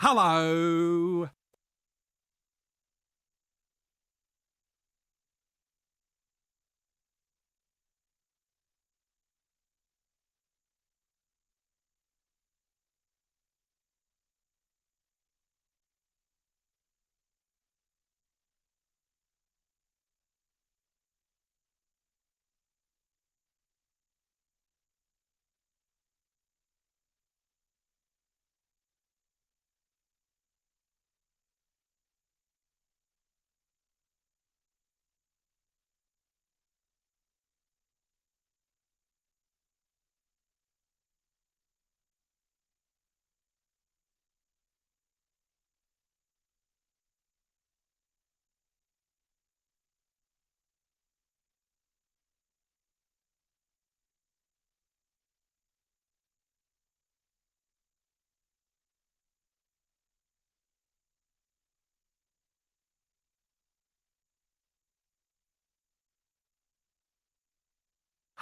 Hello.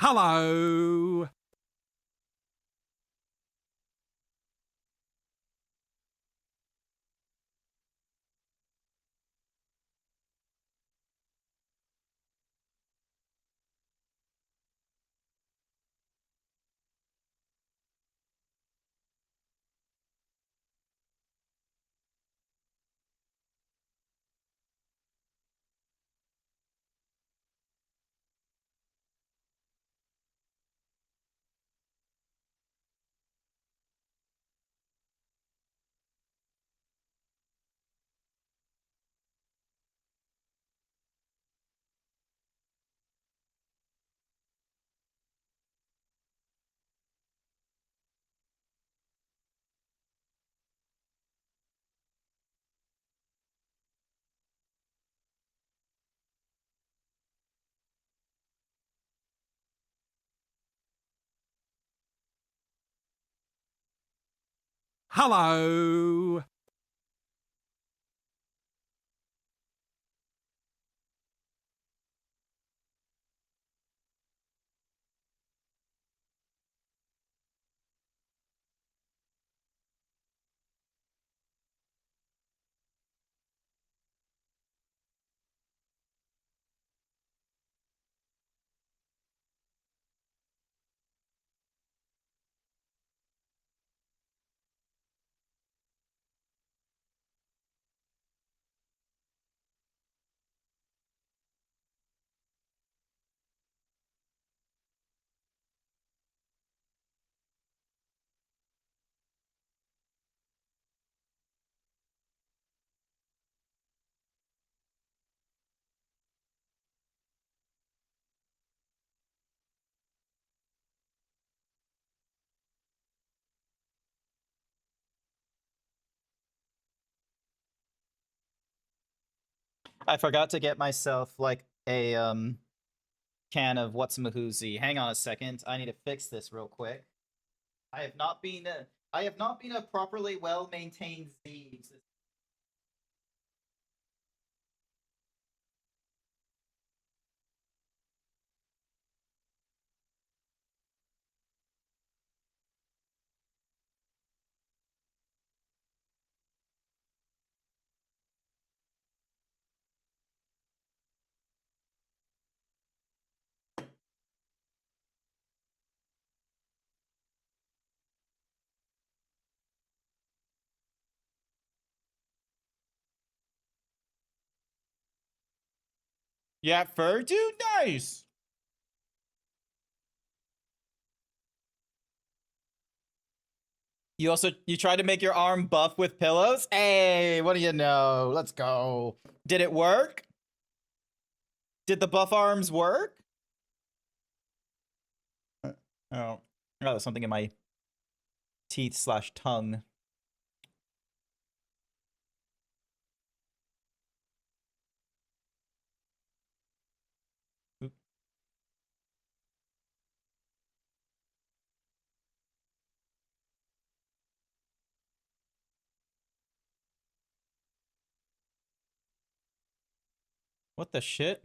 Hello. Hello. I forgot to get myself like a can of what's mahoozy. Hang on a second. I need to fix this real quick. I have not been a I have not been a properly well maintained zeebs. Yeah, fur dude, nice. You tried to make your arm buff with pillows? Hey, what do you know? Let's go. Did it work? Did the buff arms work? Oh, there's something in my teeth slash tongue. Oop. What the shit?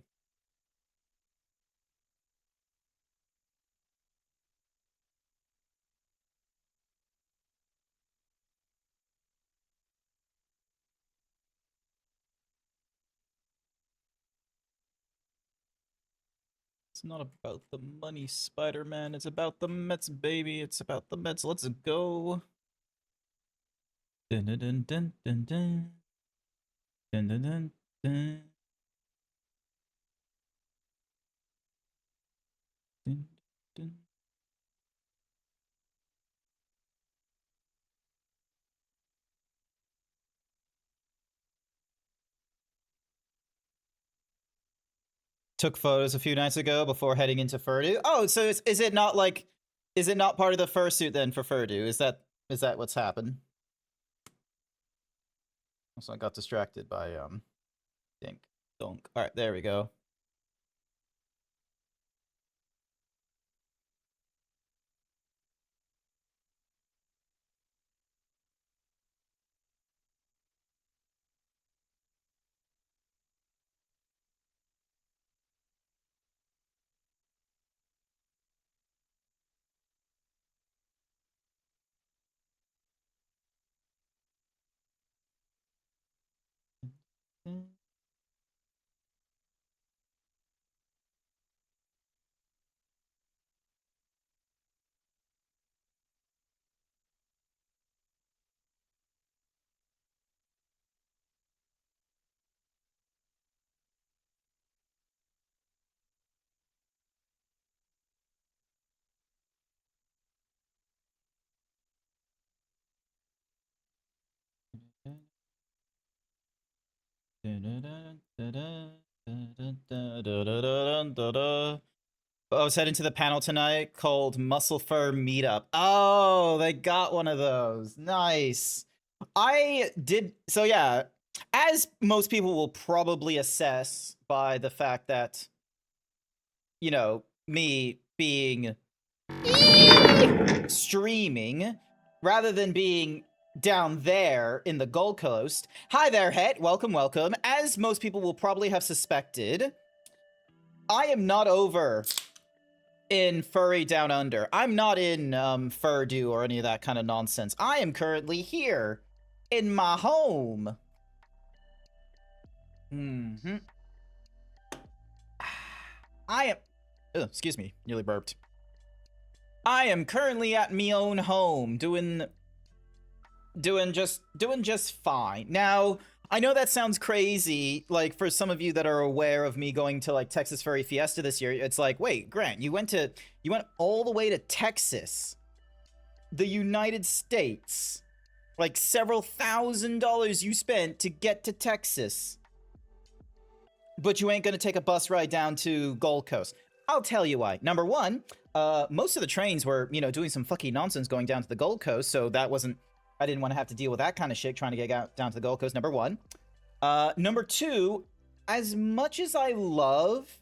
not about the money, Spider-Man. It's about the Mets, baby. It's about the Mets. Let's go. Dun dun dun dun dun dun. Dun dun dun dun. Dun, dun. Took photos a few nights ago before heading into Furdu. Oh, so is it not like, is it not part of the fursuit then for Furdu? Is that what's happened? Also, I got distracted by dink donk. All right, there we go. I was heading to the panel tonight called Muscle Fur Meetup. Oh, they got one of those. Nice. I did. So, yeah, as most people will probably assess by the fact that, you know, me being streaming rather than being down there in the Gold Coast. Hi there, Het. Welcome, welcome. As most people will probably have suspected, I am not over in Furry Down Under. I'm not in Furdu or any of that kind of nonsense. I am currently here in my home. I am... Oh, excuse me, nearly burped. I am currently at me own home doing just fine. Now, I know that sounds crazy, like, for some of you that are aware of me going to, like, Texas Furry Fiesta this year. It's like, wait, Grant, you went all the way to Texas, the United States, like, several $1,000s you spent to get to Texas, but you ain't gonna take a bus ride down to Gold Coast. I'll tell you why. Number one, most of the trains were, you know, doing some fucking nonsense going down to the Gold Coast, so that wasn't... I didn't want to have to deal with that kind of shit trying to get down to the Gold Coast, number one. Number two, as much as I love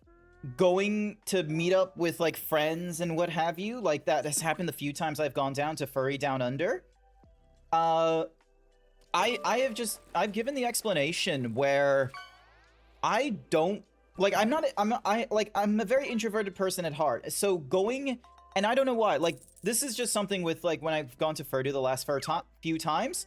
going to meet up with, like, friends and what have you, like, that has happened the few times I've gone down to Furry Down Under, I've given the explanation where I don't... Like, I'm a very introverted person at heart, so going... And I don't know why, like, this is just something with, like, when I've gone to Furdu the last few times,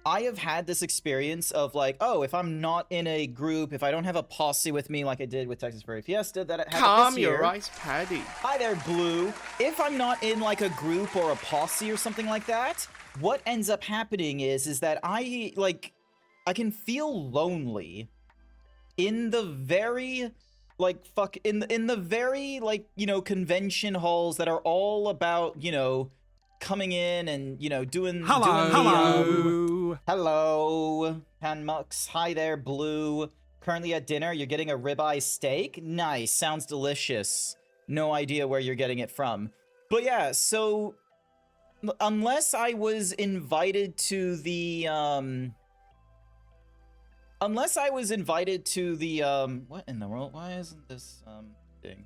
I have had this experience of, like, oh, if I'm not in a group, if I don't have a posse with me like I did with Texas Furry Fiesta, that happened Calm this year. your rice paddy. Hi there, Blue. If I'm not in, like, a group or a posse or something like that, what ends up happening is that I can feel lonely in the very... like, in the very, like, you know, convention halls that are all about, you know, coming in and, you know, doing... Hello, Panmux. Hi there, Blue. Currently at dinner, you're getting a ribeye steak? Nice, sounds delicious. No idea where you're getting it from. But yeah, so... unless I was invited to the, Unless I was invited to the, what in the world? Why isn't this, thing?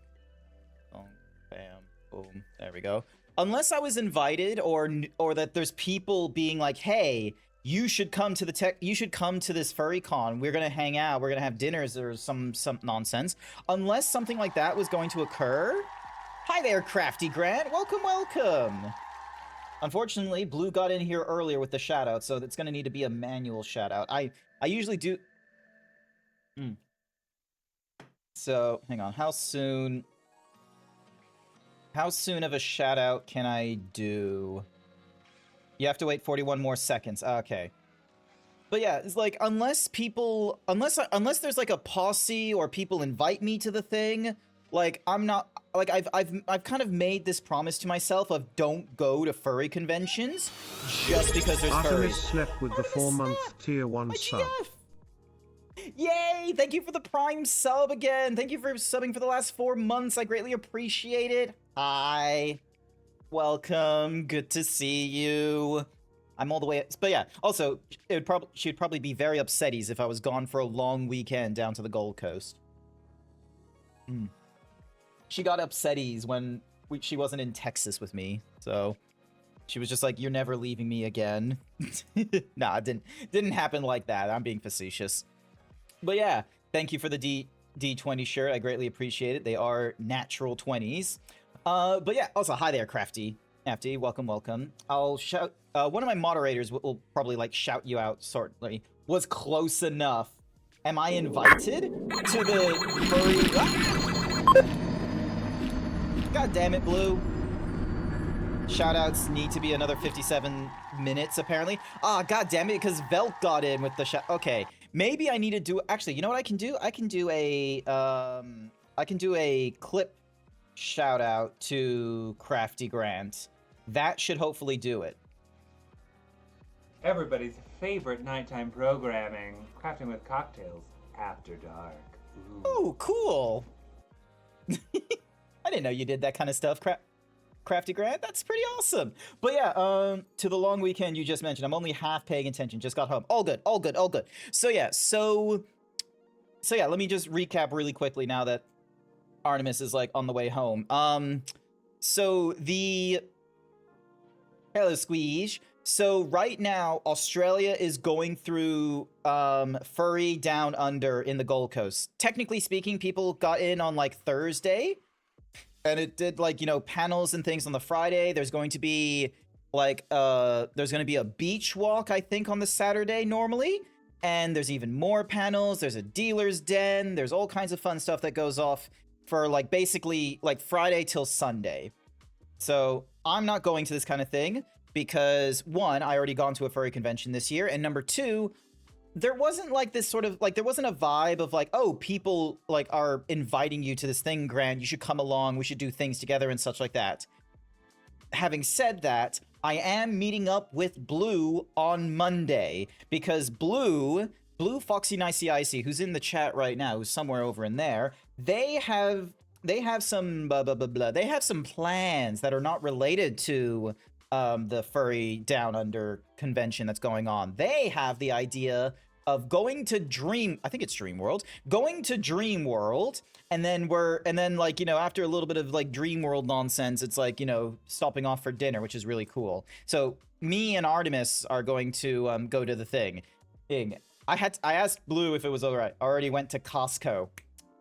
Oh, bam, boom, there we go. Unless I was invited, or that there's people being like, hey, you should come to this furry con. We're gonna hang out. We're gonna have dinners or some nonsense. Unless something like that was going to occur. Hi there, Crafty Grant. Welcome, welcome. Unfortunately, Blue got in here earlier with the shout-out, so it's gonna need to be a manual shout-out. I usually do... So, hang on. How soon How soon of a shout out can I do? You have to wait 41 more seconds. Okay. But yeah, it's like unless there's like a posse or people invite me to the thing, like I'm not like I've kind of made this promise to myself of don't go to furry conventions just because there's Artemis furries. slept with the Artemis 4-month Snap! tier 1 My sub. GF! Yay! Thank you for the Prime sub again. Thank you for subbing for the last 4 months. I greatly appreciate it. Hi. Welcome. Good to see you. I'm all the way. But yeah, also, she'd probably be very upsetties if I was gone for a long weekend down to the Gold Coast. She got upsetties when she wasn't in Texas with me, so she was just like, "You're never leaving me again." Nah, it didn't happen like that. I'm being facetious. But yeah, thank you for the D20 shirt. I greatly appreciate it. They are natural 20s. But yeah, also hi there, Crafty. Crafty, welcome, welcome. I'll shout. One of my moderators will probably like shout you out. Certainly was close enough. Am I invited to the furry? Ah! God damn it, Blue. Shoutouts need to be another 57 minutes apparently. Ah, god damn it, because Velk got in with the shout. Okay, maybe I need to do. Actually, you know what I can do? I can do a clip shout out to Crafty Grant. That should hopefully do it. Everybody's favorite nighttime programming, Crafting with Cocktails After Dark. Ooh, cool. I didn't know you did that kind of stuff, Crafty Grant. That's pretty awesome. But yeah, to the long weekend you just mentioned, I'm only half paying attention. Just got home. All good, all good, all good. So yeah, so yeah, let me just recap really quickly now that Artemis is like on the way home. So the hello Squeeze. So right now Australia is going through furry down under in the Gold Coast. Technically speaking, people got in on like Thursday, and it did like, you know, panels and things on the Friday. There's going to be like there's going to be a beach walk, I think, on the Saturday normally. And there's even more panels. There's a dealer's den. There's all kinds of fun stuff that goes off for like basically like Friday till Sunday. So I'm not going to this kind of thing because one, I already gone to a furry convention this year, and number two, there wasn't like this sort of like, there wasn't a vibe of like, oh, people like are inviting you to this thing, Grant, you should come along, we should do things together and such like that. Having said that, I am meeting up with Blue on Monday because Blue Foxy Nicey Icy, who's in the chat right now, who's somewhere over in there, they have some blah blah blah blah. They have some plans that are not related to the furry down under convention that's going on. They have the idea of going to I think it's Dream World, going to Dream World, and then like, you know, after a little bit of like Dream World nonsense, it's like, you know, stopping off for dinner, which is really cool. So me and Artemis are going to go to the thing. I asked Blue if it was all right. I already went to Costco.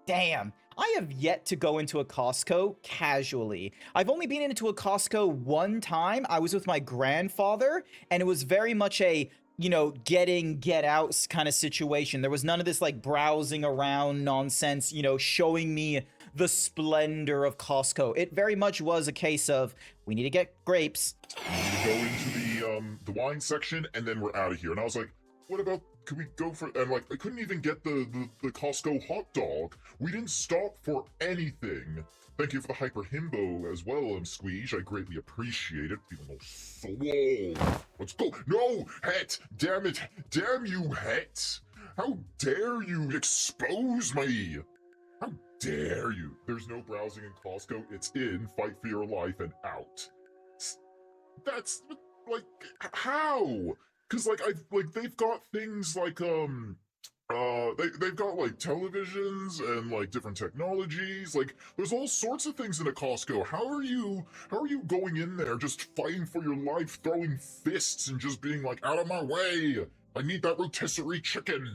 Damn. I have yet to go into a Costco casually. I've only been into a Costco one time. I was with my grandfather, and it was very much a, you know, get out kind of situation. There was none of this like browsing around nonsense, you know, showing me the splendor of Costco. It very much was a case of, we need to get grapes. We go into the wine section, and then we're out of here. And I was like, what about, could we go for, and like, I couldn't even get the Costco hot dog. We didn't stop for anything. Thank you for the hyper himbo as well, Squeeze. I greatly appreciate it. Feeling all swole. Let's go. No, Het! Damn it! Damn you, Het! How dare you expose me? How dare you? There's no browsing in Costco. It's in, fight for your life, and out. That's, like, how? Because, like, they've got things like, they've got, like, televisions and, like, different technologies. Like, there's all sorts of things in a Costco. How are you going in there just fighting for your life, throwing fists and just being like, out of my way? I need that rotisserie chicken.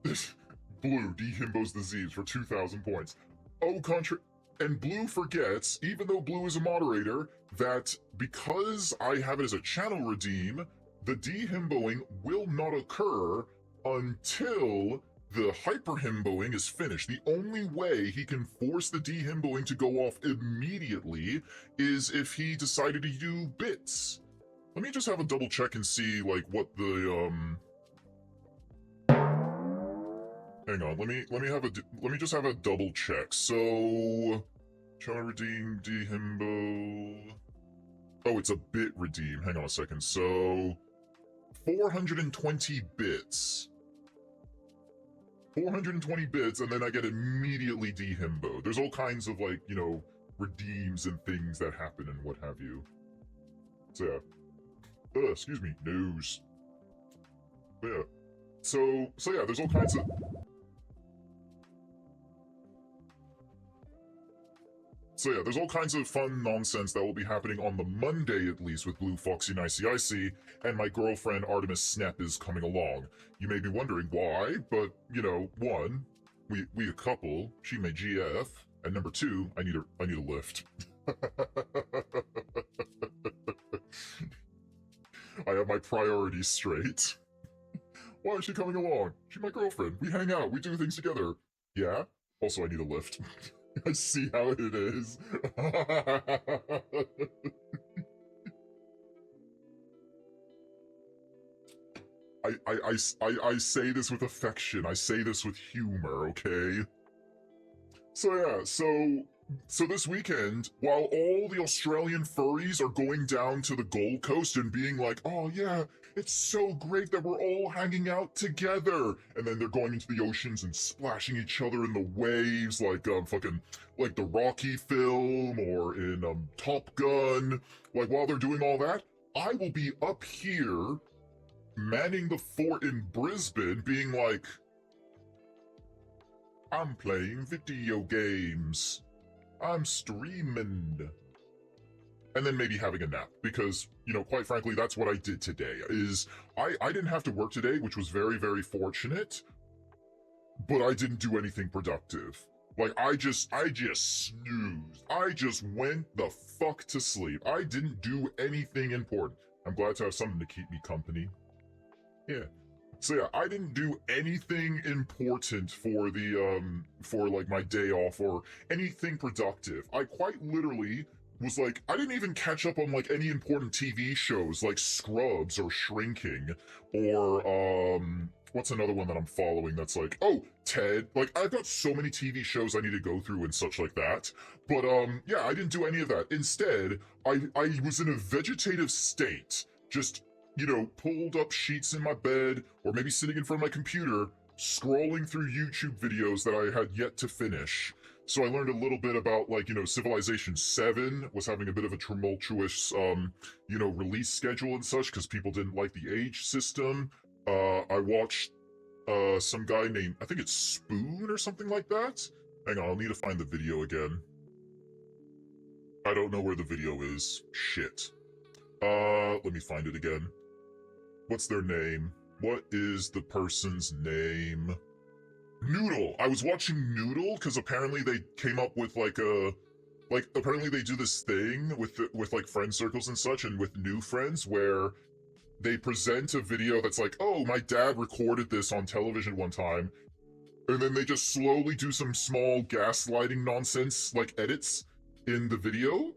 Blue dehimbos the Zeebs for 2,000 points. Oh, and Blue forgets, even though Blue is a moderator, that because I have it as a channel redeem, the dehimboing will not occur until the hyper-himboing is finished. The only way he can force the de-himboing to go off immediately is if he decided to do bits. Let me just have a double check and see, like, what the, hang on, let me just have a double check. So, shall I redeem de-himbo? Oh, it's a bit redeem. Hang on a second. So, 420 bits. 420 bits, and then I get immediately de-himbo. There's all kinds of, like, you know, redeems and things that happen and what have you. So, yeah. Excuse me, nose. But yeah. So yeah, there's all kinds of... So yeah, there's all kinds of fun nonsense that will be happening on the Monday, at least, with Blue Foxy Nicey Icy, and my girlfriend Artemis Snap is coming along. You may be wondering why, but, you know, one, we a couple, she my GF, and number two, I need a lift. I have my priorities straight. Why is she coming along? She's my girlfriend. We hang out. We do things together. Yeah? Also, I need a lift. I see how it is. I say this with affection. I say this with humor, okay? So yeah, so this weekend, while all the Australian furries are going down to the Gold Coast and being like, oh yeah, it's so great that we're all hanging out together, and then they're going into the oceans and splashing each other in the waves like like the Rocky film or in Top Gun. Like while they're doing all that, I will be up here manning the fort in Brisbane being like, I'm playing video games. I'm streaming. And then maybe having a nap, because, you know, quite frankly, that's what I did today, is I didn't have to work today, which was very, very fortunate, but I didn't do anything productive. Like, I just snoozed. I just went the fuck to sleep. I didn't do anything important. I'm glad to have something to keep me company. Yeah. So yeah, I didn't do anything important for the, for like my day off or anything productive. I quite literally was like, I didn't even catch up on like any important TV shows like Scrubs or Shrinking or, what's another one that I'm following that's like, oh, Ted. Like, I've got so many TV shows I need to go through and such like that. But, yeah, I didn't do any of that. Instead, I was in a vegetative state, just, you know, pulled up sheets in my bed, or maybe sitting in front of my computer, scrolling through YouTube videos that I had yet to finish. So I learned a little bit about, like, you know, Civilization 7 was having a bit of a tumultuous, you know, release schedule and such, because people didn't like the age system. I watched, some guy named, I think it's Spoon or something like that. Hang on, I'll need to find the video again. I don't know where the video is. Shit. Let me find it again. What's their name? What is the person's name? Noodle. I was watching Noodle because apparently they came up with like a, like apparently they do this thing with like friend circles and such, and with new friends where they present a video that's like, oh, my dad recorded this on television one time, and then they just slowly do some small gaslighting nonsense like edits in the video.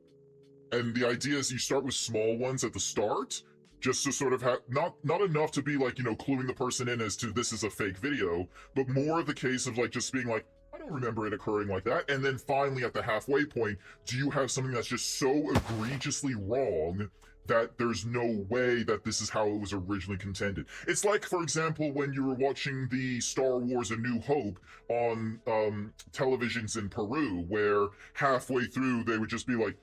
And the idea is you start with small ones at the start, just to sort of have, not enough to be like, you know, cluing the person in as to this is a fake video, but more of the case of like just being like, I don't remember it occurring like that. And then finally at the halfway point, do you have something that's just so egregiously wrong that there's no way that this is how it was originally contended? It's like, for example, when you were watching the Star Wars A New Hope on televisions in Peru, where halfway through they would just be like,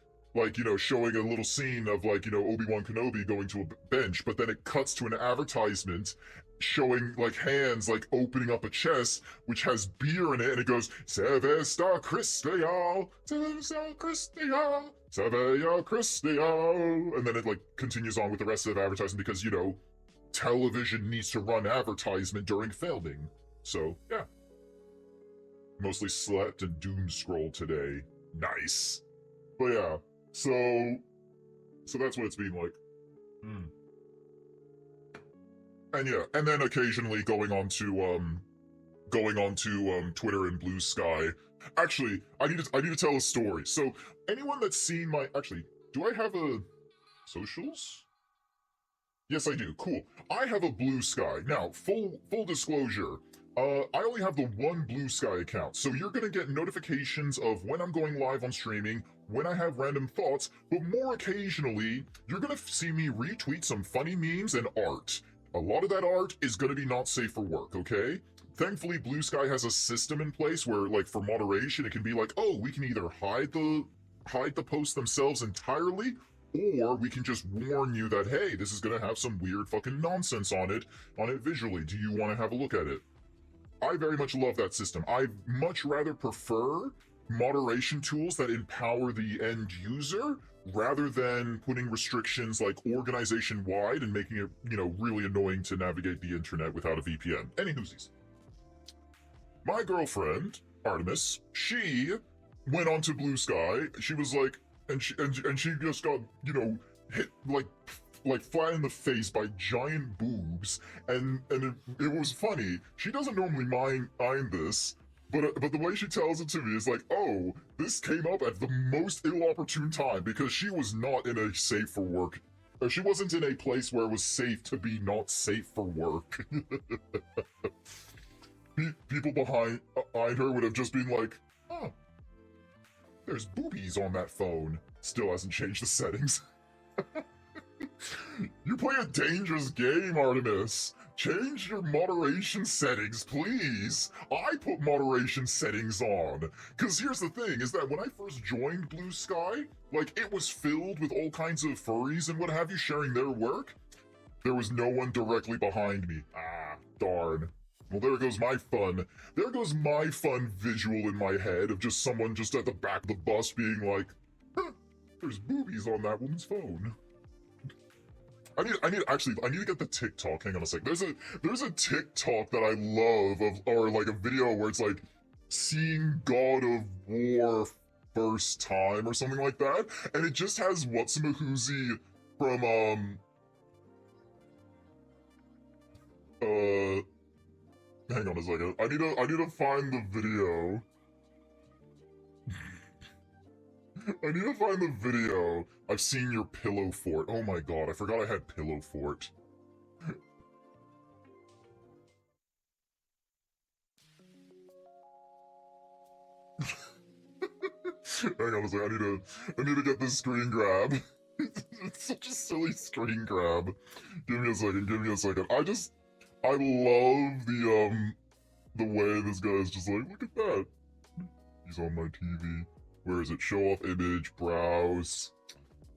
you know, showing a little scene of like, you know, Obi-Wan Kenobi going to a bench, but then it cuts to an advertisement showing like hands like opening up a chest which has beer in it, and it goes, Sevesta Cristal, Sevesta Cristal, Sevesta Cristal, and then it like continues on with the rest of the advertisement because, you know, television needs to run advertisement during filming. So, yeah. Mostly slept and doom scrolled today. Nice. But yeah. So that's what it's been like. And yeah, and then occasionally going on to going on to Twitter and Blue Sky. Actually, I need to tell a story. So anyone that's seen my do I have a socials? Yes, I do. Cool. I have a Blue Sky. Now, full disclosure, I only have the one Blue Sky account, so you're gonna get notifications of when I'm going live on streaming, when I have random thoughts, but more occasionally, you're gonna see me retweet some funny memes and art. A lot of that art is gonna be not safe for work, okay? Thankfully, Blue Sky has a system in place where, like, for moderation, it can be like, oh, we can either hide the posts themselves entirely, or we can just warn you that, hey, this is gonna have some weird fucking nonsense on it visually. Do you want to have a look at it? I very much love that system. I much rather prefer moderation tools that empower the end user rather than putting restrictions like organization-wide and making it, really annoying to navigate the internet without a VPN. Anywhoosies. My girlfriend, Artemis, she went onto Blue Sky. She was like, and she just got, hit like flat in the face by giant boobs, and it was funny. She doesn't normally mind this, but the way she tells it to me is like, oh, this came up at the most ill-opportune time because she was not in a safe for work. She wasn't in a place where it was safe to be not safe for work. People behind her would have just been like, oh, there's boobies on that phone. Still hasn't changed the settings. You play a dangerous game, Artemis. Change your moderation settings, please. I put moderation settings on. Because here's the thing, is that when I first joined Blue Sky, like, it was filled with all kinds of furries and what have you sharing their work. There was no one directly behind me. Ah, darn. Well, there goes my fun. There goes my fun visual in my head of just someone just at the back of the bus being like, huh, there's boobies on that woman's phone. I need to get the TikTok. Hang on a sec. There's a TikTok that I love or like a video where it's like seeing God of War first time or something like that, and it just has Whatsamahoozy from hang on a second. I need to find the video. I need to find the video. I've seen your pillow fort. Oh my god, I forgot I had pillow fort. Hang on a second, I need to get this screen grab. It's such a silly screen grab. Give me a second. I love the way this guy is just like, look at that. He's on my TV. Where is it? Show off image, browse.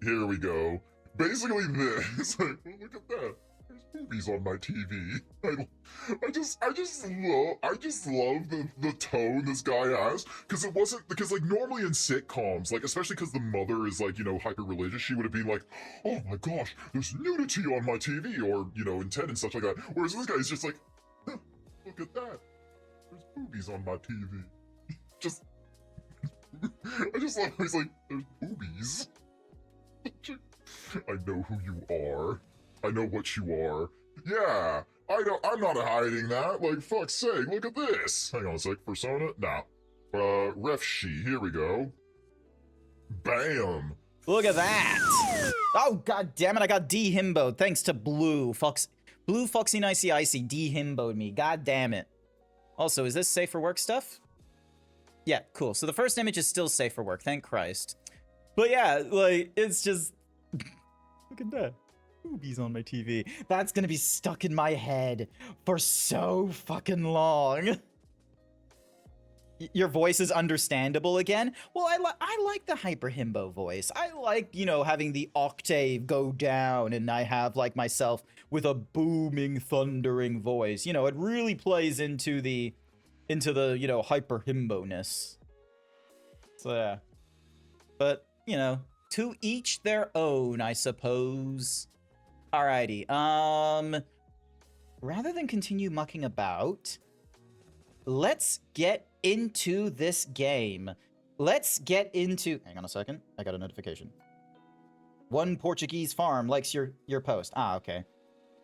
Here we go. Basically this. Like, well, look at that. There's movies on my TV. I just love the tone this guy has. Because like normally in sitcoms, like especially because the mother is like, hyper religious, she would have been like, oh my gosh, there's nudity on my TV, or, in Ted and stuff like that. Whereas this guy's just like, huh, look at that. There's movies on my TV. I just love how he's like, there's boobies. I know who you are. I know what you are. Yeah, I'm not hiding that. Like, fuck's sake, look at this. Hang on a sec, persona? Nah. Ref she, here we go. Bam. Look at that. Oh, god damn it, I got de-himboed thanks to Blue Foxy Nicey Icy de-himboed me. God damn it. Also, is this safe for work stuff? Yeah, cool. So the first image is still safe for work, thank Christ. But yeah, like, it's just... Look at that. Boobies on my TV. That's gonna be stuck in my head for so fucking long. Your voice is understandable again? Well, I like the hyper himbo voice. I like, having the octave go down and I have, like, myself with a booming, thundering voice. It really plays into the hyper himbo-ness. So, yeah. But, to each their own, I suppose. Alrighty, rather than continue mucking about, let's get into this game. Hang on a second, I got a notification. One Portuguese farm likes your post. Ah, okay.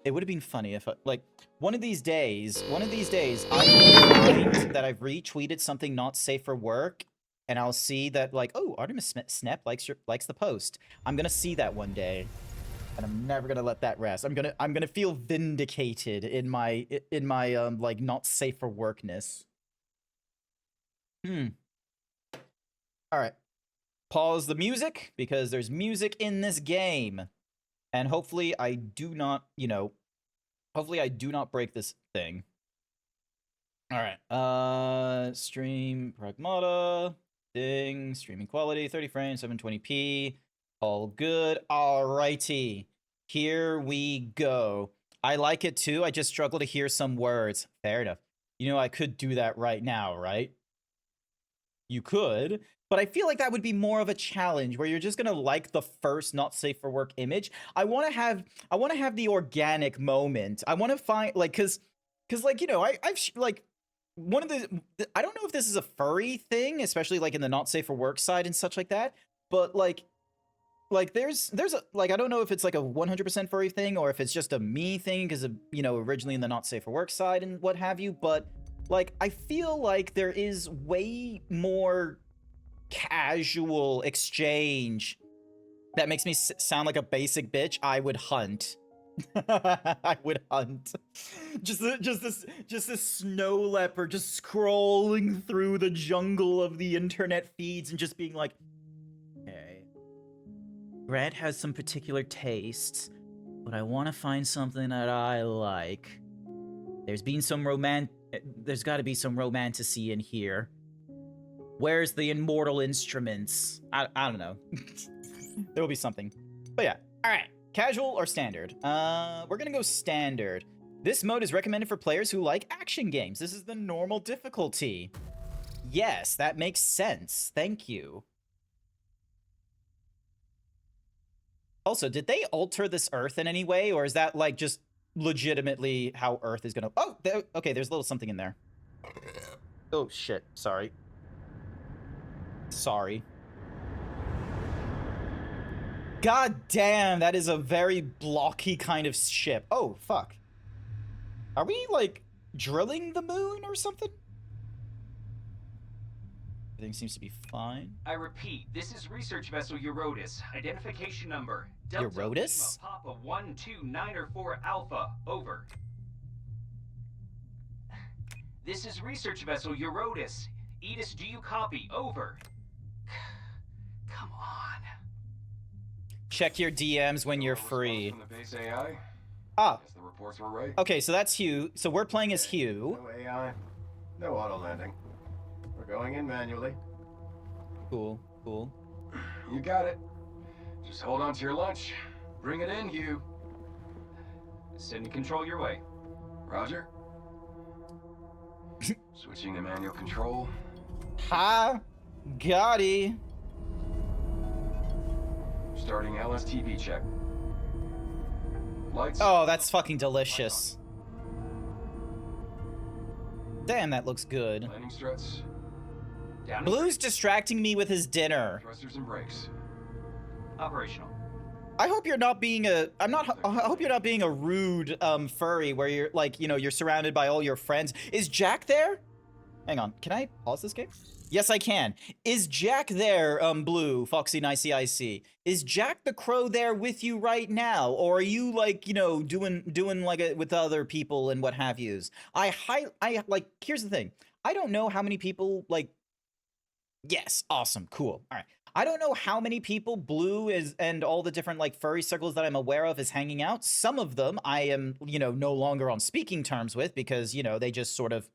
it would have been funny if, like, one of these days, I will find that I've retweeted something not safe for work, and I'll see that, like, oh, Artemis Snep likes the post. I'm gonna see that one day, and I'm never gonna let that rest. I'm gonna feel vindicated in my like, not safe for workness. All right. Pause the music, because there's music in this game. And hopefully I do not, hopefully I do not break this thing. All right. Stream Pragmata. Ding. Streaming quality, 30 frames, 720p. All good. Alrighty. Here we go. I like it too. I just struggle to hear some words. Fair enough. You know, I could do that right now, right? You could, but I feel like that would be more of a challenge where you're just gonna like the first not safe for work image. I want to have the organic moment. I want to find, like, cause like, I've like one of the, I don't know if this is a furry thing, especially like in the not safe for work side and such like that, but like there's a, like, I don't know if it's like a 100% furry thing or if it's just a me thing because of, originally in the not safe for work side and what have you, but like, I feel like there is way more casual exchange that makes me sound like a basic bitch. I would hunt. I would hunt. Just this snow leopard just scrolling through the jungle of the internet feeds and just being like, hey, Grant has some particular tastes, but I want to find something that I like. There's got to be some romanticy in here. Where's the immortal instruments? I don't know. There will be something. But yeah. All right. Casual or standard? We're gonna go standard. This mode is recommended for players who like action games. This is the normal difficulty. Yes, that makes sense. Thank you. Also, did they alter this Earth in any way, or is that like just legitimately how Earth is gonna... Oh, okay, there's a little something in there. Oh, shit. Sorry. Sorry. God damn, that is a very blocky kind of ship. Oh, fuck. Are we, like, drilling the moon or something? Everything seems to be fine. I repeat, this is research vessel Eurotas. Identification number Delta Eurotas? Lima Papa 129 Alpha. Over. This is research vessel Eurotas. Edis, do you copy? Over. Come on. Check your DMs when you're free. From the base AI? Ah. Guess the reports were right. Okay, so that's Hugh. So we're playing as Hugh. No AI, no auto landing. We're going in manually. Cool, cool. You got it. Just hold on to your lunch. Bring it in, Hugh. Send control your way. Roger. Switching to manual control. Ha! Gotti! Starting LSTV check. Lights. Oh, that's fucking delicious. Damn, that looks good. Landing struts. Down. Blue's distracting me with his dinner. Thrusters and brakes. Operational. I hope you're not being a... I hope you're not being a rude, furry where you're, like, you're surrounded by all your friends. Is Jack there? Hang on. Can I pause this game? Yes, I can. Is Jack there, Blue, Foxy, Nicey, Icy? Is Jack the Crow there with you right now? Or are you, like, doing like it with other people and what have yous? Here's the thing. I don't know how many people, like... Yes, awesome, cool. All right. I don't know how many people Blue is and all the different, like, furry circles that I'm aware of is hanging out. Some of them I am, no longer on speaking terms with because, they just sort of,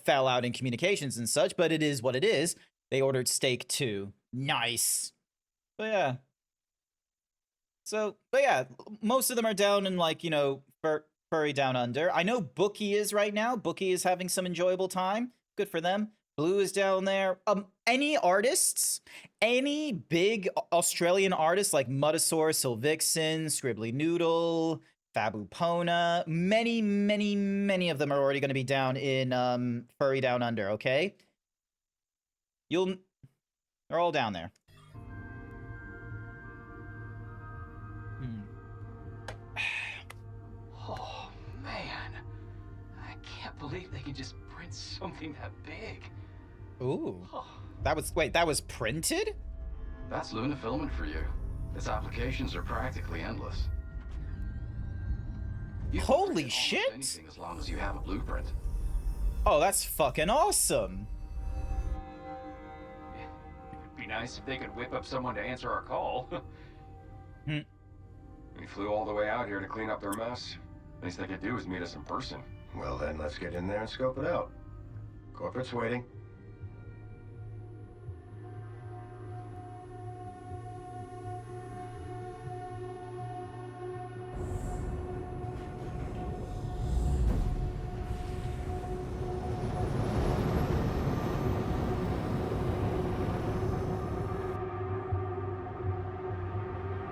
fell out in communications and such, but it is what it is. They ordered steak too. Nice. But yeah. So, but yeah, most of them are down in, like, furry down under. I know Bookie is right now. Bookie is having some enjoyable time. Good for them. Blue is down there. Any artists, any big Australian artists like Mutasaur, Sylvixen, Scribbly Noodle, Fabupona, many of them are already going to be down in Furry Down Under, okay? They're all down there. believe they can just print something that big. Ooh. Oh, Wait, that was printed? That's Luna filament for you. Its applications are practically endless. You can Holy print almost shit! anything as long as you have a blueprint. Oh, that's fucking awesome. it'd be nice if they could whip up someone to answer our call. We flew all the way out here to clean up their mess. Least they could do is meet us in person. Well then, let's get in there and scope it out. Corporate's waiting.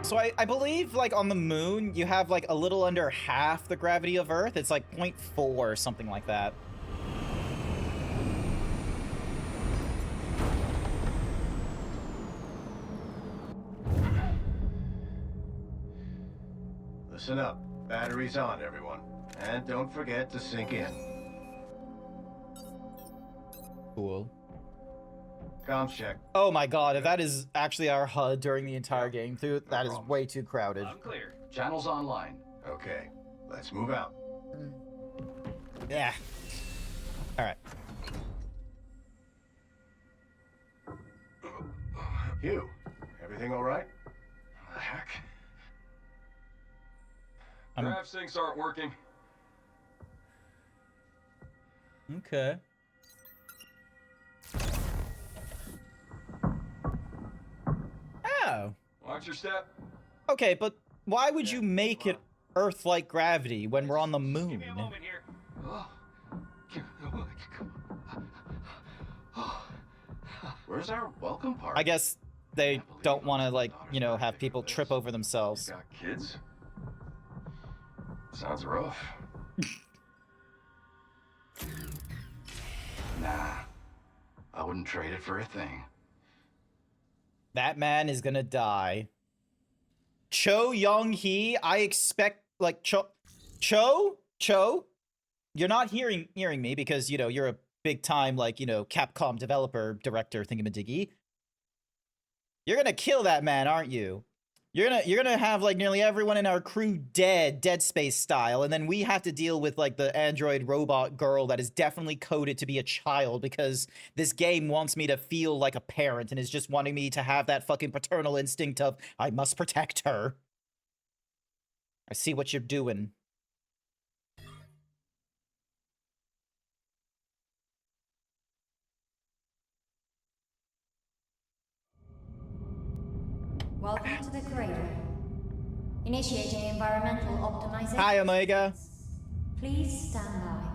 So I believe, like, on the moon, you have, like, a little under half the gravity of Earth. It's, like, 0.4 or something like that. Listen up. Batteries on, everyone. And don't forget to sink in. Cool. Comms check. Oh my god, if that is actually our HUD during the entire game through, that is way too crowded. I'm clear. Channels online. Okay, let's move out. Yeah. Alright. Hugh, everything all right? The heck? I'm- Grav sinks aren't working. Okay. Oh. Watch your step. Okay, but why would you make it Earth-like gravity when we're on the Give moon? me a moment here. Oh. Where's our welcome party? I guess they don't want to, like, you know, have people trip over You themselves. got kids? Sounds rough. Nah. I wouldn't trade it for a thing. That man is gonna die. Cho Young-hee, I expect, like, Cho, you're not hearing me because, you know, you're a big time, like, you know, Capcom developer, director, thingamadiggy. You're gonna kill that man, aren't you? You're gonna have, like, nearly everyone in our crew dead, Dead Space style, and then we have to deal with, like, the android robot girl that is definitely coded to be a child because this game wants me to feel like a parent and is just wanting me to have that fucking paternal instinct of, I must protect her. I see what you're doing. Welcome to the cradle. Initiating environmental optimization. Hi, Omega. Please stand by.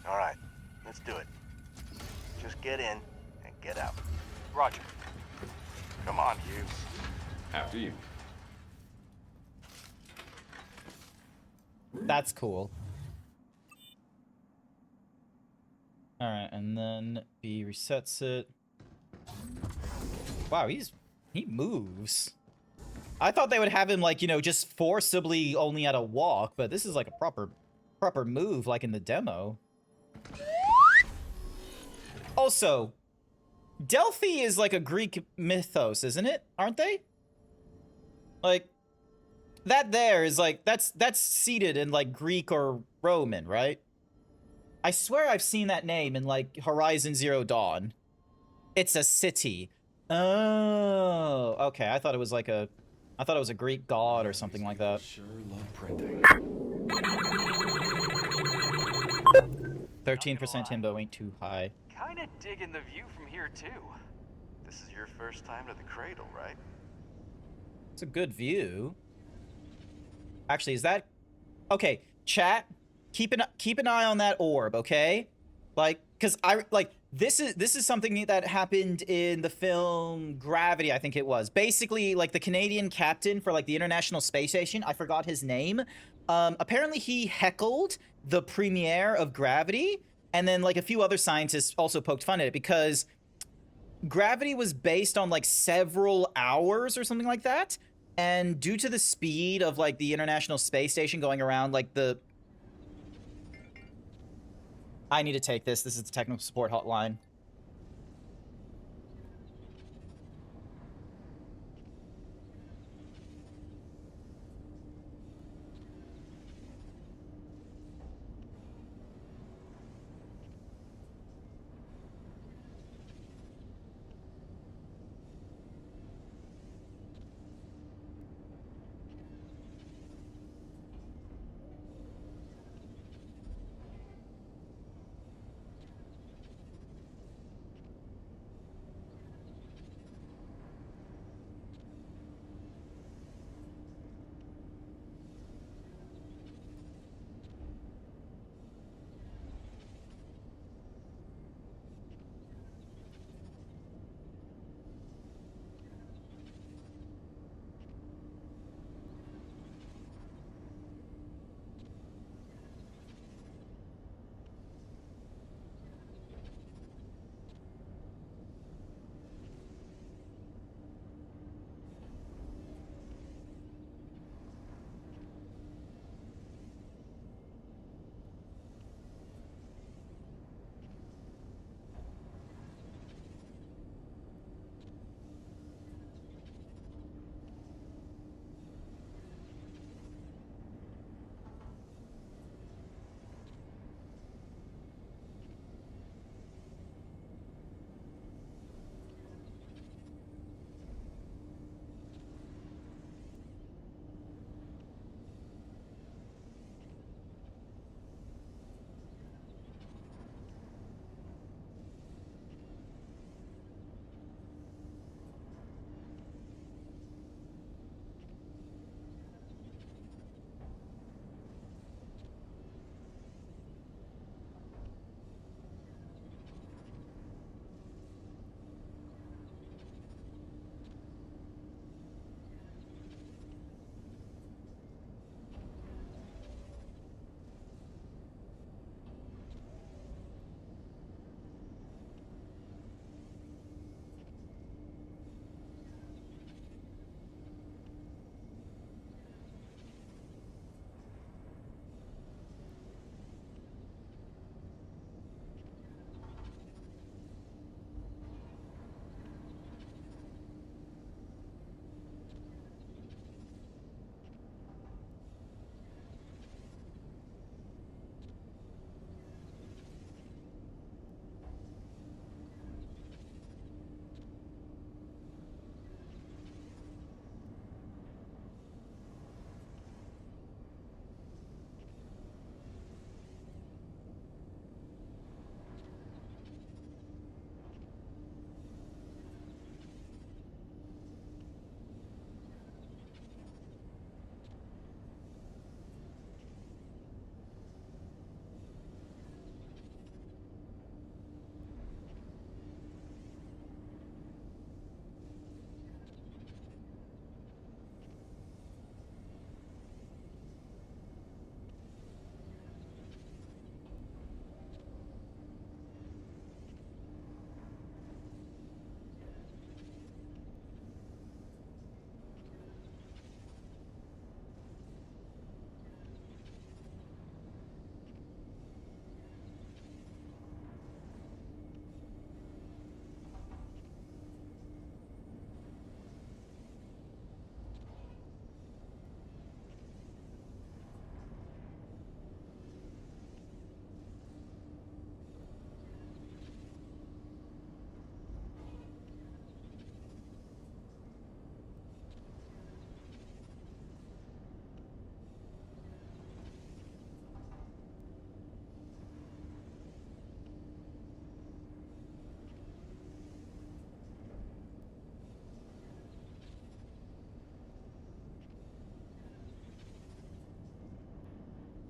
All right, let's do it. Just get in and get out. Roger. Come on, Hugh. After you. That's cool. Alright, and then he resets it. Wow, he moves. I thought they would have him, like, you know, just forcibly only at a walk, but this is like a proper move, like in the demo. Also, Delphi is like a Greek mythos, isn't it? Aren't they? Like, that there is like, that's seated in like Greek or Roman, right? I swear I've seen that name in like Horizon Zero Dawn. It's a city. Oh, okay. I thought it was like a Greek god or something like that. Sure love printing. 13% Timbo ain't too high. Kinda digging the view from here, too. This is your first time to the cradle, right? It's a good view. Actually, is that... Okay, chat, keep an eye on that orb, okay? Like, because this is something that happened in the film Gravity, I think it was. Basically, like, the Canadian captain for, like, the International Space Station, I forgot his name. Apparently he heckled the premiere of Gravity, and then, like, a few other scientists also poked fun at it, because gravity was based on like several hours or something like that. And due to the speed of like the International Space Station going around like the... I need to take this. This is the technical support hotline.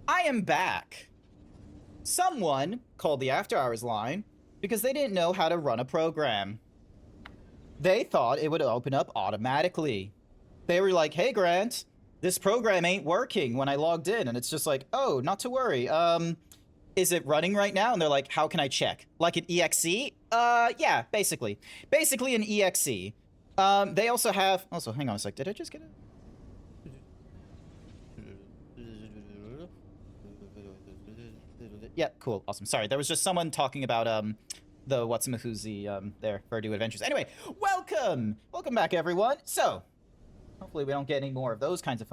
I am back. Someone called the after hours line because they didn't know how to run a program. They thought it would open up automatically. They were like, hey, Grant, this program ain't working when I logged in. And it's just like, oh, not to worry. is it running right now? And they're like, how can I check? Like an EXE? Yeah, basically. Basically an EXE. They also have... Also, hang on a sec. Did I just get it? Yeah, cool. Awesome. Sorry, there was just someone talking about, the Whatsamahoozy, there, Purdue Adventures. Anyway, welcome! Welcome back, everyone. So, hopefully we don't get any more of those kinds of...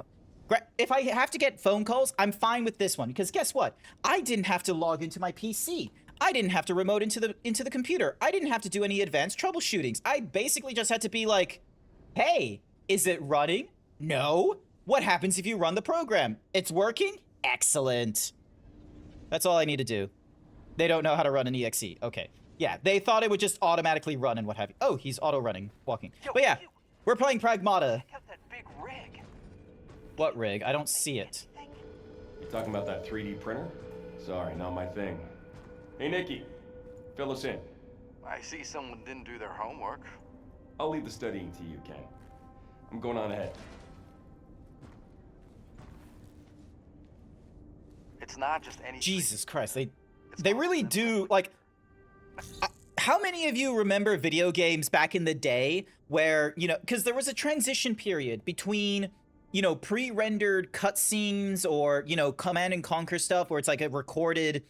If I have to get phone calls, I'm fine with this one, because guess what? I didn't have to log into my PC. I didn't have to remote into the computer. I didn't have to do any advanced troubleshootings. I basically just had to be like, hey, is it running? No. What happens if you run the program? It's working? Excellent. That's all I need to do. They don't know how to run an EXE. Okay. Yeah, they thought it would just automatically run and what have you. Oh, he's auto-running, walking. But yeah, we're playing Pragmata. Check out that big rig. What rig? I don't see it. You talking about that 3D printer? Sorry, not my thing. Hey, Nikki. Fill us in. I see someone didn't do their homework. I'll leave the studying to you, Ken. I'm going on ahead. It's not just any... Jesus Christ, they really do, like... How many of you remember video games back in the day where, you know, because there was a transition period between, you know, pre-rendered cutscenes or, you know, Command and Conquer stuff where it's like a recorded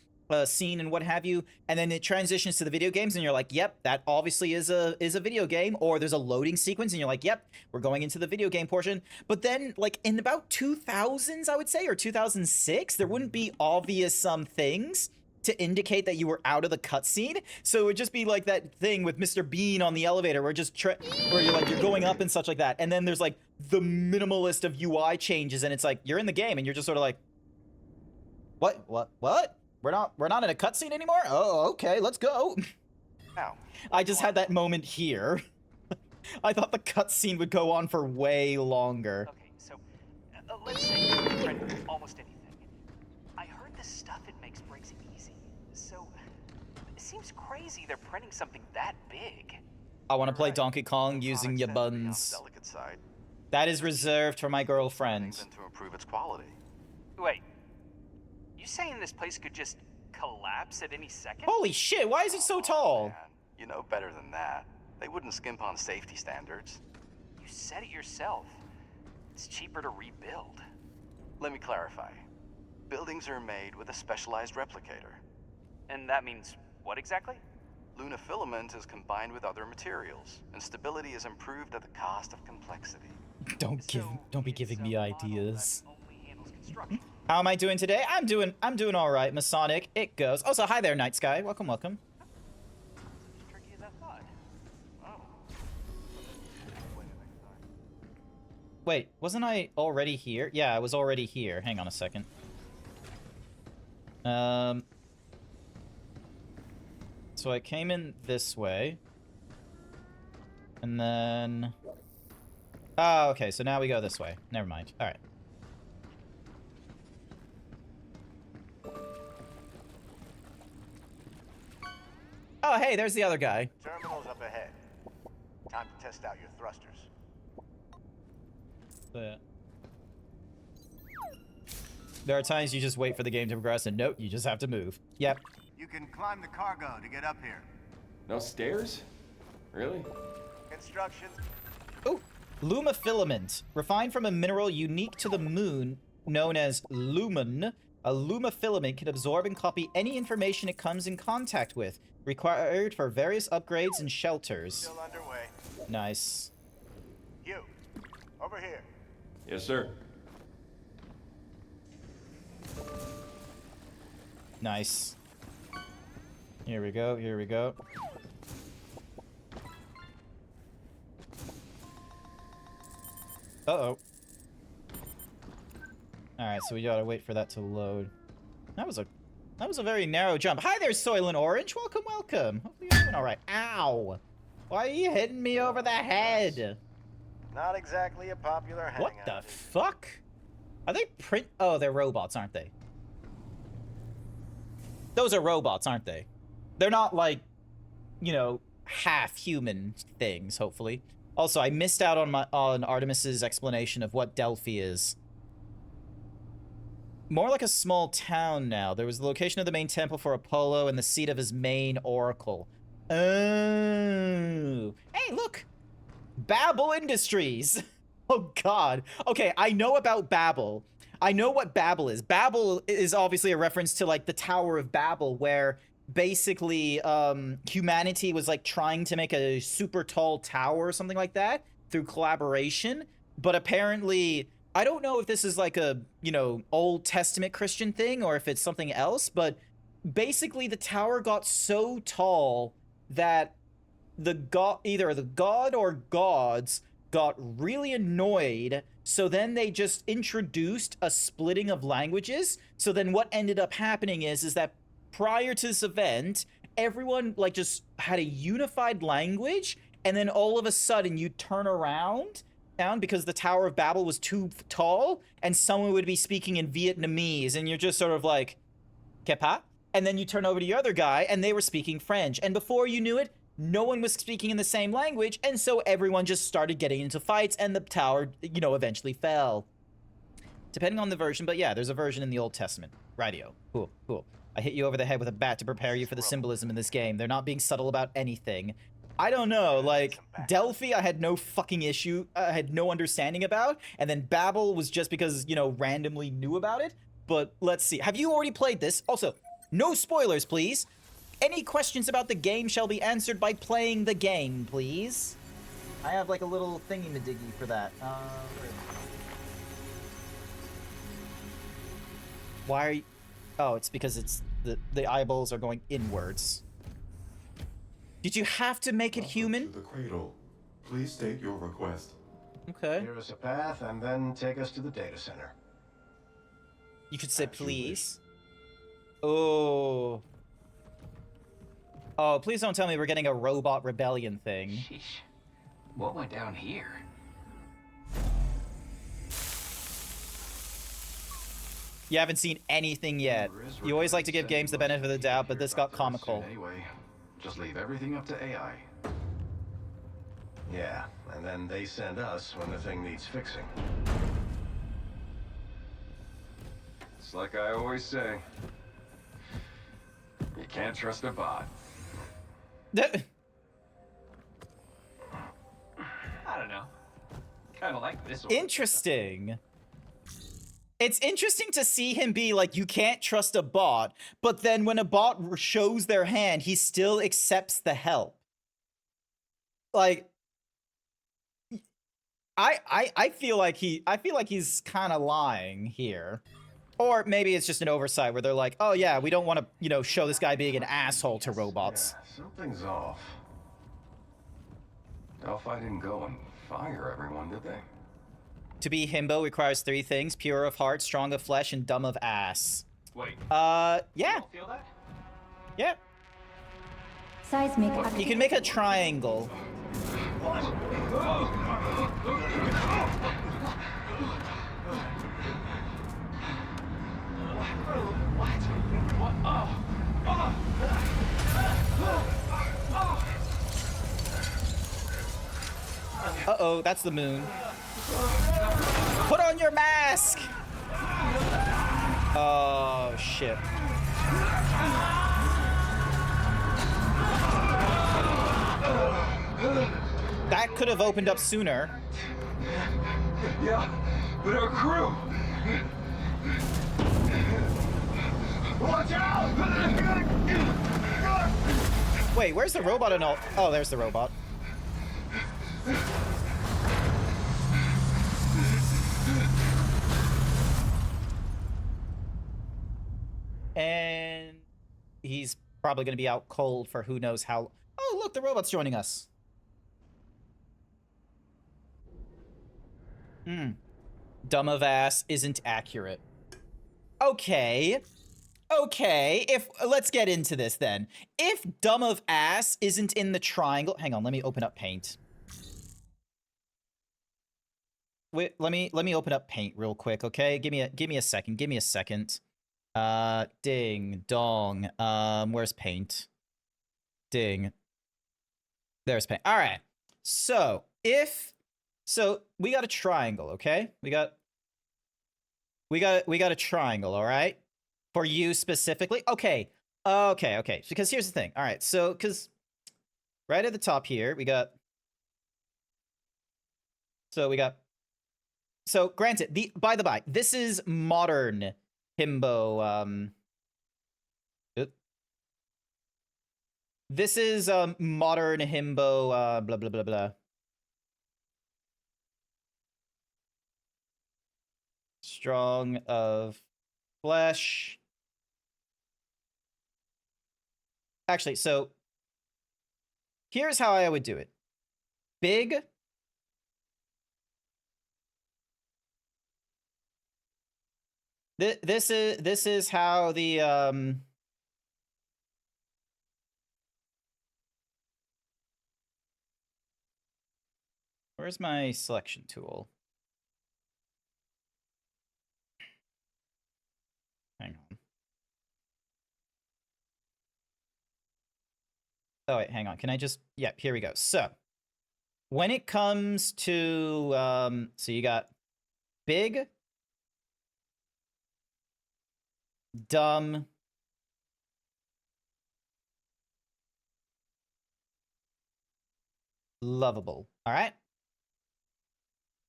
scene and what have you, and then it transitions to the video games and you're like, yep, that obviously is a video game, or there's a loading sequence and you're like, yep, we're going into the video game portion. But then, like, in about 2000s, I would say, or 2006, there wouldn't be obvious things to indicate that you were out of the cutscene. So it would just be like that thing with Mr. Bean on the elevator where where you're going up and such like that. And then there's like the minimalist of UI changes and it's like, you're in the game and you're just sort of like, what? We're not in a cutscene anymore? Oh, okay, let's go. Now, I just had that moment here. I thought the cutscene would go on for way longer. Okay, so let's say you can print almost anything. I heard the stuff it makes breaks easy. So it seems crazy they're printing something that big. I want to play Donkey Kong using your buns. delicate side. That is reserved for my girlfriend. To improve its quality. Wait, you saying this place could just collapse at any second? Holy shit, why is it so tall? Man, you know better than that. They wouldn't skimp on safety standards. You said it yourself. It's cheaper to rebuild. Let me clarify. Buildings are made with a specialized replicator. And that means what exactly? Luna filament is combined with other materials, and stability is improved at the cost of complexity. Don't be giving me ideas. Only handles construction. How am I doing today? I'm doing all right, Masonic. It goes. Also, hi there, Night Sky. Welcome. As tricky as I thought. Oh. Wait, wasn't I already here? Yeah, I was already here. Hang on a second. So I came in this way. And then... Oh, okay, so now we go this way. Never mind. Alright. Oh, hey, there's the other guy. Terminal's up ahead. Time to test out your thrusters. There are times you just wait for the game to progress, and nope, you just have to move. Yep. You can climb the cargo to get up here. No stairs? Really? Instructions. Oh, Luma filament. Refined from a mineral unique to the moon, known as lumen. A Luma filament can absorb and copy any information it comes in contact with. Required for various upgrades and shelters. Still underway. Nice. You. Over here. Yes, sir. Nice. Here we go, here we go. Uh-oh. Alright, so we gotta wait for that to load. That was a very narrow jump. Hi there, Soylent Orange. Welcome. Hopefully you're doing alright. Ow! Why are you hitting me over the head? Not exactly a popular hangout. What the fuck? Are they Oh, they're robots, aren't they? Those are robots, aren't they? They're not like, you know, half-human things, hopefully. Also, I missed out on Artemis's explanation of what Delphi is. More like a small town now. There was the location of the main temple for Apollo and the seat of his main oracle. Oh. Hey, look! Babel Industries! Oh, God. Okay, I know about Babel. I know what Babel is. Babel is obviously a reference to, like, the Tower of Babel, where basically humanity was, like, trying to make a super tall tower or something like that through collaboration. But apparently, I don't know if this is, like, a, you know, Old Testament Christian thing or if it's something else, but basically the tower got so tall that either the god or gods got really annoyed, so then they just introduced a splitting of languages. So then what ended up happening is that prior to this event, everyone like just had a unified language, and then all of a sudden you turn around down because the Tower of Babel was too tall, and someone would be speaking in Vietnamese, and you're just sort of like, Kepa? And then you turn over to the other guy, and they were speaking French. And before you knew it, no one was speaking in the same language, and so everyone just started getting into fights, and the tower, you know, eventually fell. Depending on the version, but yeah, there's a version in the Old Testament. Rightio. Cool, cool. I hit you over the head with a bat to prepare you for the symbolism in this game. They're not being subtle about anything. I don't know, like, Delphi I had no fucking issue, I had no understanding about, and then Babel was just because, you know, randomly knew about it. But let's see. Have you already played this? Also, no spoilers, please. Any questions about the game shall be answered by playing the game, please. I have like a little thingy-majiggy for that. Why are you... Oh, it's because it's the eyeballs are going inwards. Did you have to make it human? To the cradle. Please state your request. Okay. Clear us a path and then take us to the data center. You could say please. Oh. Oh, please don't tell me we're getting a robot rebellion thing. Sheesh. What went down here? You haven't seen anything yet. You always like to give games the benefit of the doubt, but this got comical. Anyway, just leave everything up to AI. Yeah, and then they send us when the thing needs fixing. It's like I always say. You can't trust a bot. I don't know. Kind of like this one. Interesting. It's interesting to see him be like, you can't trust a bot, but then when a bot shows their hand, he still accepts the help. Like, I feel like he's kind of lying here. Or maybe it's just an oversight where they're like, oh yeah, we don't want to, you know, show this guy being an asshole to robots. Yeah, something's off. Delphi didn't go and fire everyone, did they? To be himbo requires 3 things: pure of heart, strong of flesh, and dumb of ass. Wait. Yeah. You don't feel that? Yeah. Seismic You activity. can make a triangle. Uh-oh, that's the moon. Put on your mask! Oh, shit. That could have opened up sooner. Yeah, but our crew! Watch out! Wait, where's the robot and all? Oh, there's the robot. And he's probably going to be out cold for who knows how. Oh, look, the robot's joining us. Dumb of ass isn't accurate. Okay. Okay, let's get into this then. If dumb of ass isn't in the triangle, hang on, let me open up Paint. Wait, let me open up Paint real quick, okay? Give me a second. Give me a second. Ding dong. Where's Paint? Ding. There's Paint. All right. So we got a triangle, okay? We got we got a triangle, all right? For you specifically. Okay. Okay. Because here's the thing. All right. So, because right at the top here, we got. So granted, by the by, this is modern himbo. This is modern himbo. Blah blah blah blah. Strong of flesh. Actually, so here's how I would do it. Big. This is how the where's my selection tool? Hang on. Oh wait, hang on. Can I just here we go. So when it comes to so you got big, dumb, lovable. All right.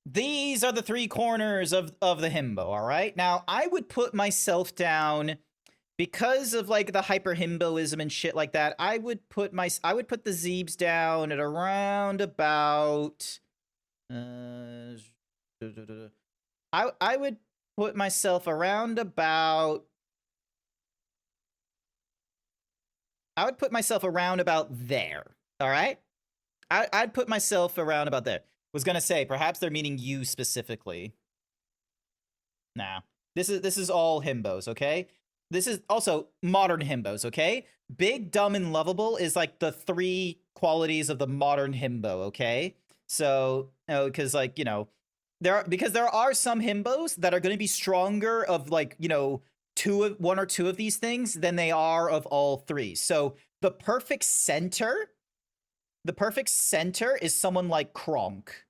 These are the three corners of the himbo. All right. Now I would put myself down because of like the hyper himboism and shit like that. I would put the zeebs down at around about. I would put myself around about. I would put myself around about there. All right. I'd put myself around about there. Was gonna say perhaps they're meaning you specifically. Nah, this is all himbos. Okay. This is also modern himbos. Okay. Big, dumb, and lovable is like the three qualities of the modern himbo. Okay. So because like there are some himbos that are going to be stronger of like one or two of these things than they are of all three. So the perfect center is someone like Kronk.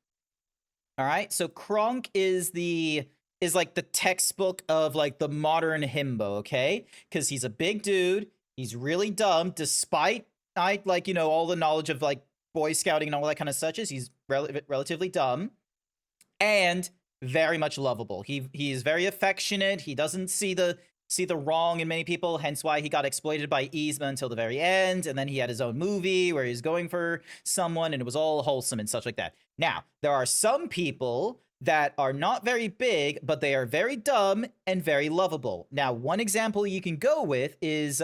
All right, so Kronk is like the textbook of like the modern himbo, okay? Because he's a big dude, he's really dumb, despite all the knowledge of like Boy Scouting and all that kind of such as he's relatively dumb and very much lovable. He is very affectionate. He doesn't see the wrong in many people, hence why he got exploited by Yzma until the very end, and then he had his own movie where he's going for someone, and it was all wholesome and such like that. Now, there are some people that are not very big, but they are very dumb and very lovable. Now, one example you can go with is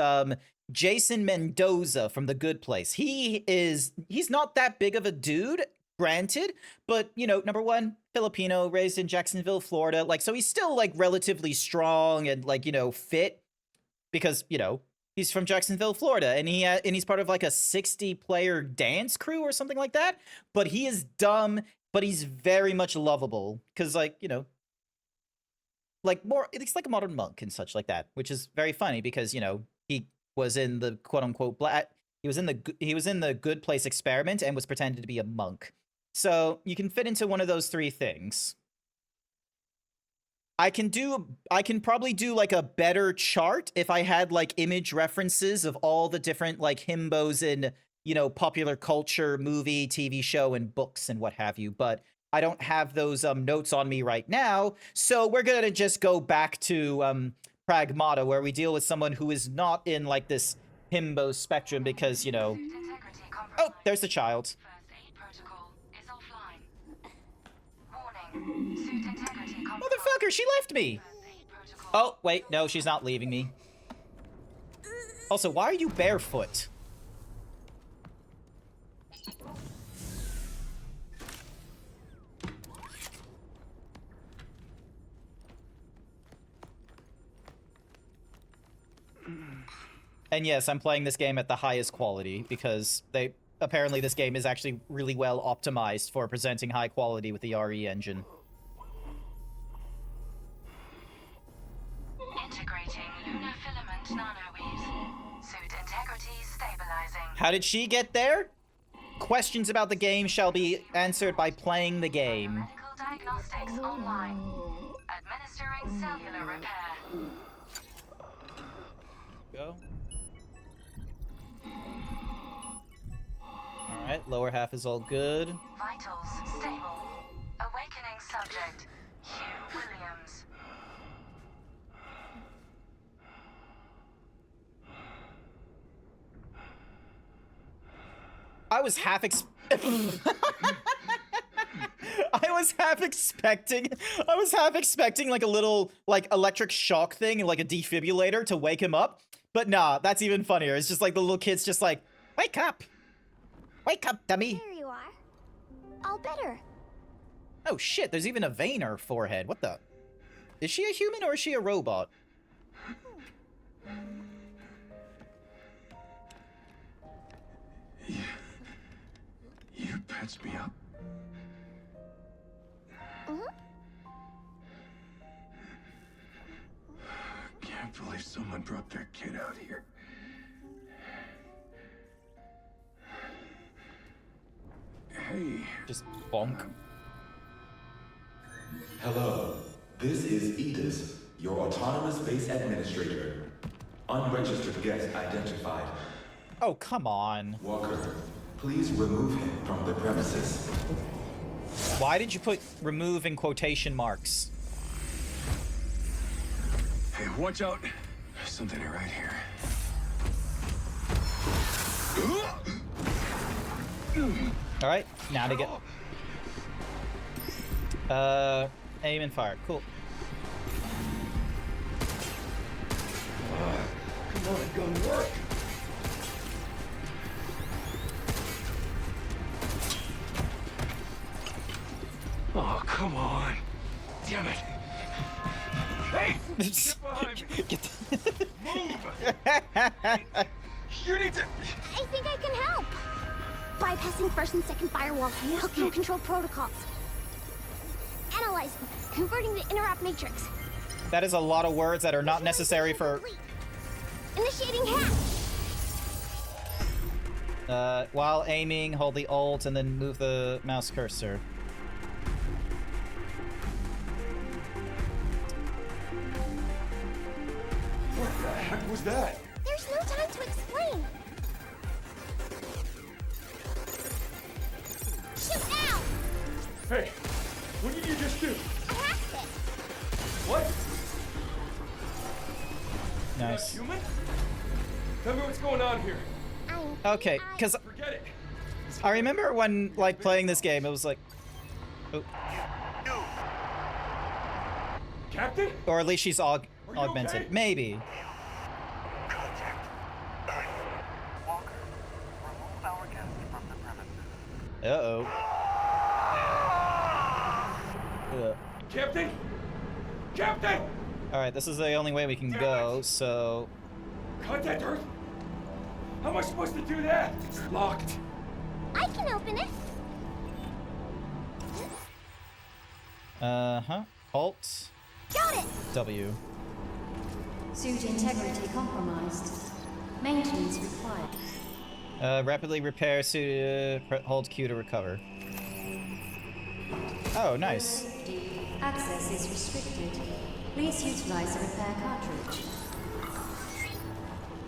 Jason Mendoza from The Good Place. He's not that big of a dude, granted, but number one, Filipino, raised in Jacksonville, Florida, like, so he's still like relatively strong and like fit because he's from Jacksonville, Florida, and he's part of like a 60-player dance crew or something like that. But he is dumb, but he's very much lovable because like like more, it's like a modern monk and such like that, which is very funny because he was in the quote unquote he was in the Good Place experiment and was pretended to be a monk. So you can fit into one of those three things. I can probably do like a better chart if I had like image references of all the different like himbos in popular culture, movie, TV show, and books and what have you. But I don't have those notes on me right now, so we're gonna just go back to Pragmata, where we deal with someone who is not in like this himbo spectrum because oh, there's the child. Motherfucker, she left me! Oh, wait, no, she's not leaving me. Also, why are you barefoot? And yes, I'm playing this game at the highest quality because apparently this game is actually really well optimized for presenting high quality with the RE engine. Integrating lunar filament nanoweaves. Suit integrity stabilizing. How did she get there? Questions about the game shall be answered by playing the game. Medical diagnostics online. Administering cellular repair. Go. Alright, lower half is all good. Vitals stable. Awakening subject, Hugh Williams. I was half expecting like a little like electric shock thing, like a defibrillator to wake him up. But nah, that's even funnier. It's just like the little kid's just like, wake up, dummy. There you are. All better. Oh shit, there's even a vein in her forehead. What the? Is she a human or is she a robot? You patched me up. Can't believe someone brought their kid out here. Hey. Just bonk. Hello. This is Edis, your autonomous base administrator. Unregistered guest identified. Oh, come on. Walker, please remove him from the premises. Why did you put remove in quotation marks? Hey, watch out. There's something right here. Alright, now to get... aim and fire. Cool. Come on, gun work. Oh, come on. Damn it. Hey! Get behind me. Move! You need to... I think I can help. Bypassing first and second firewalls, hooking control protocols. Analyzing, converting the interrupt matrix. That is a lot of words that are not necessary for... Initiating hack. While aiming, hold the Alt and then move the mouse cursor. What the heck was that? There's no time to explain. Shoot now! Hey, what did you just do? I hacked it. What? Nice. Human? Tell me what's going on here. Okay, because Forget it. I remember when, like, playing this game, it was like... Oh. Captain? Or at least she's augmented. Okay? Maybe. Uh-oh. Captain? Captain! Alright, this is the only way we can go, so... Contact Earth? How am I supposed to do that? It's locked. I can open it. Uh-huh. Alt. Got it. W. Suit integrity compromised. Maintenance required. Rapidly repair suit, hold Q to recover. Oh, nice. Access is restricted. Please utilize the repair cartridge.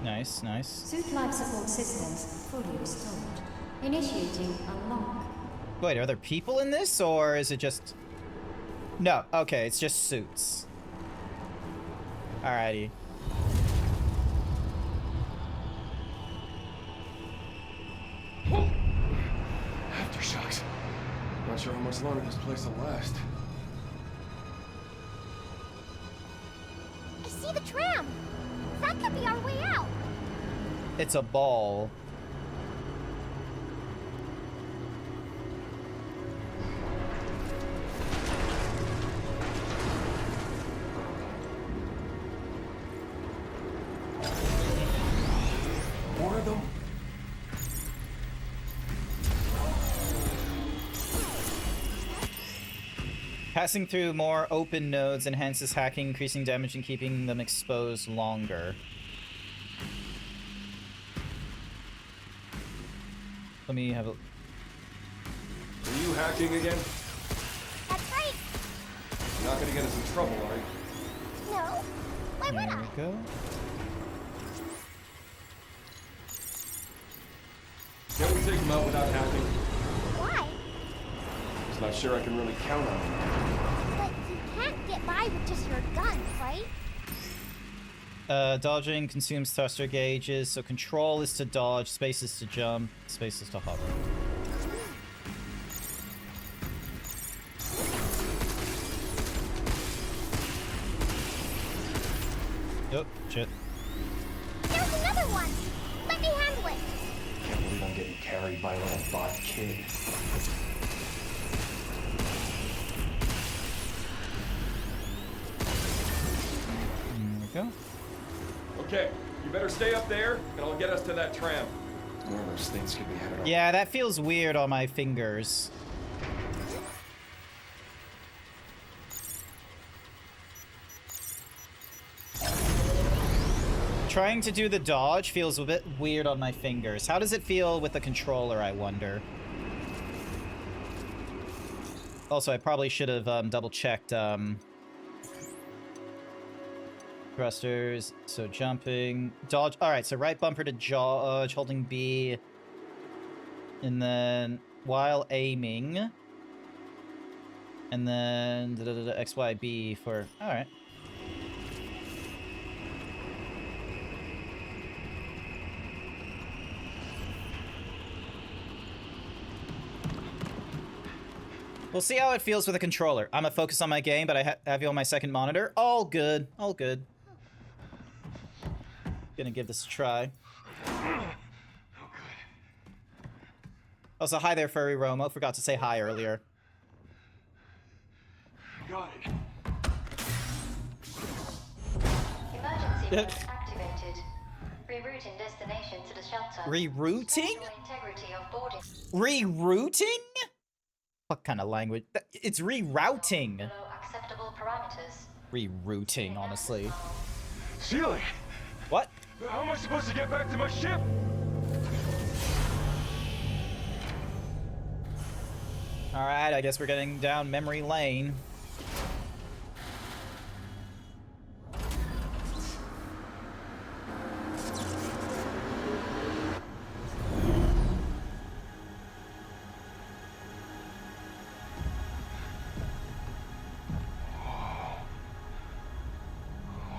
Nice, nice. Suit life support systems fully restored. Initiating unlock. Wait, are there people in this, or is it just... No, okay, it's just suits. Alrighty. Aftershocks. Not sure how much longer this place will last. I see the tram. That could be our way out. It's a ball. More of them? Passing through more open nodes enhances hacking, increasing damage and keeping them exposed longer. Let me have a... Are you hacking again? That's right. You're not gonna get us in trouble, are you? No. Why would I? There we go. Can't we take him out without hacking? Why? Just not sure I can really count on him. But you can't get by with just your guns, right? Dodging consumes thruster gauges, so control is to dodge, space is to jump, space is to hover. Oh, shit. There's another one! Let me handle it! Can't believe I'm getting carried by a little bot kid. There we go. Okay, you better stay up there, and I'll get us to that tram. More of those things could be headed off. Yeah, that feels weird on my fingers. Trying to do the dodge feels a bit weird on my fingers. How does it feel with the controller, I wonder? Also, I probably should have double-checked thrusters. So jumping, dodge. All right, so right bumper to dodge, holding B, and then while aiming, and then XYB for. All right. We'll see how it feels with a controller. I'm gonna focus on my game, but I have you on my second monitor. All good. All good. Gonna give this a try. Also, hi there, Furry Romo. Forgot to say hi earlier. Got it. Emergency mode activated. Rerouting destination to the shelter. Rerouting? Integrity of boarding. Rerouting? What kind of language? It's rerouting. Below acceptable parameters. Rerouting, honestly. Ceiling! What? How am I supposed to get back to my ship? Alright, I guess we're getting down memory lane.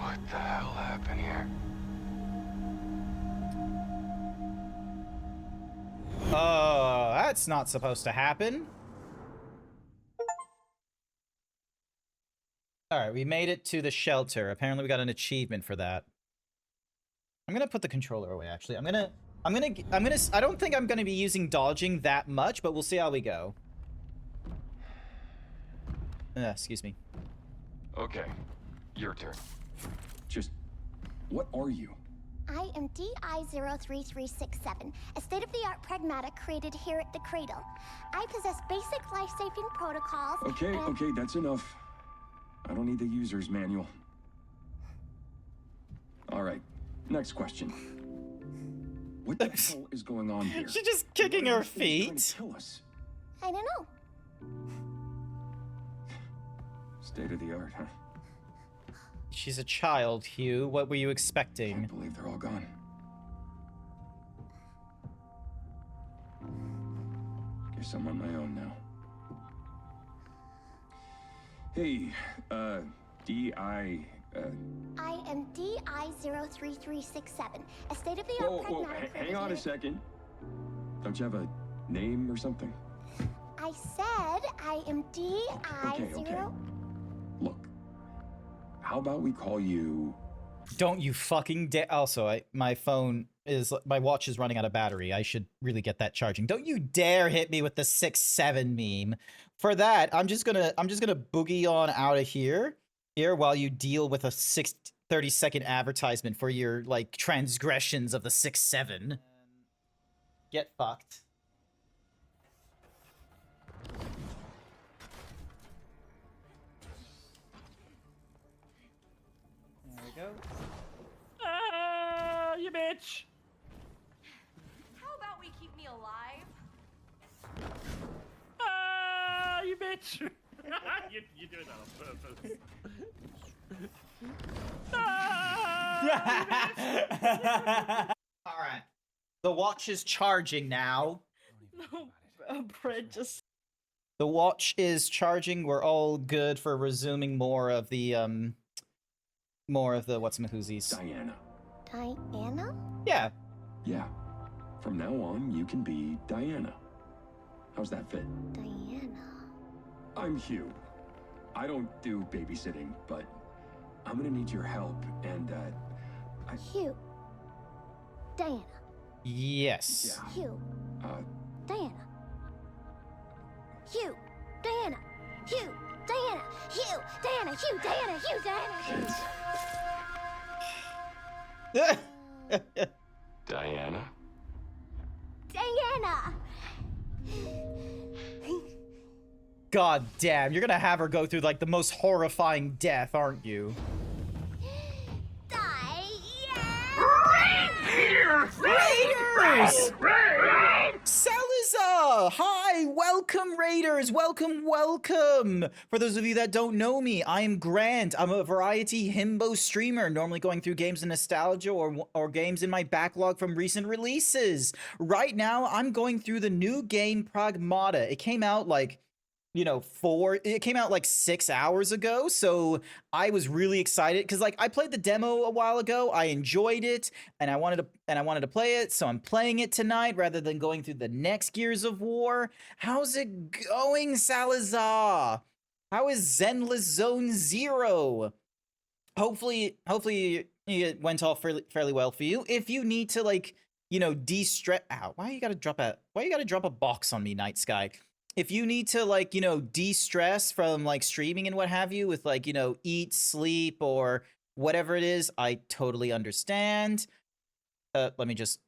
What the hell happened here? Oh, that's not supposed to happen. Alright, we made it to the shelter. Apparently we got an achievement for that. I'm gonna put the controller away, actually. I don't think I'm gonna be using dodging that much, but we'll see how we go. Excuse me. Okay, your turn. Just, what are you? I am DI-03367, a state-of-the-art pragmata created here at the Cradle. I possess basic life-saving protocols. Okay, that's enough. I don't need the user's manual. All right, next question. What the hell is going on here? She's just kicking her feet. Kill us. I don't know. State of the art, huh? She's a child, Hugh. What were you expecting? Can't believe they're all gone. Guess I'm on my own now. Hey, I am DI-03367, a state-of-the-art pragmata created hang on a here- second. Don't you have a name or something? I said I am DI-0... Okay. Look, how about we call you... Don't you fucking dare. Also, my watch is running out of battery. I should really get that charging. Don't you dare hit me with the 6-7 meme. For that, I'm just gonna boogie on out of here while you deal with a 30-second advertisement for your like transgressions of the 6-7. Get fucked. There we go. Ah, you bitch! How about we keep me alive? Ah, you bitch! You're doing that on purpose. All right. The watch is charging now. No, Brett just. The watch is charging. We're all good for resuming more of the what's-mahoozies. Diana. Diana? Yeah. Yeah. From now on, you can be Diana. How's that fit? Diana. I'm Hugh. I don't do babysitting, but I'm gonna need your help, and, Hugh. Diana. Yes. Yeah. Hugh. Diana. Hugh. Diana. Hugh. Diana. Hugh. Diana. Hugh. Diana. Hugh. Diana. Diana? Diana. God damn, you're gonna have her go through like the most horrifying death, aren't you? Raiders! Salazar! Hi! Welcome, Raiders! Welcome, welcome! For those of you that don't know me, I am Grant. I'm a variety himbo streamer, normally going through games of nostalgia or games in my backlog from recent releases. Right now, I'm going through the new game Pragmata. It came out like, it came out like 6 hours ago, so I was really excited because like I played the demo a while ago, I enjoyed it, and I wanted to play it, so I'm playing it tonight rather than going through the next Gears of War. How's it going, Salazar? How is Zenless Zone 0? Hopefully it went all fairly well for you. If you need to like, de-stress, ow, why you gotta drop a box on me, Night Sky? If you need to, like, de-stress from, like, streaming and what have you with, like, eat, sleep, or whatever it is, I totally understand. Let me just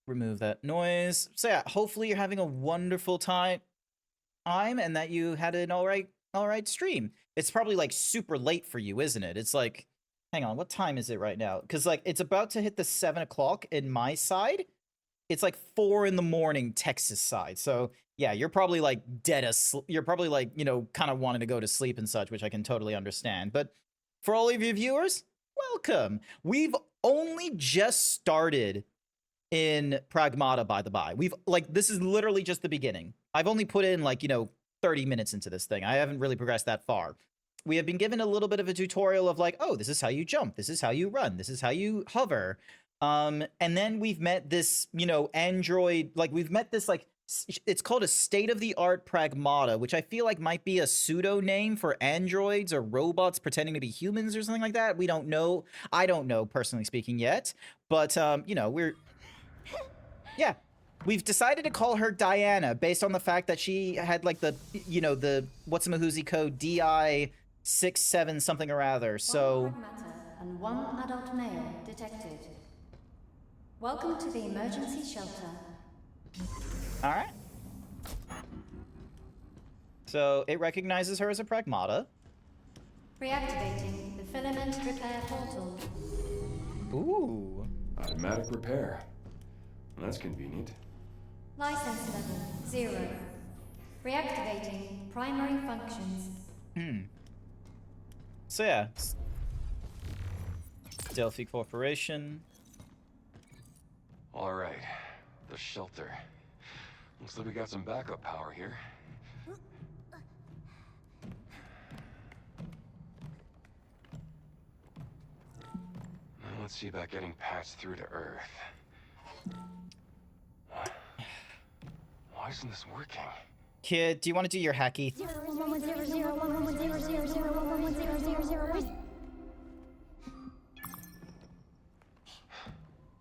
remove that noise. So, yeah, hopefully you're having a wonderful time and that you had an all right stream. It's probably, like, super late for you, isn't it? It's like, hang on, what time is it right now? Because, like, it's about to hit the 7 o'clock in my side. It's like 4 in the morning Texas side. So yeah, you're probably like dead asleep. You're probably like, kind of wanting to go to sleep and such, which I can totally understand. But for all of you viewers, welcome. We've only just started in Pragmata, by the by. This is literally just the beginning. I've only put in like, 30 minutes into this thing. I haven't really progressed that far. We have been given a little bit of a tutorial of like, oh, this is how you jump. This is how you run. This is how you hover. And then we've met this, android, like we've met this, like, it's called a state-of-the-art Pragmata, which I feel like might be a pseudo name for androids or robots pretending to be humans or something like that. We don't know. I don't know, personally speaking, yet. But, yeah. We've decided to call her Diana based on the fact that she had, like, the what's-a-mahoozy code DI67 something or other, so... One pragmata and one adult male detected. Welcome to the emergency shelter. Alright. So, it recognizes her as a Pragmata. Reactivating the filament repair portal. Ooh. Automatic repair. That's convenient. License level 0. Reactivating primary functions. So yeah. Delphi Corporation. Alright. The shelter. Looks like we got some backup power here. Now let's see about getting patched through to Earth. Why isn't this working? Kid, do you want to do your hacky?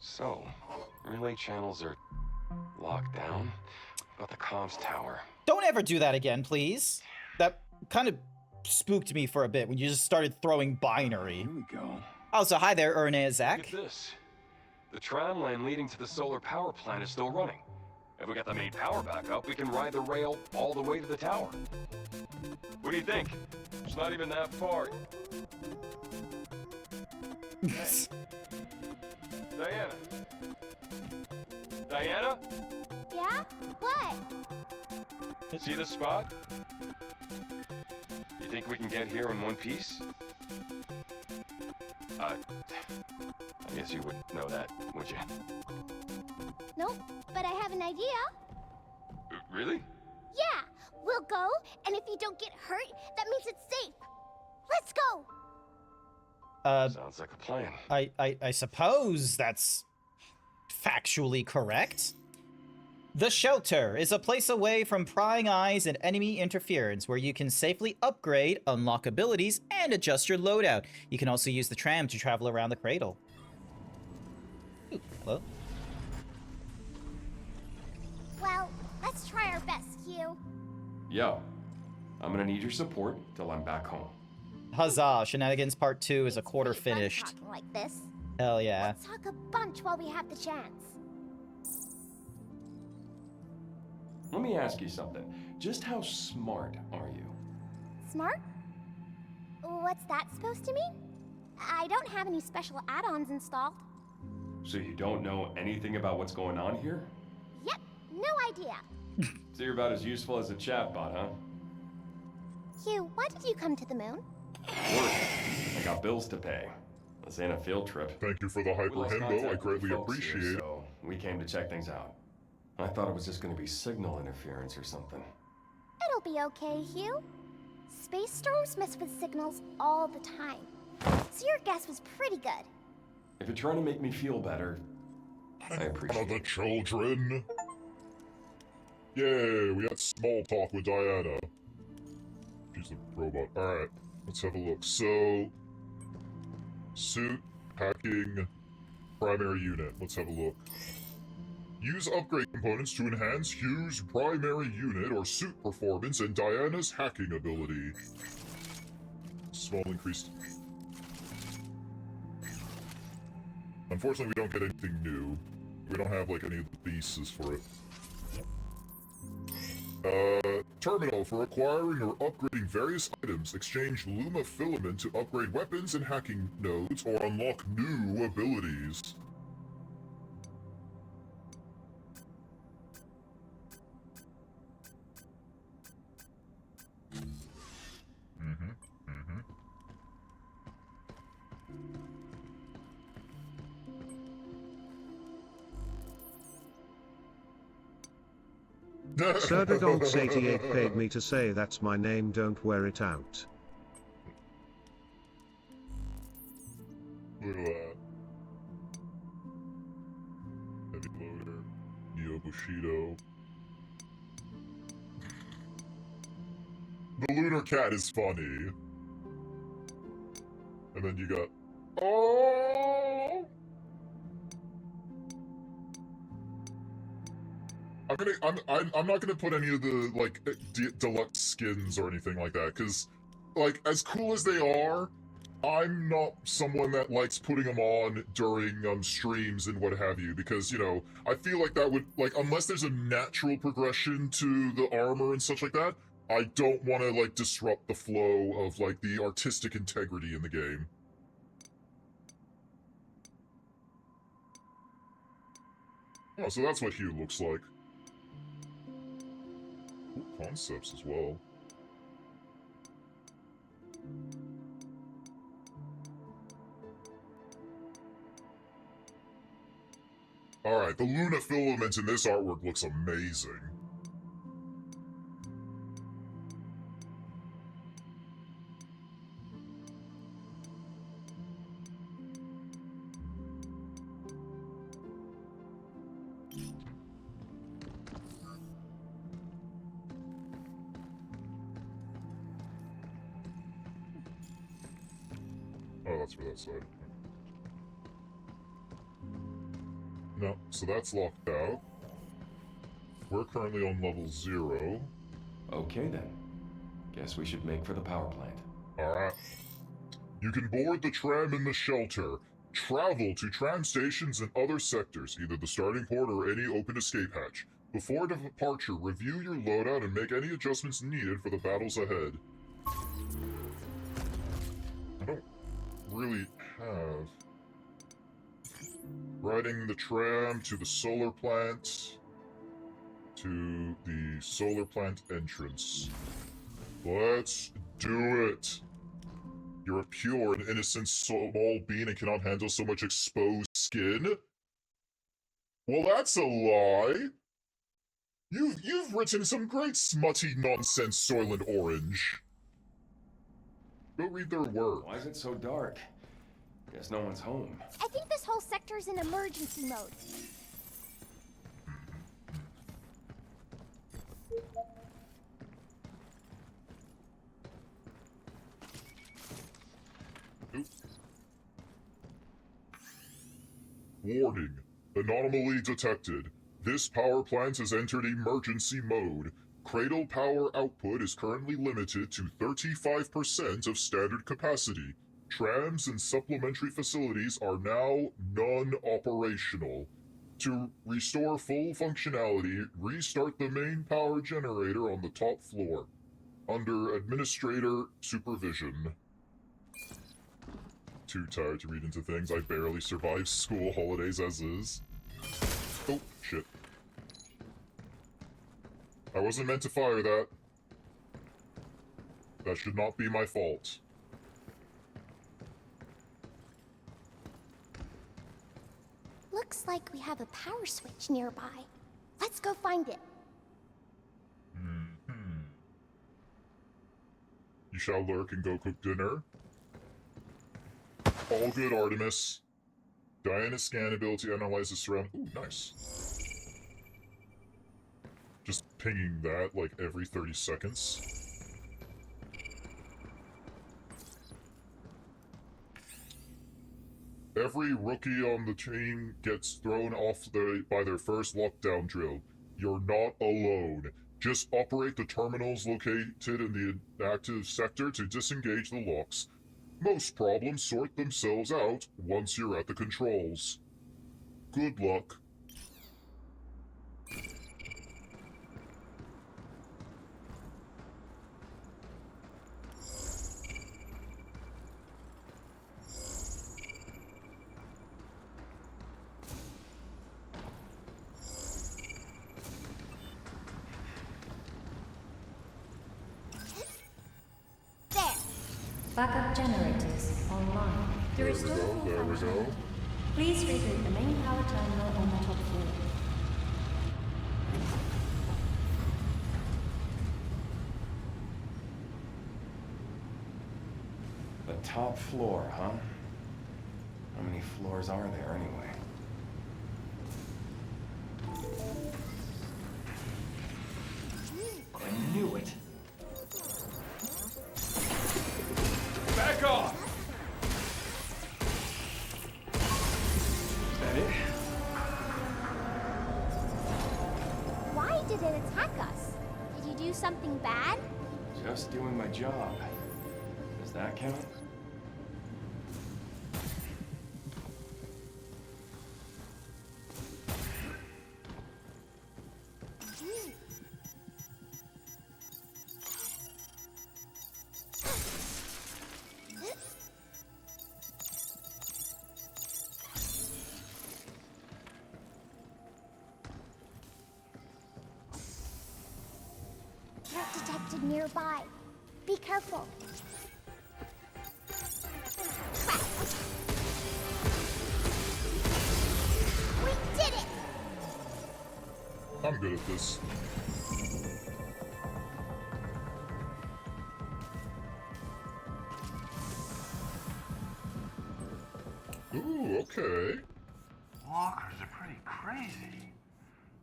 So, relay channels are locked down. About the comms tower. Don't ever do that again, please. That kind of spooked me for a bit when you just started throwing binary. Here we go. Oh, so hi there, Zach. Get this. The tram line leading to the solar power plant is still running. If we get the main power back up, we can ride the rail all the way to the tower. What do you think? It's not even that far. Hey. Diana? Diana? Yeah? What? See this spot? we can get here in one piece? I guess you would know that, would you? Nope, but I have an idea. Really? Yeah, we'll go, and if you don't get hurt, that means it's safe. Let's go. Sounds like a plan. I suppose that's factually correct. The Shelter is a place away from prying eyes and enemy interference where you can safely upgrade, unlock abilities, and adjust your loadout. You can also use the tram to travel around the cradle. Ooh, hello? Well, let's try our best, Hugh. Yo, I'm gonna need your support till I'm back home. Huzzah, Shenanigans Part 2 is a quarter finished. Talking like this. Hell yeah. Let's talk a bunch while we have the chance. Let me ask you something. Just how smart are you? Smart? What's that supposed to mean? I don't have any special add-ons installed. So you don't know anything about what's going on here? Yep, no idea. So you're about as useful as a chatbot, huh? Hugh, why did you come to the moon? Work. I got bills to pay. This ain't a field trip. Thank you for the hyper himbo. I greatly appreciate it. So we came to check things out. I thought it was just going to be signal interference or something. It'll be okay, Hugh. Space storms mess with signals all the time. So your guess was pretty good. If you're trying to make me feel better, I appreciate it. One of the children. Yay, we had small talk with Diana. She's the robot. Alright, let's have a look. So, suit, hacking, primary unit. Let's have a look. Use upgrade components to enhance Hugh's primary unit or suit performance and Diana's hacking ability. Small increase. Unfortunately, we don't get anything new. We don't have, like, any of the pieces for it. Terminal for acquiring or upgrading various items. Exchange Luma filament to upgrade weapons and hacking nodes or unlock new abilities. Serdagonks88 paid me to say that's my name, don't wear it out. Look at that. Heavy loader. Neo Bushido. The lunar cat is funny. And then you got... Oh! I'm not gonna put any of the, like, deluxe skins or anything like that, because, like, as cool as they are, I'm not someone that likes putting them on during, streams and what have you, because, you know, I feel like that would, like, unless there's a natural progression to the armor and such like that, I don't want to, like, disrupt the flow of, like, the artistic integrity in the game. Oh, so that's what Hugh looks like. Ooh, concepts as well. Alright, the Luna filament in this artwork looks amazing. Oh, that's for that side. No, so that's locked out. We're currently on level 0. Okay then. Guess we should make for the power plant. Alright. You can board the tram in the shelter. Travel to tram stations and other sectors, either the starting port or any open escape hatch. Before departure, review your loadout and make any adjustments needed for the battles ahead. I don't really have... Riding the tram to the solar plant. To the solar plant entrance. Let's do it. You're a pure and innocent small being and cannot handle so much exposed skin? Well, that's a lie. You've written some great smutty nonsense, Soylent Orange. Go read their work. Why is it so dark? Guess no one's home. I think this whole sector's in emergency mode. Warning. Anomaly detected. This power plant has entered emergency mode. Cradle power output is currently limited to 35% of standard capacity. Trams and supplementary facilities are now non-operational. To restore full functionality, restart the main power generator on the top floor. Under administrator supervision. Too tired to read into things. I barely survived school holidays as is. Oh, shit. I wasn't meant to fire that. That should not be my fault. Looks like we have a power switch nearby. Let's go find it. You shall lurk and go cook dinner. All good, Artemis. Diana's scan ability analyzes surround. Ooh, nice. Just pinging that like every 30 seconds. Every rookie on the team gets thrown off by their first lockdown drill. You're not alone. Just operate the terminals located in the active sector to disengage the locks. Most problems sort themselves out once you're at the controls. Good luck. Backup generators online. To restore full There we go. please reboot the main power terminal on the top floor. The top floor, huh? How many floors are there anyway? I knew it. Back off! Is that it? Why did it attack us? Did you do something bad? Just doing my job. Does that count? Threat detected nearby. Be careful. Crap. We did it! I'm good at this. Ooh, okay. Walkers are pretty crazy.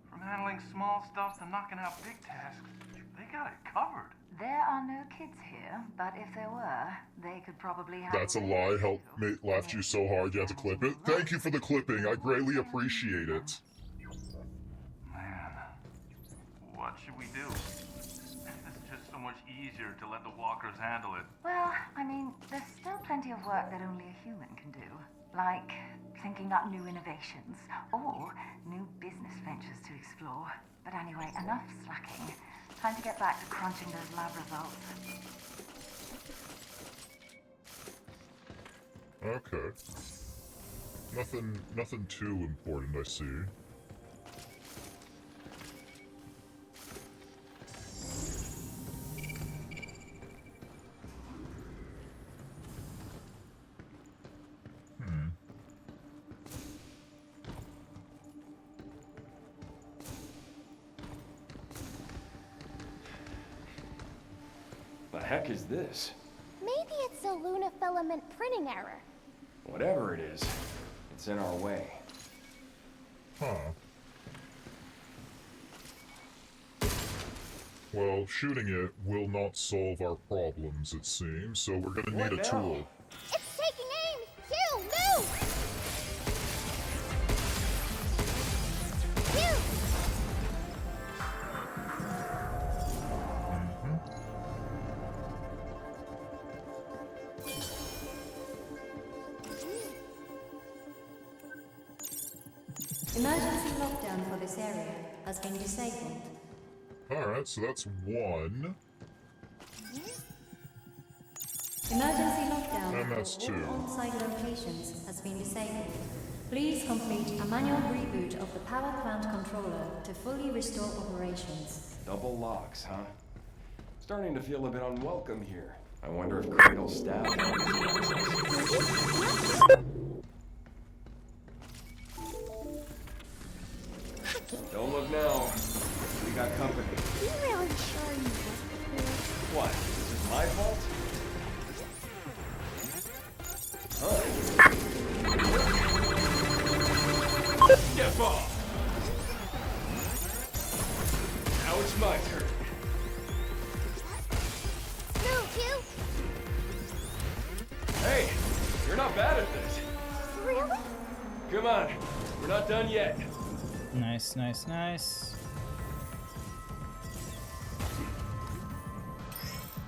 From handling small stuff to knocking out big tasks, they got it covered. There are no kids here, but if there were, they could probably have. That's a lie. Laughed you so hard you had to clip it. Thank you for the clipping. I greatly appreciate it. Man, what should we do? It's just so much easier to let the walkers handle it. Well, I mean, there's still plenty of work that only a human can do. Like thinking up new innovations or new business ventures to explore. But anyway, enough slacking. Time to get back to crunching those lab results. Okay. Nothing too important, I see. heck is this? Maybe it's a lunafilament printing error. Whatever it is, it's in our way. Huh. Well, shooting it will not solve our problems, it seems, so we're gonna need a tool. It's taking aim! Hugh, move! Hugh! Emergency lockdown for this area has been disabled. Alright, so that's one. Emergency lockdown And that's for two. all on-site locations has been disabled. Please complete a manual reboot of the power plant controller to fully restore operations. Double locks, huh? Starting to feel a bit unwelcome here. I wonder if Cradle staff has access. Don't look now. We got company. You really sure you did this? What? Is it my fault? Step off! Now it's my turn. Move, Hugh! Hey, you're not bad at this. Really? Come on, we're not done yet. Nice, nice, nice.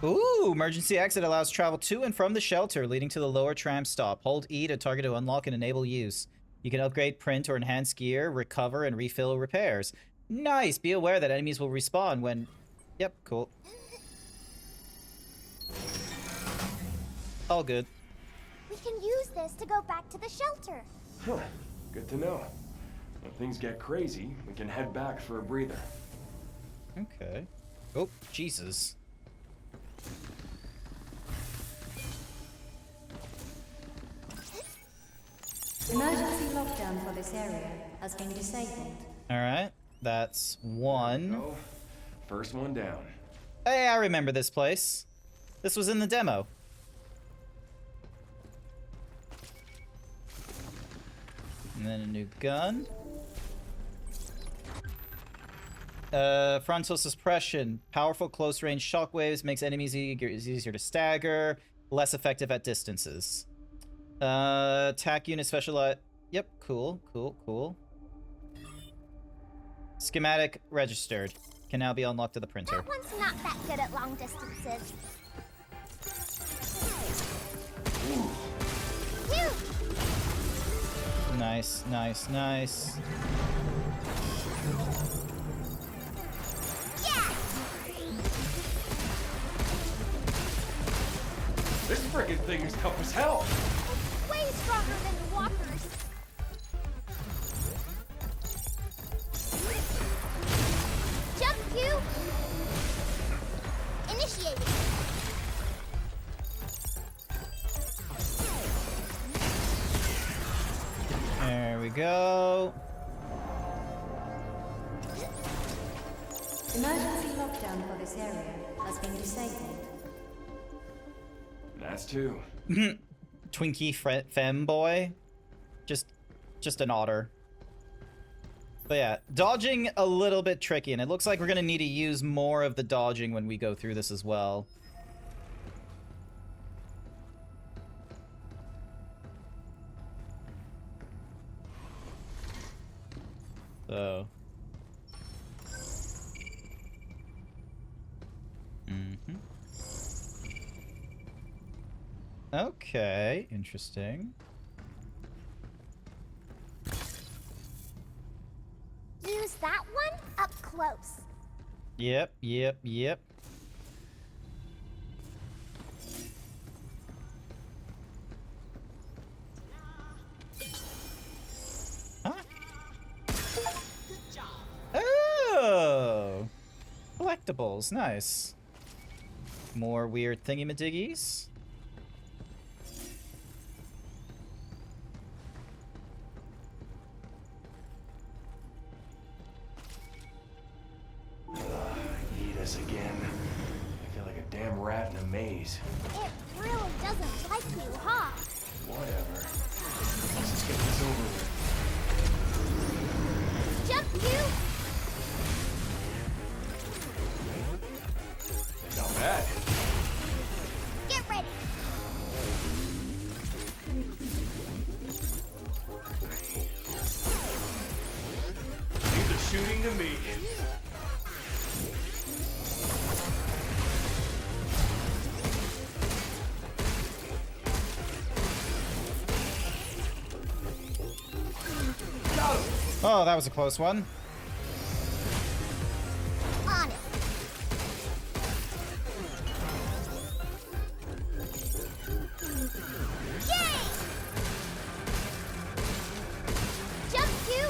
Ooh, emergency exit allows travel to and from the shelter, leading to the lower tram stop. Hold E to target to unlock and enable use. You can upgrade, print, or enhance gear, recover, and refill repairs. Nice! Be aware that enemies will respawn when... Yep, cool. All good. We can use this to go back to the shelter. Huh, good to know. When things get crazy, we can head back for a breather. Okay. Oh, Jesus. Emergency lockdown for this area has been disabled. Alright, that's one. Oh, first one down. Hey, I remember this place. This was in the demo. And then a new gun. Frontal suppression. Powerful close-range shockwaves makes enemies easier to stagger. Less effective at distances. Attack unit specialized. Yep, cool, cool, cool. Schematic registered. Can now be unlocked to the printer. That one's not that good at long distances. Hugh! Nice, nice, nice. This frickin' thing is tough as hell. It's way stronger than the walkers. Jump, Hugh! Initiated. There we go. Emergency lockdown for this area has been disabled. That's two. Twinkie femboy. Just an otter. But yeah, dodging a little bit tricky, and it looks like we're gonna need to use more of the dodging when we go through this as well. So. Okay, interesting. Use that one up close. Yep, yep, yep. Huh? Oh! Collectibles, nice. More weird thingy-madiggies. Eat us again. I feel like a damn rat in a maze. It really doesn't like you, huh? Whatever. Let's just get this over with. Jump, you! Not bad. Get ready! Leave the shooting to me. Oh, that was a close one. On it! Yay! Jump, you!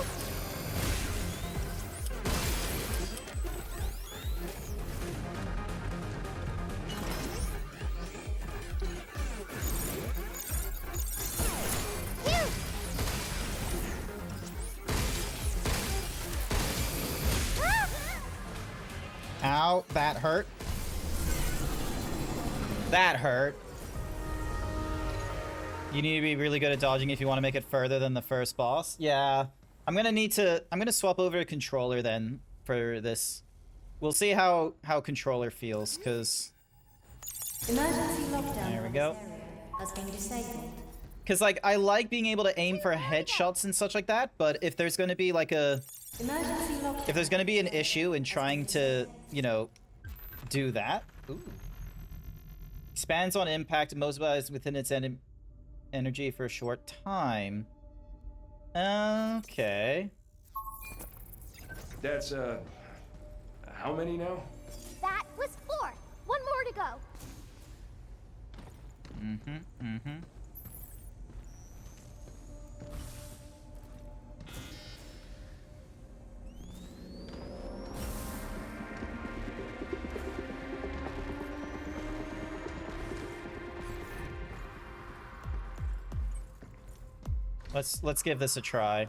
Ow, that hurt. That hurt. You need to be really good at dodging if you want to make it further than the first boss. Yeah. I'm gonna swap over to controller then for this. We'll see how controller feels, because Emergency lockdown there we go. has been disabled. Because like I like being able to aim for headshots and such like that, but if there's gonna be like a if there's gonna be an issue in trying to, you know, do that. Ooh. Expands on impact, immobilized within its energy for a short time. Okay. That's, how many now? That was 4. One more to go. Let's give this a try.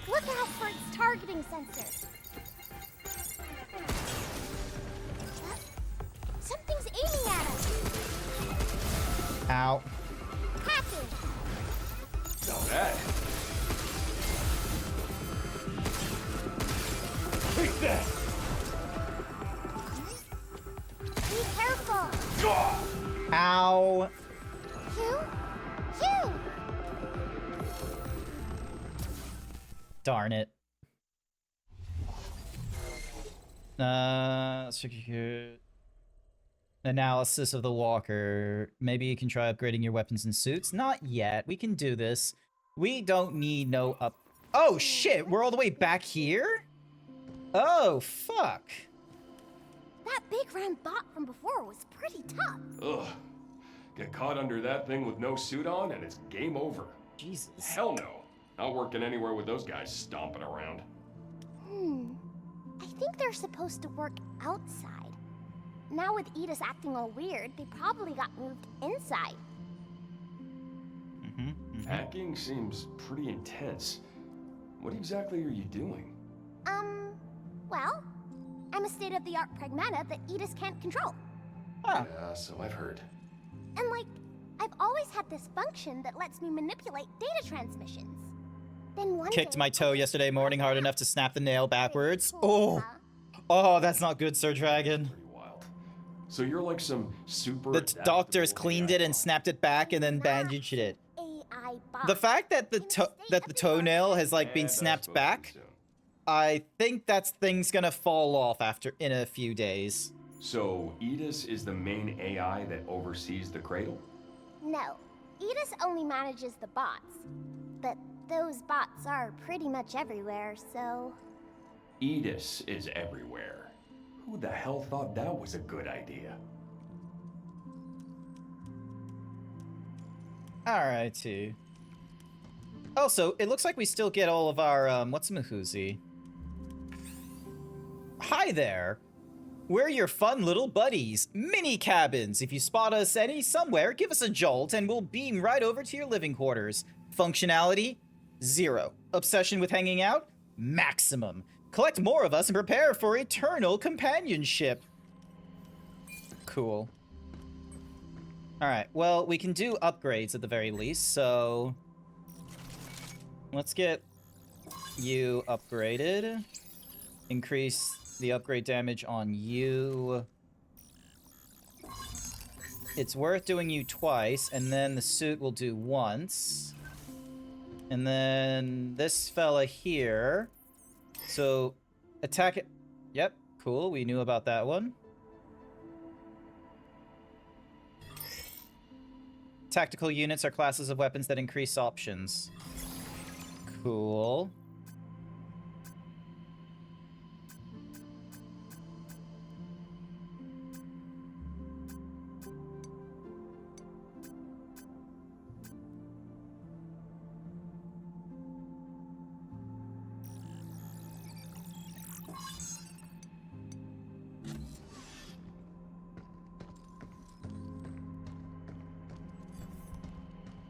Look out for its targeting sensor. Something's aiming at us. Ow. Hacking. Not bad. Take that! Be careful. Ow. Hugh? Darn it. Secure analysis of the walker. Maybe you can try upgrading your weapons and suits. Not yet. We can do this. We don't need no up. Oh shit! We're all the way back here? Oh fuck! That big round bot from before was pretty tough. Ugh. Get caught under that thing with no suit on and it's game over. Jesus. Hell no. Not working anywhere with those guys stomping around. I think they're supposed to work outside. Now with Edis acting all weird, they probably got moved inside. Hacking seems pretty intense. What exactly are you doing? Well, I'm a state-of-the-art pragmata that Edis can't control. Yeah, so I've heard. And like, I've always had this function that lets me manipulate data transmissions. Then one Kicked day, my toe yesterday morning hard enough to snap the nail backwards. Oh! Oh, that's not good, Sir Dragon. So you're like some super... The doctors cleaned it and snapped it back and then bandaged it. The fact that the toenail has like been snapped back, I think that thing's gonna fall off in a few days. So Edis is the main AI that oversees the cradle? No, Edis only manages the bots. But those bots are pretty much everywhere, so... Edis is everywhere. Who the hell thought that was a good idea? Alrighty. Also, it looks like we still get all of our, what's Mahuzi? Hi there! We're your fun little buddies, mini cabins. If you spot us somewhere, give us a jolt and we'll beam right over to your living quarters. Functionality, 0. Obsession with hanging out, maximum. Collect more of us and prepare for eternal companionship. Cool. Alright, well, we can do upgrades at the very least, so... let's get you upgraded. Increase the upgrade damage on you. It's worth doing you twice, and then the suit will do once. And then this fella here. So, attack it. Yep, cool. We knew about that one. Tactical units are classes of weapons that increase options. Cool.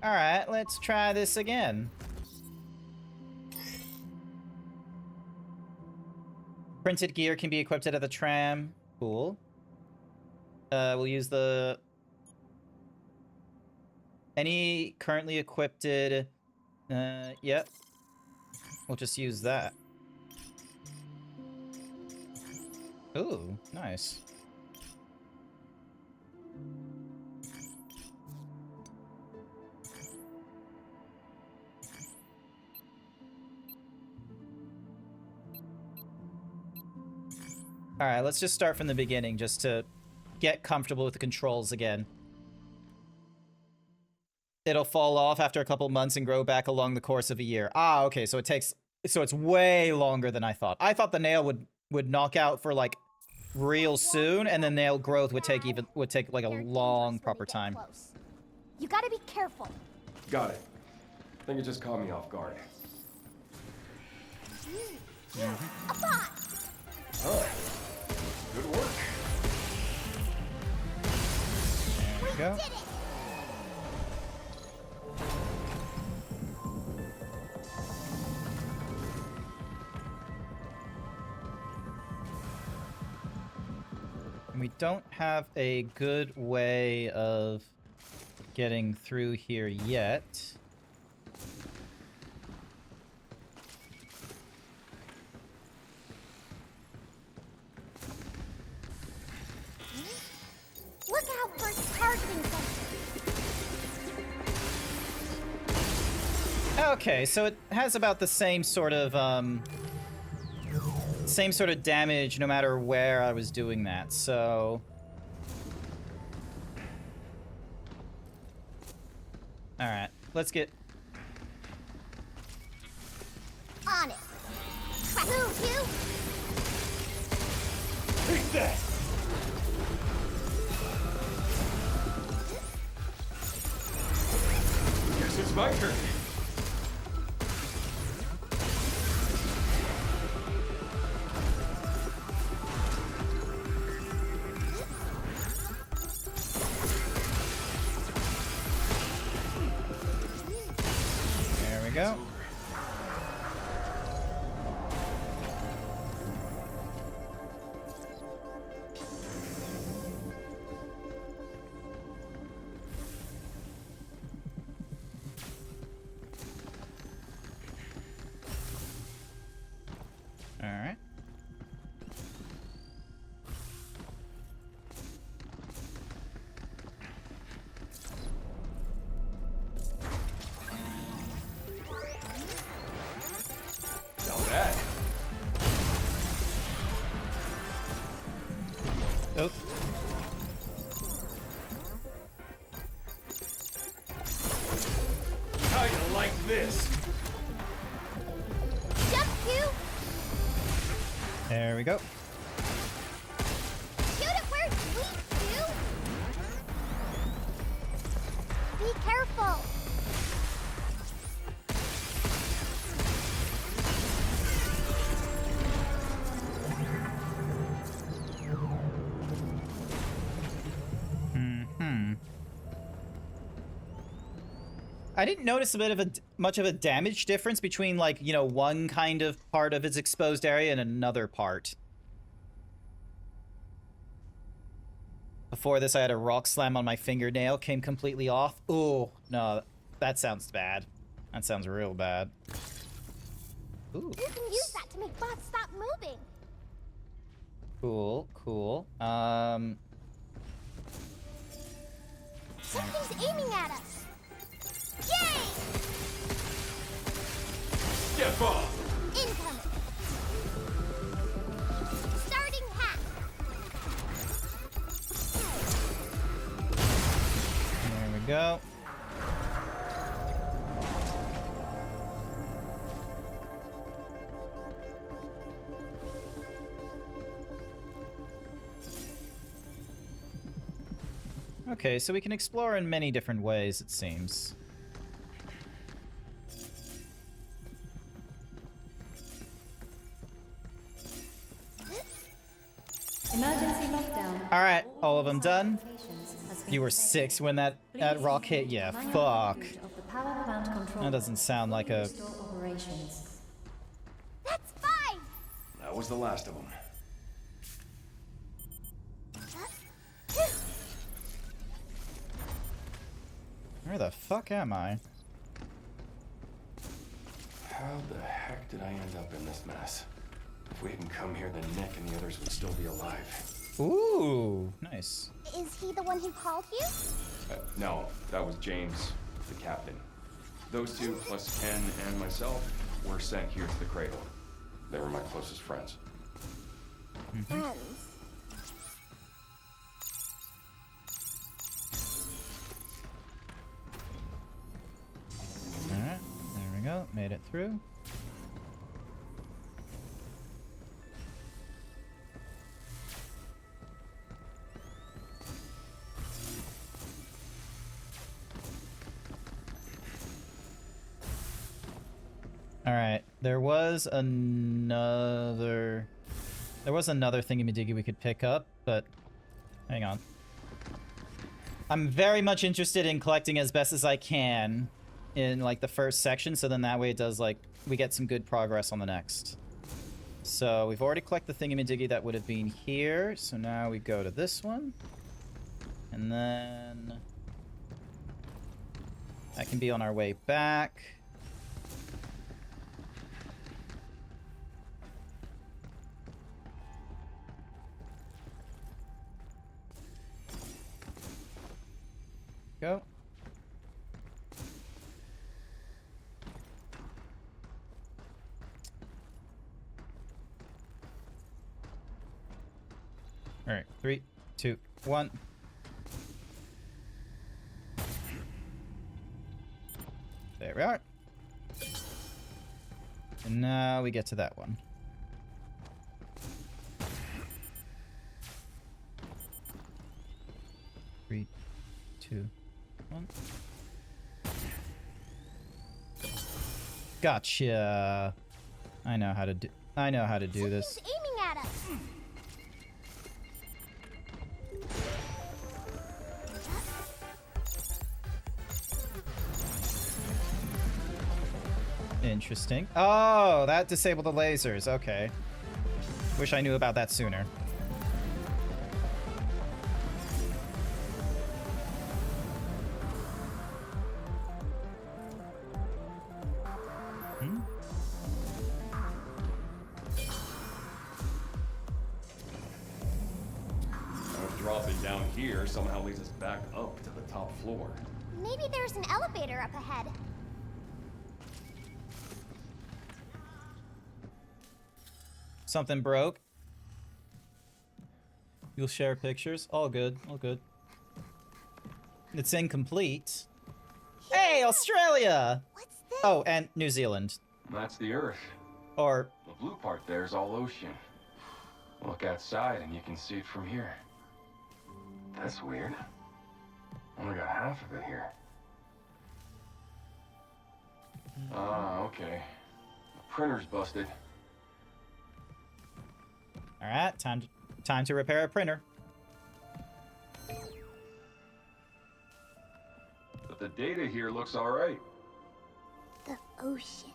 Alright, let's try this again. Printed gear can be equipped at the tram. Cool. We'll use the... any currently equipped... yep. We'll just use that. Ooh, nice. Alright, let's just start from the beginning, just to get comfortable with the controls again. It'll fall off after a couple months and grow back along the course of a year. Ah, okay, so it takes... so it's way longer than I thought. I thought the nail would knock out for, like, real soon, and then nail growth would take like, a long, proper time. You gotta be careful. Got it. I think it just caught me off guard. A bot! Alright. Good work. There we go. Did it! We don't have a good way of getting through here yet. Look out for targeting sensors. Okay, so it has about the same sort of damage no matter where I was doing that, so... Alright, let's get... On it. Move, you! Take that! Guess it's my turn. There we go. All right. Now that. Oh. How you like this? Jump, you! There we go. Shoot it where it's weak, you! Be careful! I didn't notice a bit of much of a damage difference between, like, you know, one kind of part of its exposed area and another part. Before this, I had a rock slam on my fingernail, came completely off. Ooh, no, that sounds bad. That sounds real bad. Ooh. You can use that to make bots stop moving. Cool, cool. Something's aiming at us. Yay! Step off! Incoming. Starting hack. There we go. Okay, so we can explore in many different ways, it seems. Emergency lockdown. Alright, all of them done. You were 6 when that rock hit. Yeah, fuck. That doesn't sound like a... That's 5! That was the last of them. Where the fuck am I? How the heck did I end up in this mess? If we hadn't come here, then Nick and the others would still be alive. Ooh, nice. Is he the one who called you? No, that was James, the captain. Those two, plus Ken and myself, were sent here to the cradle. They were my closest friends. Friends. Alright, there we go. Made it through. Alright, there was another thingy-majiggy we could pick up, but hang on. I'm very much interested in collecting as best as I can in, like, the first section, so then that way it does, like, we get some good progress on the next. So we've already collected the thingy-majiggy that would have been here, so now we go to this one. And then that can be on our way back. Go. All right, 3, 2, 1. There we are. And now we get to that one. Three, 2, 1. Gotcha. I know how to do this. Aiming at us. Interesting. Oh, that disabled the lasers. Okay. Wish I knew about that sooner. Dropping down here somehow leads us back up to the top floor. Maybe there's an elevator up ahead. Something broke. You'll share pictures. All good. All good. It's incomplete. Hey, Australia! What's this? Oh, and New Zealand. That's the Earth. Or... The blue part there's all ocean. Look outside and you can see it from here. That's weird. Only got half of it here. Ah, okay. The printer's busted. Alright, time to repair a printer. But the data here looks alright. The ocean.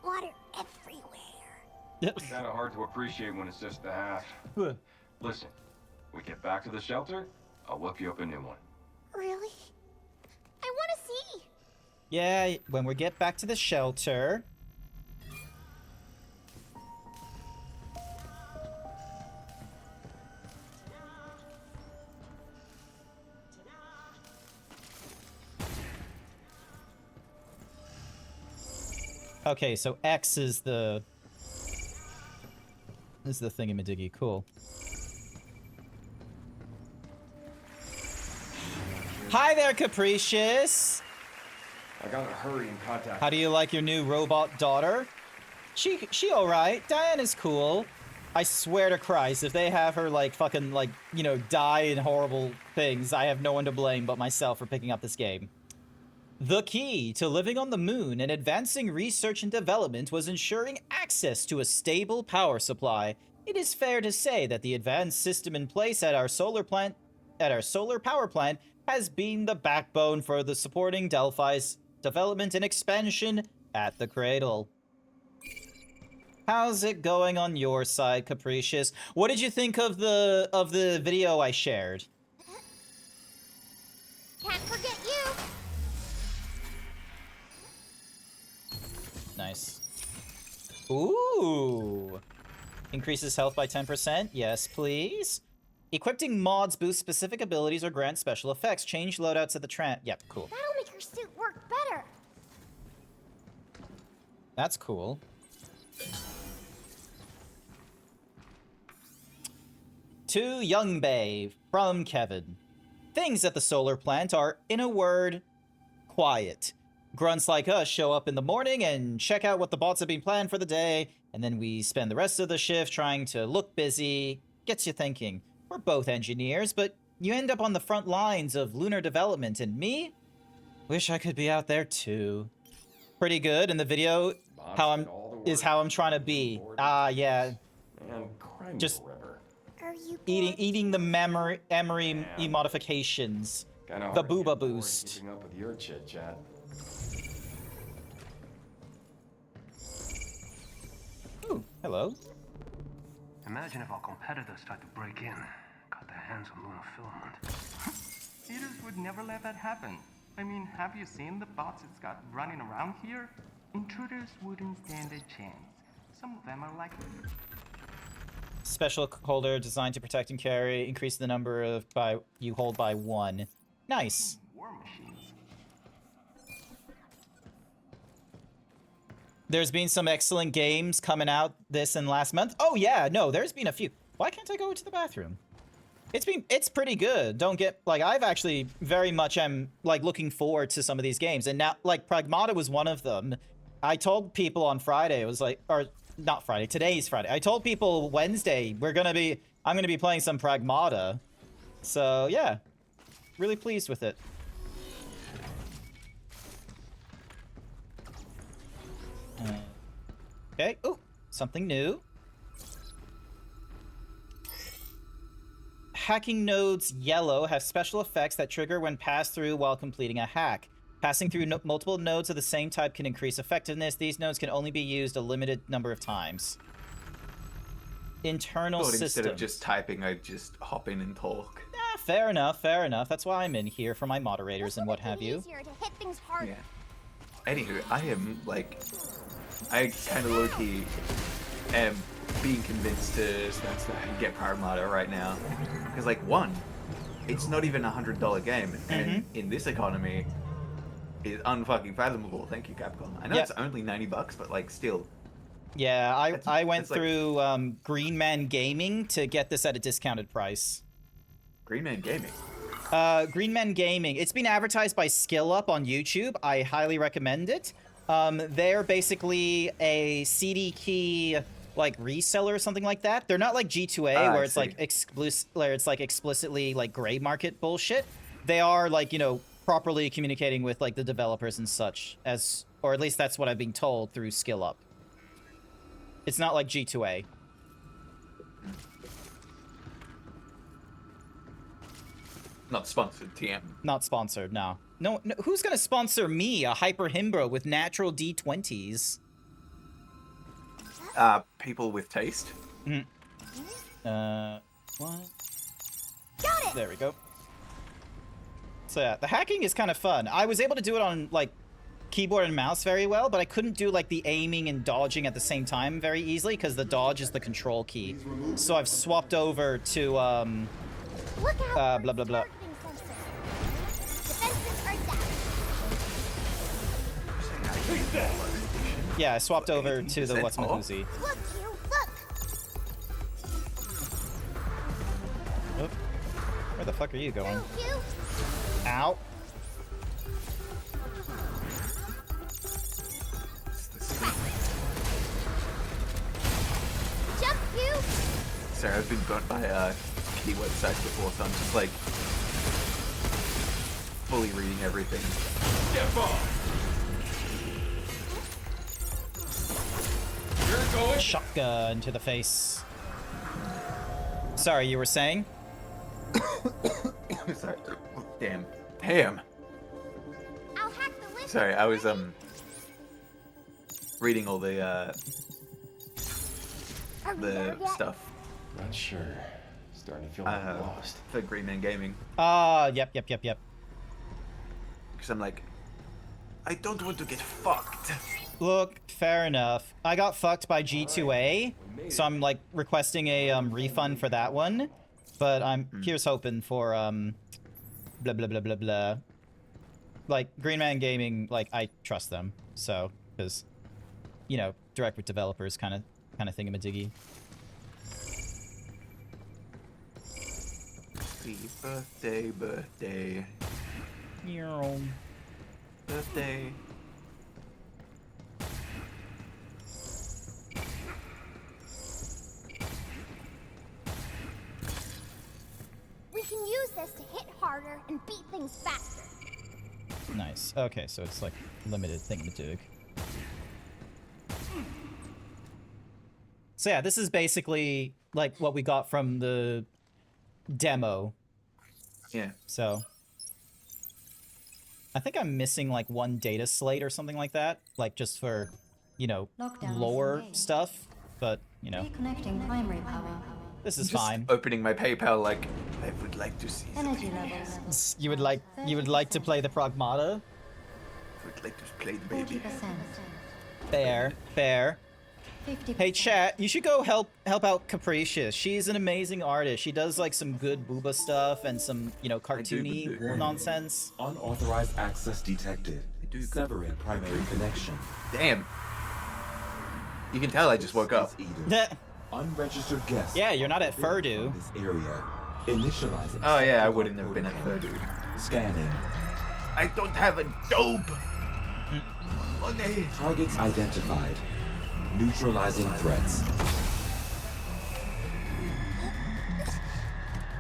Water everywhere. Kind of hard to appreciate when it's just the half. Listen, we get back to the shelter, I'll whip you up a new one. Really? I want to see. Yeah, when we get back to the shelter. Okay, so X is the thingamadiggy. Cool. Hi there, Capricious. I gotta hurry and contact. How do you like your new robot daughter? She all right. Diana's cool. I swear to Christ, if they have her like fucking like, you know, die in horrible things, I have no one to blame but myself for picking up this game. The key to living on the moon and advancing research and development was ensuring access to a stable power supply. It is fair to say that the advanced system in place at our solar power plant has been the backbone for the supporting Delphi's development and expansion at the Cradle. How's it going on your side, Capricious? What did you think of the video I shared? Can't forget you. Nice. Ooh. Increases health by 10%. Yes, please. Equipping mods boost specific abilities or grant special effects. Change loadouts at the Yep, cool. That'll make your suit work better. That's cool. To Young Bay from Kevin. Things at the solar plant are, in a word, quiet. Grunts like us show up in the morning and check out what the bots have been planned for the day, and then we spend the rest of the shift trying to look busy. Gets you thinking. We're both engineers, but you end up on the front lines of lunar development, and me? Wish I could be out there too. Pretty good in the video. How I'm trying to be. Yeah. Man, just Are you eating the memory modifications. The booba boost. Keeping up with your chit chat. Ooh, hello. Imagine if our competitors tried to break in, got their hands on lunar filament. Eaters would never let that happen. I mean, have you seen the bots it's got running around here? Intruders wouldn't stand a chance. Some of them are like... Special holder designed to protect and carry. Increase the number of you hold by 1. Nice. War machines. There's been some excellent games coming out this and last month. Oh yeah, no, there's been a few. Why can't I go to the bathroom? It's pretty good. Don't get, like, I've actually very much am, like, looking forward to some of these games. And now, like, Pragmata was one of them. I told people on Friday, it was like, or not Friday, today's Friday. I told people Wednesday, I'm gonna be playing some Pragmata. So, yeah. Really pleased with it. Okay. Oh, something new. Hacking nodes yellow have special effects that trigger when passed through while completing a hack. Passing through multiple nodes of the same type can increase effectiveness. These nodes can only be used a limited number of times. Internal system. Instead of just typing, I'd just hop in and talk. Ah, fair enough, fair enough. That's why I'm in here, for my moderators and what have you. Easier to hit things harder. Yeah. Anywho, I am, like... I kind of low-key am being convinced to get Pragmata right now. Because, like, one, it's not even $100 game. And in this economy, is unfucking fathomable. Thank you, Capcom. I know it's only $90, but, like, still. Yeah, I went through Green Man Gaming to get this at a discounted price. Green Man Gaming? Green Man Gaming. It's been advertised by SkillUp on YouTube. I highly recommend it. They're basically a CD key, like, reseller or something like that. They're not like G2A, where it's like explicitly like gray market bullshit. They are, like, you know, properly communicating with, like, the developers and such, or at least that's what I've been told through SkillUp. It's not like G2A. Not sponsored, TM. Not sponsored, no. No, who's gonna sponsor me, a Hyper Himbro with natural D20s? People with taste. What? Got it! There we go. So yeah, the hacking is kind of fun. I was able to do it on, like, keyboard and mouse very well, but I couldn't do, like, the aiming and dodging at the same time very easily, because the dodge is the control key. So I've swapped over to, blah, blah, blah. Yeah, I swapped over to the What's Mahoozy. Look, you, look! Oh. Where the fuck are you going? You. Ow. Jump, you! Sorry, I've been burnt by key websites before, so I'm just like fully reading everything. Get off! You're going. Shotgun to the face. Sorry, you were saying? Sorry. Damn. Damn. I'll hack the list. Sorry, I was reading all the stuff. Not sure. Starting to feel like lost. For Green Man Gaming. Yep. Because I'm like, I don't want to get fucked. Look, fair enough. I got fucked by G2A, so I'm like requesting a refund for that one. But here's hoping for blah blah blah blah blah. Like Green Man Gaming, like I trust them, so because you know direct with developers kind of thingamadiggy. Happy birthday. Birthday. We can use this to hit harder and beat things faster. Nice. Okay, so it's like limited thingamajig. So yeah, this is basically like what we got from the demo. Yeah. So I think I'm missing like one data slate or something like that, like just for, you know, lore stuff. But you know, Reconnecting primary power. this is Just fine. Opening my PayPal like I would like to see. Energy levels. You would like to play the Pragmata? I would like to play the baby. 40%. Fair. 50%. Hey chat, you should go help out Capricious. She's an amazing artist. She does like some good booba stuff and some, you know, cartoony nonsense. Unauthorized access detected. Severing primary connection. Damn. You can tell I just woke up. Unregistered guests. Yeah, you're not at Furdu. This area. Initializing. Oh yeah, I would have never been at Furdu. Scanning. I don't have a dope. Money. Targets identified. Neutralizing threats.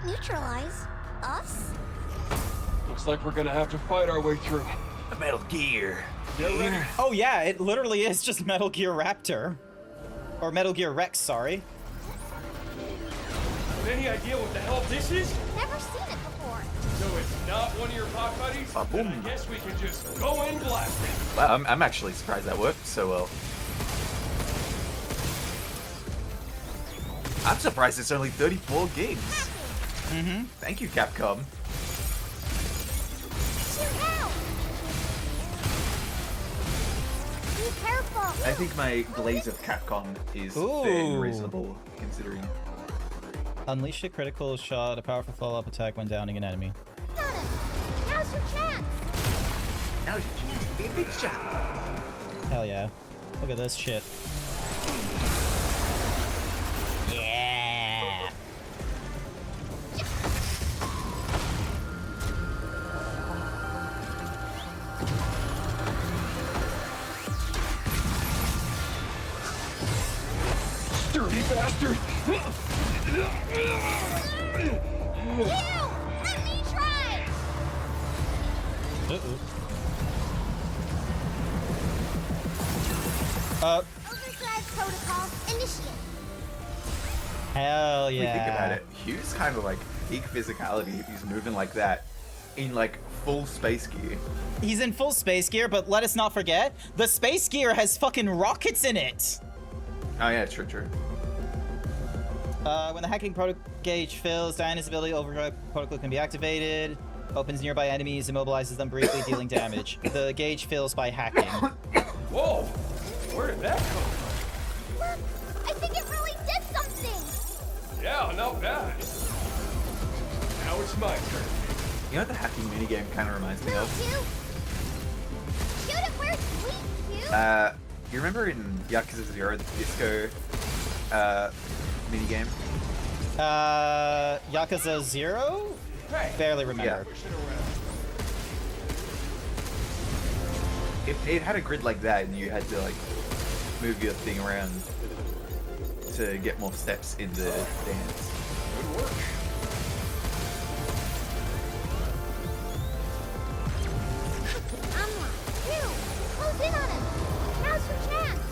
Neutralize? Us? Looks like we're gonna have to fight our way through. A Metal Gear. Oh yeah, it literally is just Metal Gear Raptor. Or Metal Gear Rex, sorry. Any idea what the hell this is? Never seen it before. So it's not one of your pot buddies? Then I guess we can just go in blast it. Wow, I'm actually surprised that worked so well. I'm surprised it's only 34 gigs. Mm-hmm. Thank you, Capcom. Shoot out! Be careful! I think my glaze of Capcom is fairly reasonable, considering. Unleash a critical shot, a powerful follow-up attack when downing an enemy. Got it! Now's your chance! Now's your chance to be a big shot. Hell yeah. Look at this shit. Yeah! Dirty bastard! You! Let me try! Overdrive protocol initiate. Hell When we think about yeah. it, Hugh's kind of like peak physicality if he's moving like that in like full space gear. He's in full space gear, but let us not forget, the space gear has fucking rockets in it. Oh yeah, true, true. When the hacking gauge fills, Diana's ability overdrive protocol can be activated. Opens nearby enemies, immobilizes them briefly, dealing damage. The gauge fills by hacking. Whoa! Where did that come from? Look, I think it really did something. Yeah, not bad. Now it's my turn. You know what the hacking minigame kind of reminds me of? Shoot it where it's sweet, You remember in Yakuza 0, the disco minigame? Yakuza 0? Barely remember. Yeah. It had a grid like that, and you had to like move your thing around to get more steps in the dance. Good work. Close in on him. Now's your chance.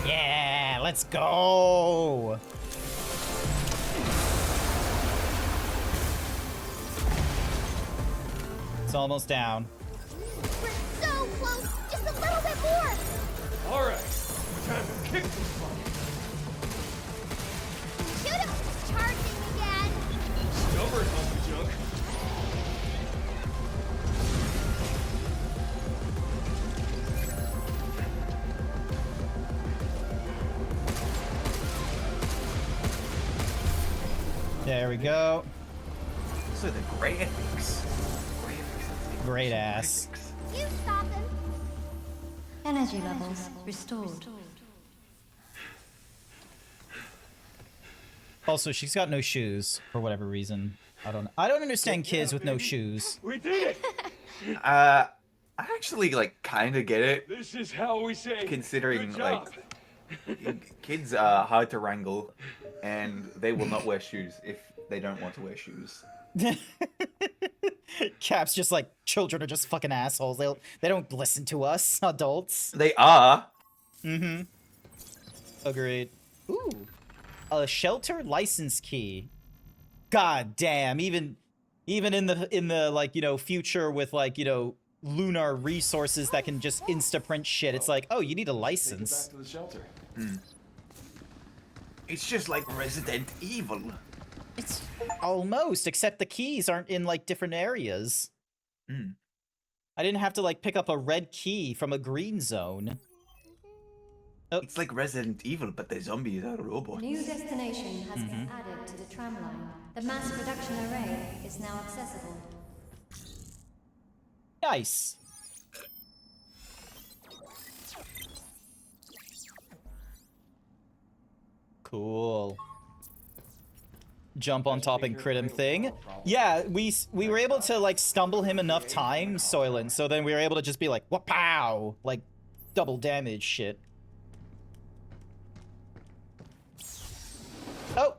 Yeah, let's go. It's almost down. We're so close. Just a little bit more. All right, time to kick this bucket. Shoot him. Charging again. Stubborn hunk of junk. There we go. So the graphics. Great ass. You stop him. Energy levels restored. Also, she's got no shoes for whatever reason. I don't understand kids with no shoes. We did it. I actually like kind of get it. This is how we say. Considering good job. like kids are hard to wrangle, and they will not wear shoes if they don't want to wear shoes. Cap's just like, children are just fucking assholes. They don't listen to us, adults. They are. Mm-hmm. Agreed. Ooh. A shelter license key. God damn, even in the like, you know, future with like, you know, lunar resources that can just insta-print shit, it's like, oh, you need a license. Back to the shelter. It's just like Resident Evil. It's almost, except the keys aren't in like different areas. I didn't have to like pick up a red key from a green zone. Oh. It's like Resident Evil, but the zombies are robots. New destination has been added to the tram line. The mass production array is now accessible. Nice. Cool. Jump on top and crit him thing. Yeah, we were able to like stumble him enough times, Soylent, so then we were able to just be like, "Wapow!" like double damage shit. Oh,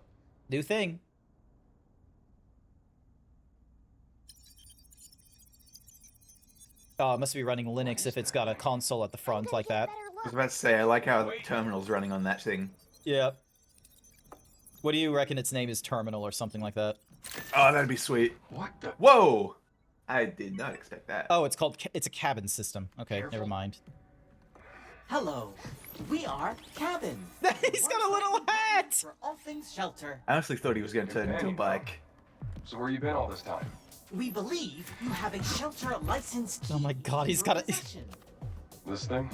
new thing. Oh, it must be running Linux if it's got a console at the front like that. I was about to say, I like how the terminal's running on that thing. Yeah. What do you reckon its name is? Terminal or something like that? Oh, that'd be sweet. What the? Whoa! I did not expect that. Oh, it's a cabin system. Okay, never mind. Hello, we are Cabin. He's got a little hat! For all things shelter. I honestly thought he was going to turn into a bike. So where you been all this time? We believe you have a shelter license key. Oh my god, he's got a... This thing?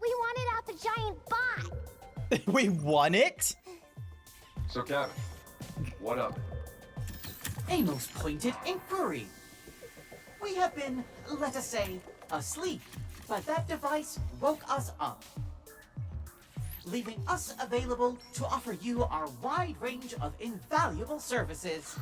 We wanted out the giant bot. We won it? So, Captain, what up? A most pointed inquiry. We have been, let us say, asleep, but that device woke us up, leaving us available to offer you our wide range of invaluable services.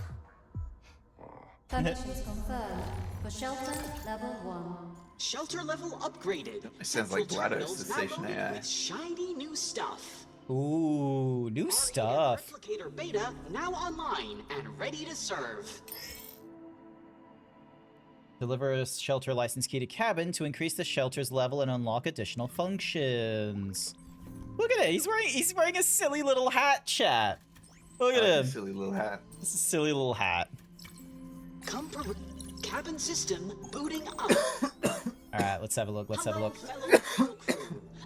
Permissions confirmed for shelter level 1. Shelter level upgraded. It sounds like GLaDOS, the station AI. With shiny new stuff. Ooh, new stuff. Replicator beta now online and ready to serve. Deliver a shelter license key to cabin to increase the shelter's level and unlock additional functions. Look at it, he's wearing a silly little hat, chat. Look at him. Silly little hat. This is a silly little hat. Cabin system booting up. Alright, let's have a look. Let's have a look.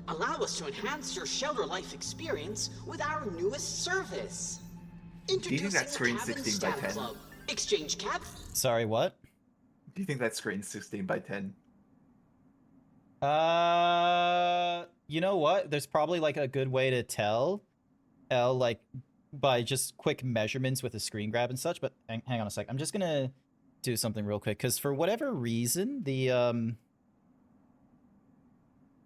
Allow us to enhance your shelter life experience with our newest service. Do you think that screen's Cabin 16 by Stab 10? Club. Exchange cap. Sorry, what? Do you think that screen's 16 by 10? You know what? There's probably like a good way to tell, like by just quick measurements with a screen grab and such. But hang on a sec. I'm just gonna do something real quick because for whatever reason, the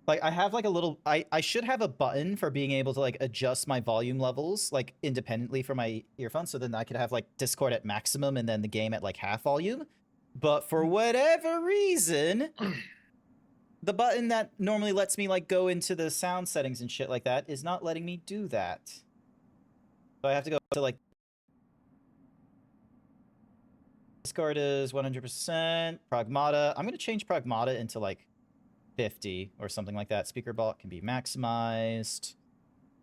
like I have like a little, I should have a button for being able to like adjust my volume levels like independently from my earphones, so then I could have like Discord at maximum and then the game at like half volume. But for whatever reason, the button that normally lets me like go into the sound settings and shit like that is not letting me do that. So I have to go to like Discord is 100%. Pragmata. I'm gonna change Pragmata into like 50 or something like that. Speaker bot can be maximized.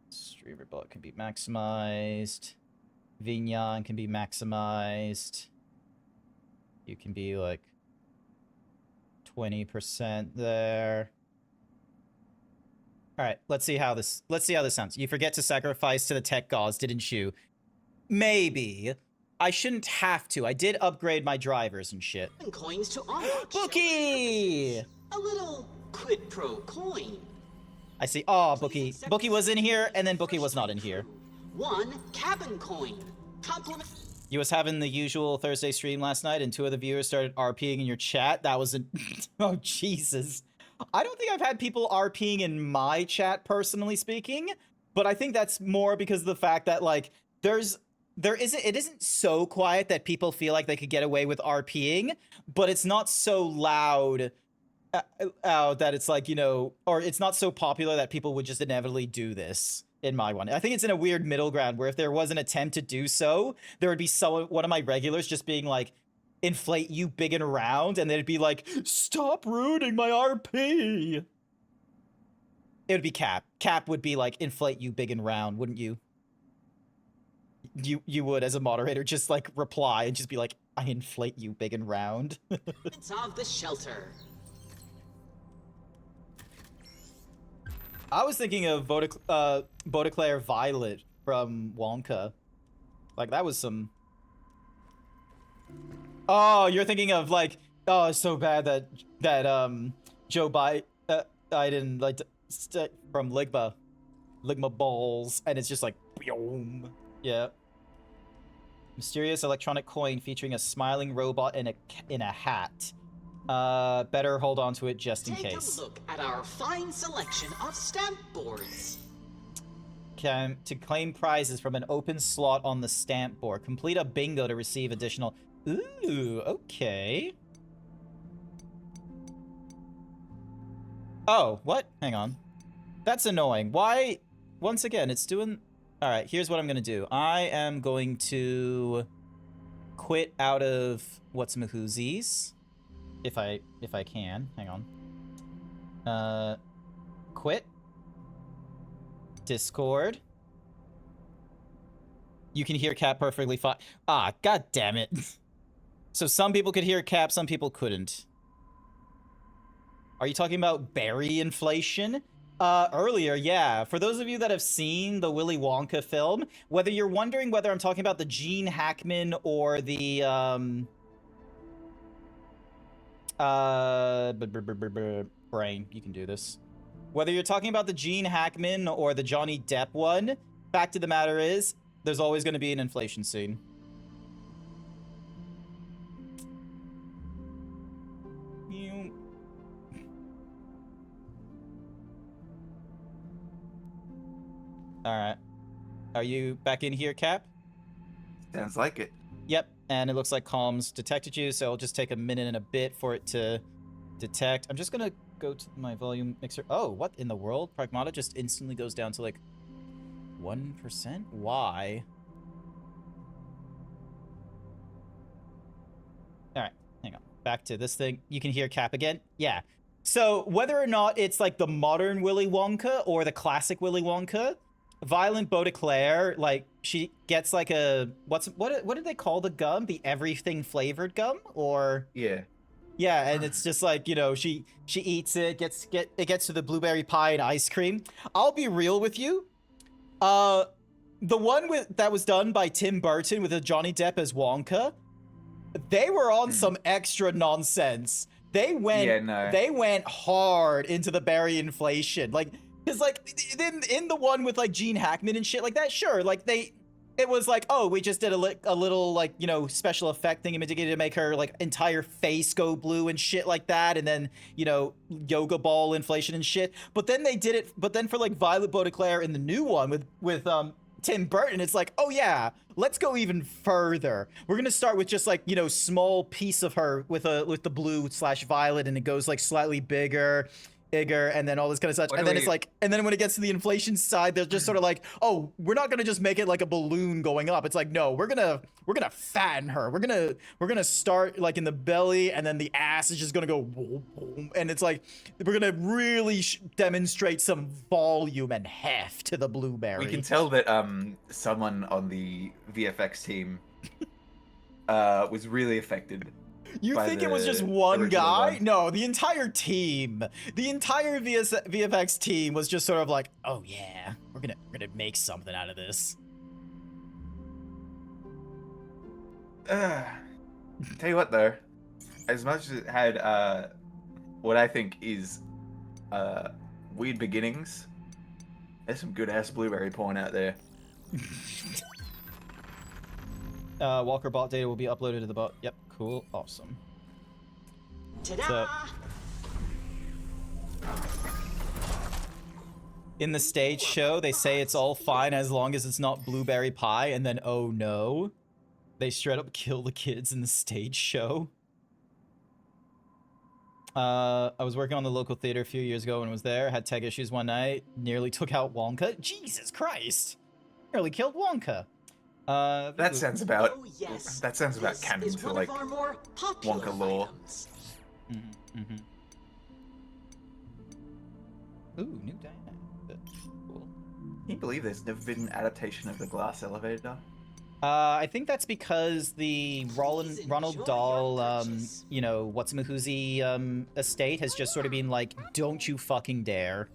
Streamer bot can be maximized. Vignan can be maximized. You can be like 20% there. All right, let's see how this sounds. You forget to sacrifice to the tech gods, didn't you? Maybe. I shouldn't have to. I did upgrade my drivers and shit. Coins to unlock. Bookie! A little quid pro coin. I see. Oh, Bookie. Bookie was in here, and then Bookie was not in here. 1 cabin coin. Compliment. You was having the usual Thursday stream last night, and 2 of the viewers started RPing in your chat. That was oh, Jesus. I don't think I've had people RPing in my chat, personally speaking, but I think that's more because of the fact that, like, it isn't so quiet that people feel like they could get away with RPing, but it's not so loud that it's like, you know, or it's not so popular that people would just inevitably do this. In my one, I think it's in a weird middle ground where if there was an attempt to do so, there would be one of my regulars just being like, inflate you big and round, and they'd be like, stop ruining my RP. It would be Cap. Cap would be like, inflate you big and round, wouldn't you? You would, as a moderator, just like reply and just be like, I inflate you big and round. It's of the shelter. I was thinking of Baudeclair Violet from Wonka. Like, that was some... Oh, you're thinking of, like... Oh, it's so bad that Joe Biden, like, from Ligma balls, and it's just like... Boom. Yeah. Mysterious electronic coin featuring a smiling robot in a hat. Better hold on to it just in case. Take a look at our fine selection of stamp boards. To claim prizes from an open slot on the stamp board. Complete a bingo to receive additional... Ooh, okay. Oh, what? Hang on. That's annoying. Why? Once again, it's doing... Alright, here's what I'm gonna do. I am going to quit out of what's-mahoozies. If I can. Hang on. Quit. Discord. You can hear Cap perfectly fine. Ah, god damn it. So some people could hear Cap, some people couldn't. Are you talking about berry inflation? Earlier, yeah. For those of you that have seen the Willy Wonka film, whether you're wondering whether I'm talking about the Gene Hackman or the, brain, you can do this. Whether you're talking about the Gene Hackman or the Johnny Depp one, fact of the matter is, there's always going to be an inflation scene. Alright. Are you back in here, Cap? Sounds like it. Yep, and it looks like comms detected you, so it'll just take a minute and a bit for it to detect. I'm just gonna go to my volume mixer. Oh, what in the world? Pragmata just instantly goes down to like 1%? Why? Alright, hang on. Back to this thing. You can hear Cap again? Yeah. So whether or not it's like the modern Willy Wonka or the classic Willy Wonka, Violent Baudeclaire, like, she gets like a what did they call the gum? The everything flavored gum, or Yeah. Yeah, and it's just like, you know, she eats it, it gets to the blueberry pie and ice cream. I'll be real with you. The one that was done by Tim Burton with Johnny Depp as Wonka, they were on some extra nonsense. They went hard into the berry inflation. Like, cause like in the one with like Gene Hackman and shit like that, sure, like it was like, oh, we just did a little like, you know, special effect thing to make her like entire face go blue and shit like that, and then, you know, yoga ball inflation and shit. But then they did it. But then for like Violet Baudeclaire in the new one with Tim Burton, it's like, oh yeah, let's go even further. We're gonna start with just like, you know, small piece of her with the blue/violet, and it goes like slightly bigger, and then all this kind of stuff. And then it's like, and then when it gets to the inflation side, they're just sort of like, oh, we're not gonna just make it like a balloon going up. It's like, no, we're gonna fatten her. We're gonna start like in the belly, and then the ass is just gonna go boom, boom. And it's like, we're gonna really demonstrate some volume and heft to the blueberry. We can tell that someone on the VFX team was really affected. You think it was just one guy? No, the entire team. The entire VFX team was just sort of like, oh yeah, we're gonna make something out of this. Tell you what though, as much as it had what I think is weird beginnings, there's some good ass blueberry porn out there. Walker bot data will be uploaded to the bot. Yep, cool, awesome. Ta-da! In the stage show, they say it's all fine as long as it's not blueberry pie, and then oh no, they straight up kill the kids in the stage show. I was working on the local theater a few years ago and was there, had tech issues one night, nearly took out Wonka. Jesus Christ! Nearly killed Wonka. That sounds about yes. that sounds about canon to like Wonka lore. Ooh, new Diana. Cool. Can you believe there's never been an adaptation of the glass elevator? I think that's because the Ronald Dahl, you know, what's-a-mahoozy, estate has just sort of been like, don't you fucking dare.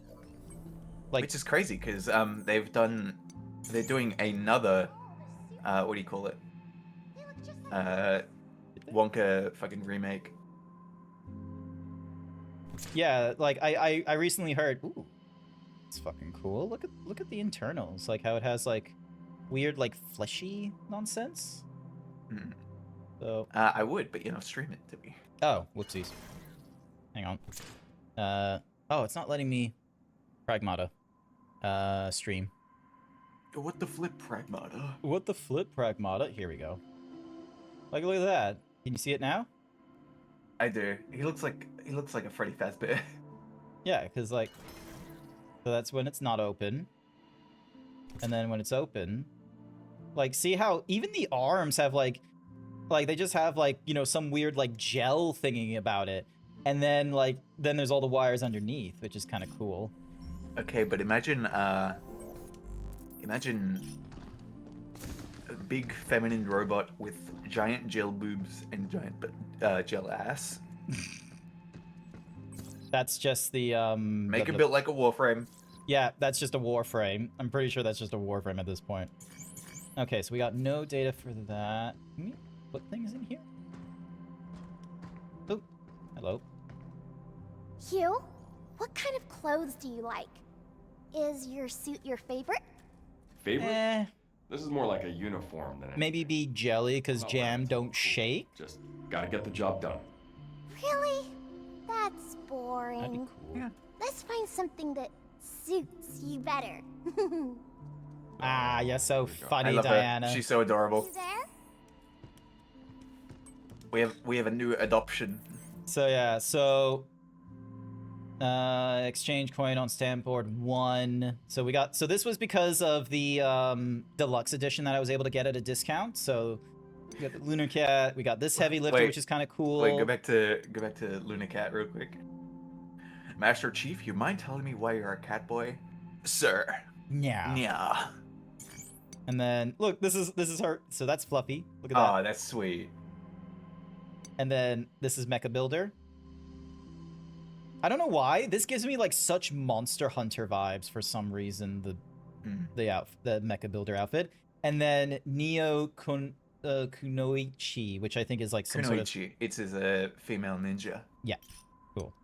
Like, which is crazy because they're doing another what do you call it? Wonka fucking remake. Yeah, like I recently heard. Ooh, it's fucking cool. Look at the internals. Like how it has like weird like fleshy nonsense. So I would, but you know, stream it to me. Oh, whoopsies. Hang on. Oh, it's not letting me Pragmata stream. What the flip Pragmata? What the flip Pragmata? Here we go. Like, look at that. Can you see it now? I do. He looks like a Freddy Fazbear. Yeah, because like, so that's when it's not open, and then when it's open, like, see how even the arms have like they just have like, you know, some weird like gel thingy about it, and then like there's all the wires underneath, which is kind of cool. Okay, but imagine a big feminine robot with giant gel boobs and giant gel ass. That's just the Make it built like a warframe. Yeah, that's just a warframe. I'm pretty sure that's just a warframe at this point. Okay, so we got no data for that. Can we put things in here? Oh, hello. Hugh, what kind of clothes do you like? Is your suit your favorite? Favorite? This is more like a uniform than Maybe be jelly, because jam don't shake. Just gotta get the job done. Really? That's boring. That'd be cool. Yeah. Let's find something that suits you better. Ah, you're so funny, I love Diana. her. She's so adorable. You there? We have a new adoption. So yeah, so exchange coin on stamp board 1. So this was because of the deluxe edition that I was able to get at a discount. So we got the Lunar Cat, we got this heavy lifter, which is kind of cool. Wait, go back to Lunar Cat real quick. Master Chief, you mind telling me why you're a cat boy? Sir, Yeah. Yeah. And then look, this is her. So that's Fluffy. Look at that. Oh, that's sweet. And then this is Mecha Builder. I don't know why. This gives me like such Monster Hunter vibes for some reason. The Mecha Builder outfit. And then Neo Kunoichi, which I think is like some sort of... It's as a female ninja. Yeah, cool.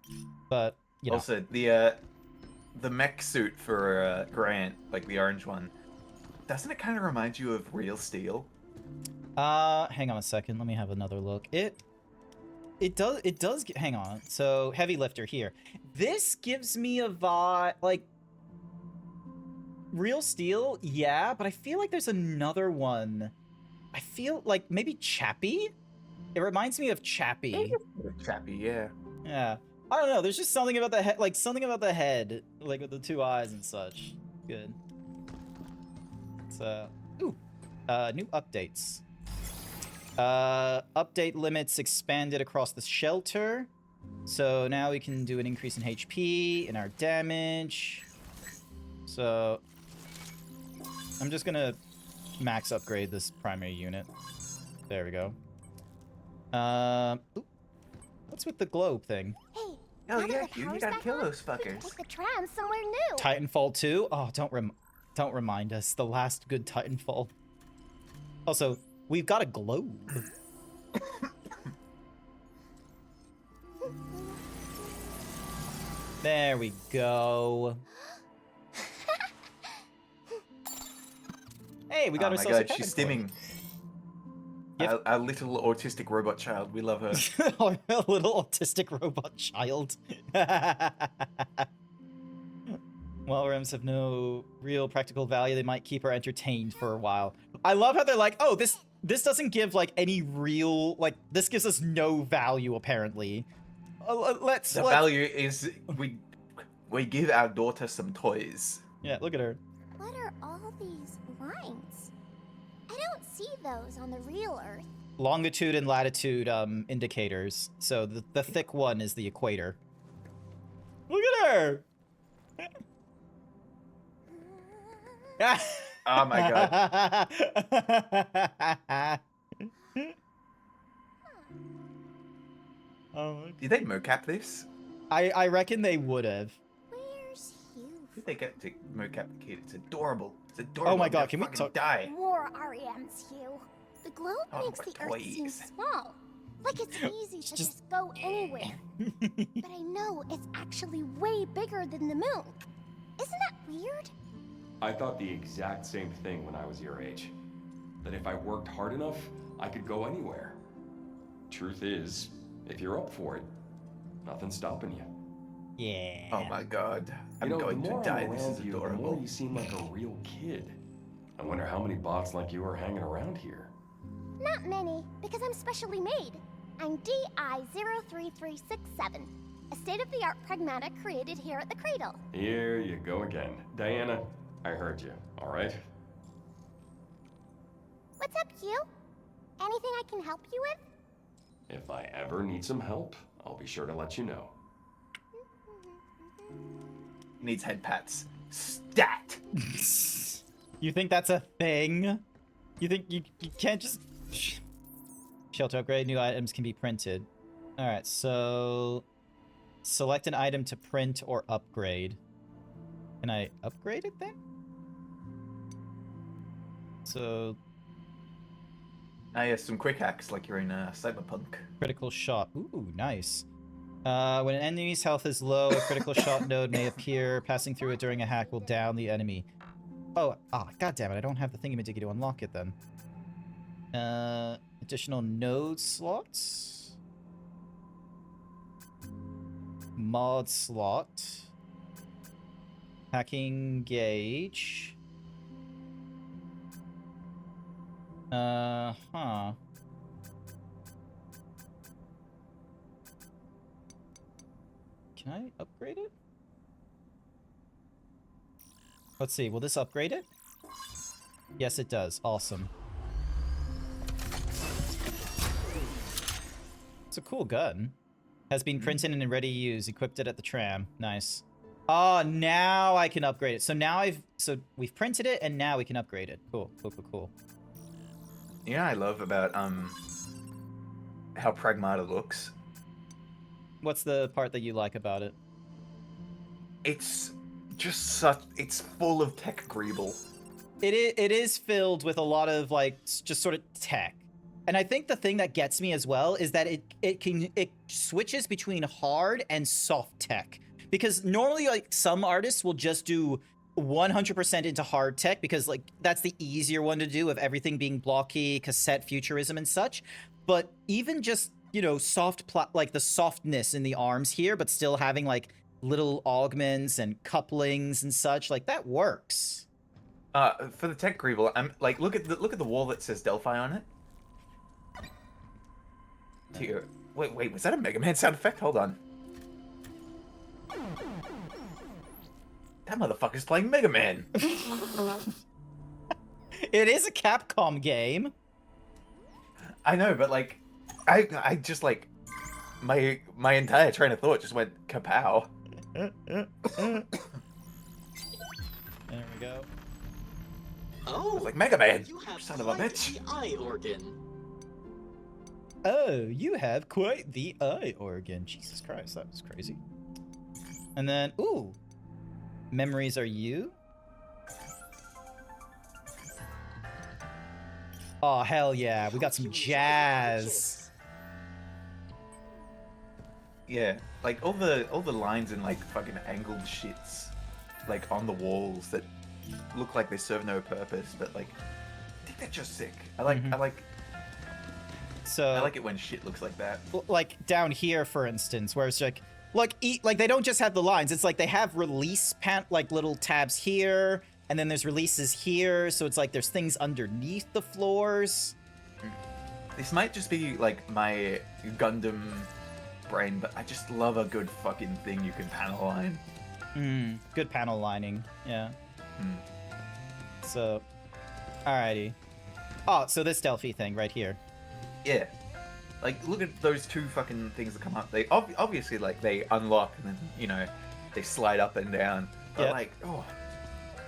But you know. Also, the mech suit for Grant, like the orange one, doesn't it kind of remind you of Real Steel? Hang on a second. Let me have another look. It does. Hang on. So Heavy Lifter here. This gives me a vibe like Real Steel, yeah, but I feel like there's another one. I feel like maybe Chappie? It reminds me of Chappie. Chappie, yeah. Yeah. I don't know, there's just something about the head, like something about the head, like with the two eyes and such. Good. So, new updates. Update limits expanded across the shelter. So now we can do an increase in HP and our damage. So I'm just gonna max upgrade this primary unit. There we go. What's with the globe thing? Hey, oh yeah, you gotta kill those fuckers. Take the tram somewhere new. Titanfall 2? Oh, don't remind us. The last good Titanfall. Also, we've got a globe. There we go. Hey, we got ourselves a cabin she's stimming. A little autistic robot child. We love her. A little autistic robot child. While REMs have no real practical value, they might keep her entertained for a while. I love how they're like, oh, this doesn't give like any real, like, this gives us no value apparently. The value is we give our daughter some toys. Yeah, look at her. What are all these lines? I don't see those on the real Earth. Longitude and latitude indicators. So the thick one is the equator. Look at her! Oh my god. Did they mocap this? I reckon they would have. Where's Hugh? Did they get to mocap the kid? It's adorable. It's adorable. Oh my god, can we die? More REMs, Hugh. The globe makes the Earth seem small. Like it's easy to just go anywhere. But I know it's actually way bigger than the moon. Isn't that weird? I thought the exact same thing when I was your age. That if I worked hard enough, I could go anywhere. Truth is, if you're up for it, nothing's stopping you. Yeah. Oh my god. I'm going to die. This is adorable. The more you seem like a real kid. I wonder how many bots like you are hanging around here. Not many, because I'm specially made. I'm DI-03367, a state-of-the-art pragmata created here at the Cradle. Here you go again. Diana, I heard you, alright? What's up, Hugh? Anything I can help you with? If I ever need some help, I'll be sure to let you know. Needs head pats. Stat! You think that's a thing? You think you can't just... Shelter upgrade, new items can be printed. Alright, so... Select an item to print or upgrade. Can I upgrade it then? So... Yeah, some quick hacks like you're in Cyberpunk. Critical shot. Ooh, nice. When an enemy's health is low, a critical shot node may appear. Passing through it during a hack will down the enemy. Oh, god damn it, I don't have the thingamajiggy to unlock it then. Additional node slots. Mod slot. Hacking gauge. Huh. Can I upgrade it? Let's see, will this upgrade it? Yes, it does. Awesome. It's a cool gun. Has been printed and ready to use. Equipped it at the tram. Nice. Oh, now I can upgrade it. So now we've printed it and now we can upgrade it. Cool, cool, cool, cool. You know what I love about how Pragmata looks? What's the part that you like about it? It's just it's full of tech greeble. It is filled with a lot of like just sort of tech. And I think the thing that gets me as well is that it switches between hard and soft tech. Because normally like some artists will just do 100% into hard tech because like that's the easier one to do with everything being blocky, cassette futurism and such. But even just, you know, like the softness in the arms here, but still having like little augments and couplings and such, like that works. For the tech greeble, I'm like look at the wall that says Delphi on it. Wait, was that a Mega Man sound effect? Hold on. That motherfucker's playing Mega Man. It is a Capcom game. I know, but like, I just like, my entire train of thought just went kapow. There we go. Oh, like Mega Man, you have son of a bitch. The eye organ. Oh, you have quite the eye organ. Jesus Christ, that was crazy. And then, ooh, memories are you? Oh, hell yeah, we got some jazz. Yeah, like all the lines and like fucking angled shits, like on the walls that look like they serve no purpose, but like, I think they're just sick. I like it when shit looks like that. Like down here, for instance, where it's like they don't just have the lines. It's like they have release like little tabs here, and then there's releases here. So it's like there's things underneath the floors. This might just be like my Gundam brain, but I just love a good fucking thing you can panel line. Good panel lining, yeah. So, alrighty. Oh, so this Delphi thing right here. Yeah. Like, look at those two fucking things that come up. They obviously, like, they unlock and then, you know, they slide up and down. But, like, oh,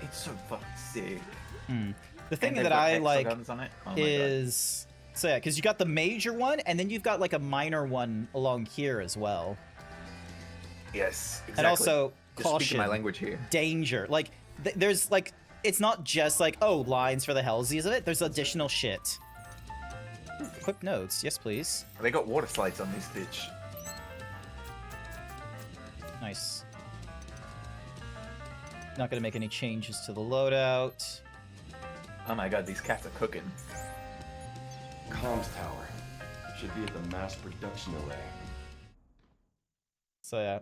it's so fucking sick. The thing And that they've got I like hexagons on it. Oh my is... So, yeah, because you got the major one, and then you've got, like, a minor one along here as well. Yes, exactly. And also, Just caution. speaking my language here. Danger. Like, there's, like... It's not just, like, oh, lines for the hellsies of it. There's additional shit. Equip nodes. Yes, please. They got water slides on this bitch. Nice. Not gonna make any changes to the loadout. Oh my god, these cats are cooking. Comms tower. Should be at the mass production array. So, yeah.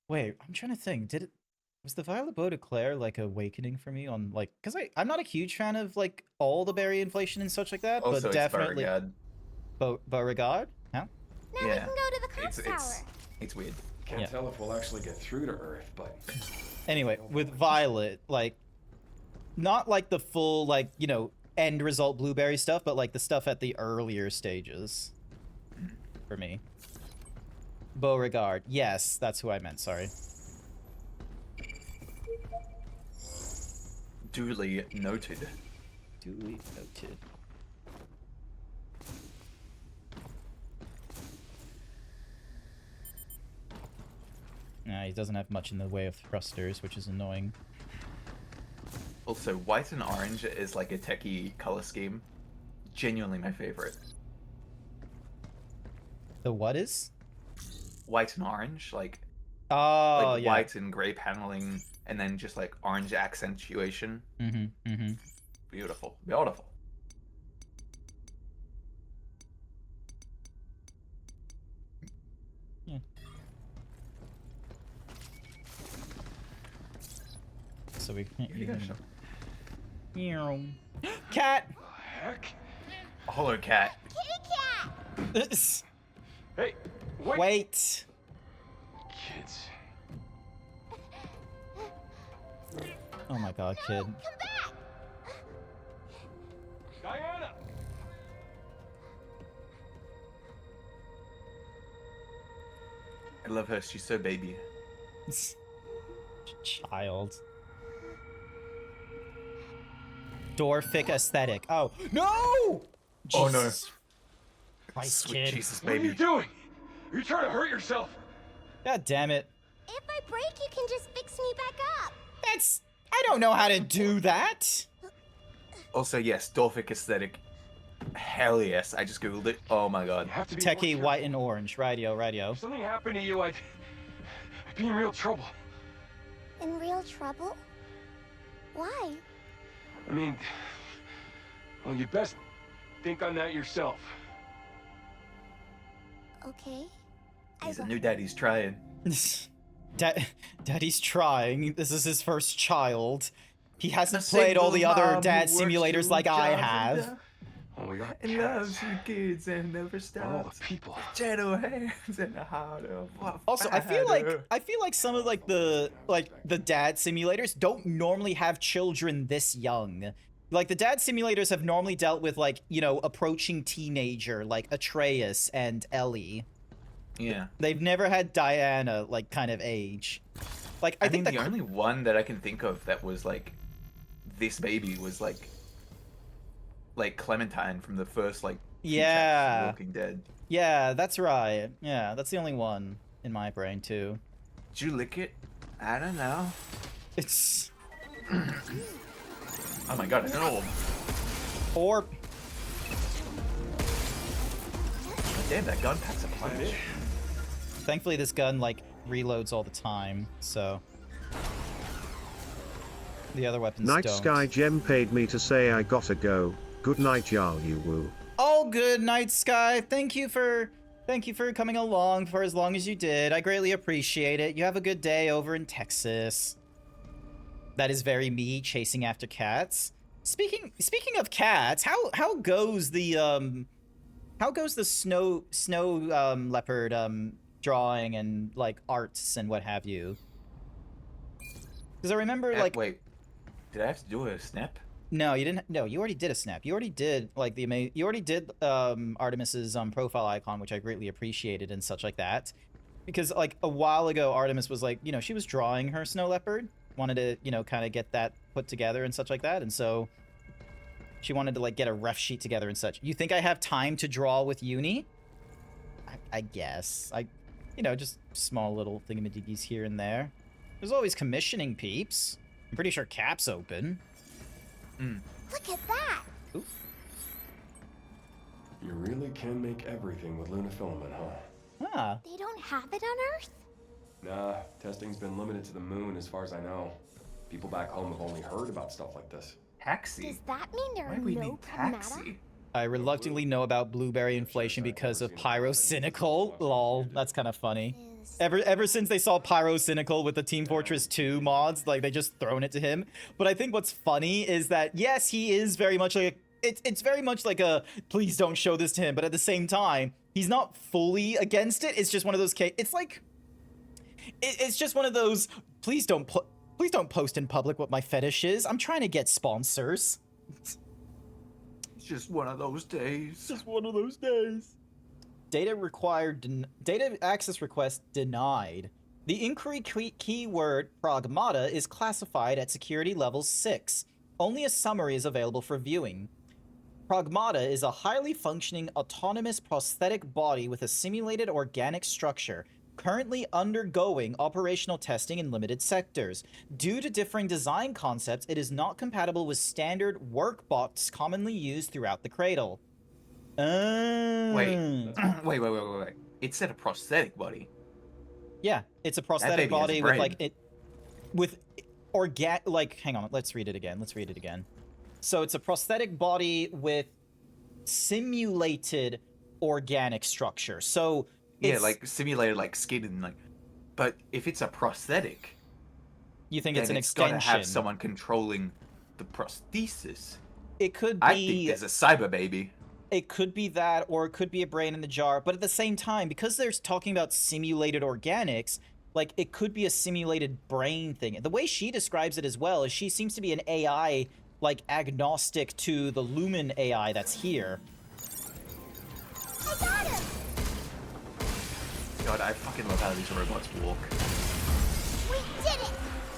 Wait, I'm trying to think. Was the Violet Baudeclaire like awakening for me on like because I'm not a huge fan of like all the berry inflation and such like that, Also, but it's definitely Beauregard? Huh? Now we can go to the comms tower. It's weird. Can't tell if we'll actually get through to Earth, but Anyway, with Violet, like not like the full like, you know, end result blueberry stuff, but like the stuff at the earlier stages for me. Beauregard. Yes, that's who I meant, sorry. Duly noted. Duly noted. Nah, he doesn't have much in the way of thrusters, which is annoying. Also, white and orange is like a techie color scheme. Genuinely my favorite. The what is? White and orange, like yeah. white and gray paneling, and then just like orange accentuation. Beautiful, beautiful. Yeah. So we can't even... Cat! Heck? Hello, cat. Kitty cat! Hey, wait! Kids. Oh my god, kid. Come back! Diana! I love her. She's so baby. Child. Dwarfic aesthetic. Oh no! Oh no! Jesus Christ, Sweet kid. Jesus, What are baby. you doing? Are you trying to hurt yourself? God damn it. If I break, you can just fix me back up. That's... I don't know how to do that. Also, yes, Dwarfic aesthetic. Hell yes, I just googled it. Oh my god. Techie white and orange. Radio. If something happened to you, I'd be in real trouble. In real trouble? Why? I mean, well, you best think on that yourself. Okay. He's a new daddy's trying. Daddy's trying. This is his first child. He hasn't A played all the single other mom dad who works simulators two like I jobs have. Oh, we got and loves her kids and never stops. all the people. Gentle hands and a heart of what Also, I feel like some of the dad simulators don't normally have children this young. Like the dad simulators have normally dealt with like, you know, approaching teenager like Atreus and Ellie. Yeah. They've never had Diana like kind of age. Like I think the only one that I can think of that was like this baby was like Clementine from the first like yeah, Walking Dead. Yeah, that's right. Yeah, that's the only one in my brain too. Did you lick it? I don't know. It's oh my god, I don't know. Or damn, that gun packs a punch. Thankfully this gun like reloads all the time, so the other weapons Night don't. Sky Gem paid me to say I gotta go. Good night, y'all, you woo. All good, Night Sky. Thank you for coming along for as long as you did. I greatly appreciate it. You have a good day over in Texas. That is very me chasing after cats. Speaking of cats, how goes the snow leopard drawing and like arts and what have you? Because I remember like wait, did I have to do a snap? No, you didn't. No, you already did a snap. You already did like you already did Artemis's profile icon, which I greatly appreciated and such like that. Because like a while ago, Artemis was like, you know, she was drawing her snow leopard, wanted to, you know, kind of get that put together and such like that, and so she wanted to like get a ref sheet together and such. You think I have time to draw with Uni? I guess you know, just small little thingamajiggies here and there. There's always commissioning peeps. I'm pretty sure Cap's open. Look at that! You really can make everything with lunafilament, huh? Ah. They don't have it on Earth? Nah, testing's been limited to the moon as far as I know. People back home have only heard about stuff like this. Taxi? Does that mean there Why are do we no need taxi? I reluctantly know about blueberry inflation because of Pyrocynical. Lol, that's kind of funny. Ever since they saw Pyrocynical with the Team Fortress 2 mods, like they just thrown it to him. But I think what's funny is that yes, he is very much like it's very much like a please don't show this to him, but at the same time, he's not fully against it. It's just one of those it's like it's just one of those please don't post in public what my fetish is. I'm trying to get sponsors. It's just one of those days. Just one of those days. Data access request denied. The inquiry keyword pragmata is classified at security level 6. Only a summary is available for viewing. Pragmata is a highly functioning autonomous prosthetic body with a simulated organic structure, currently undergoing operational testing in limited sectors. Due to differing design concepts, it is not compatible with standard workbots commonly used throughout the cradle. Wait. It said a prosthetic body. Yeah, it's a prosthetic body with like hang on, let's read it again. So it's a prosthetic body with simulated organic structure. So yeah, like simulated like skin and like, but if it's a prosthetic, you think it's an it's extension? Gotta have someone controlling the prosthesis. It could be. I think there's a cyber baby. It could be that, or it could be a brain in the jar. But at the same time, because they're talking about simulated organics, like it could be a simulated brain thing. The way she describes it as well is she seems to be an AI, like agnostic to the Lumen AI that's here. I got him! god, I fucking love how these robots walk. We did it!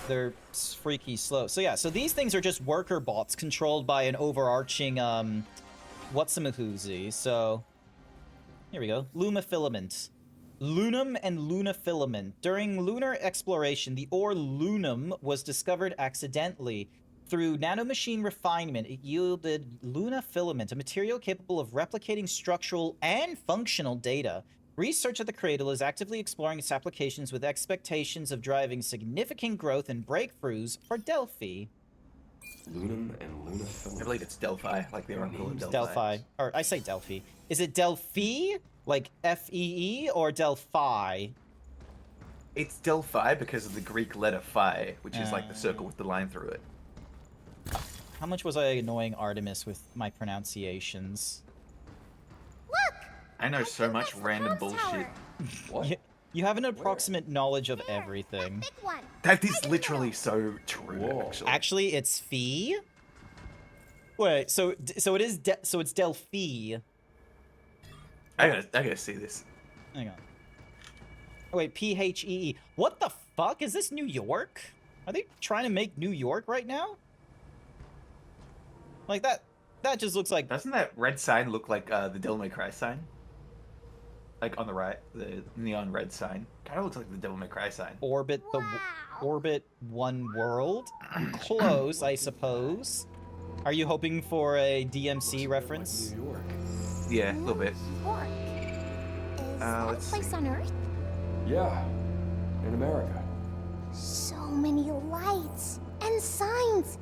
They're freaky slow. So yeah, so these things are just worker bots controlled by an overarching, whatsamahoozy. So, here we go. Luma filament. Lunum and Luna filament. During lunar exploration, the ore lunum was discovered accidentally. Through nanomachine refinement, it yielded Luna filament, a material capable of replicating structural and functional data. Research at the Cradle is actively exploring its applications with expectations of driving significant growth and breakthroughs for Delphi. Lunum and Luna filament. I believe it's Delphi, like the Oracle of Delphi. Delphi. Or, I say Delphi. Is it Delphi? Like F-E-E? Or Delphi? It's Delphi because of the Greek letter phi, which is like the circle with the line through it. How much was I annoying Artemis with my pronunciations? Look! I know so much random bullshit. What? You have an approximate knowledge of everything. Big one. That is literally so true, actually. Actually, it's Phi? Wait, so it is so it's Delphi. I gotta see this. Hang on. Oh wait, P-H-E-E. What the fuck? Is this New York? Are they trying to make New York right now? Like that just looks like... Doesn't that red sign look like the Devil May Cry sign? Like on the right, the neon red sign. Kind of looks like the Devil May Cry sign. Orbit Orbit One World? Close, I suppose. Are you hoping for a DMC reference? New York. Yeah, a little bit. York. Is that a let's place on Earth? Yeah, in America. So many lights and signs.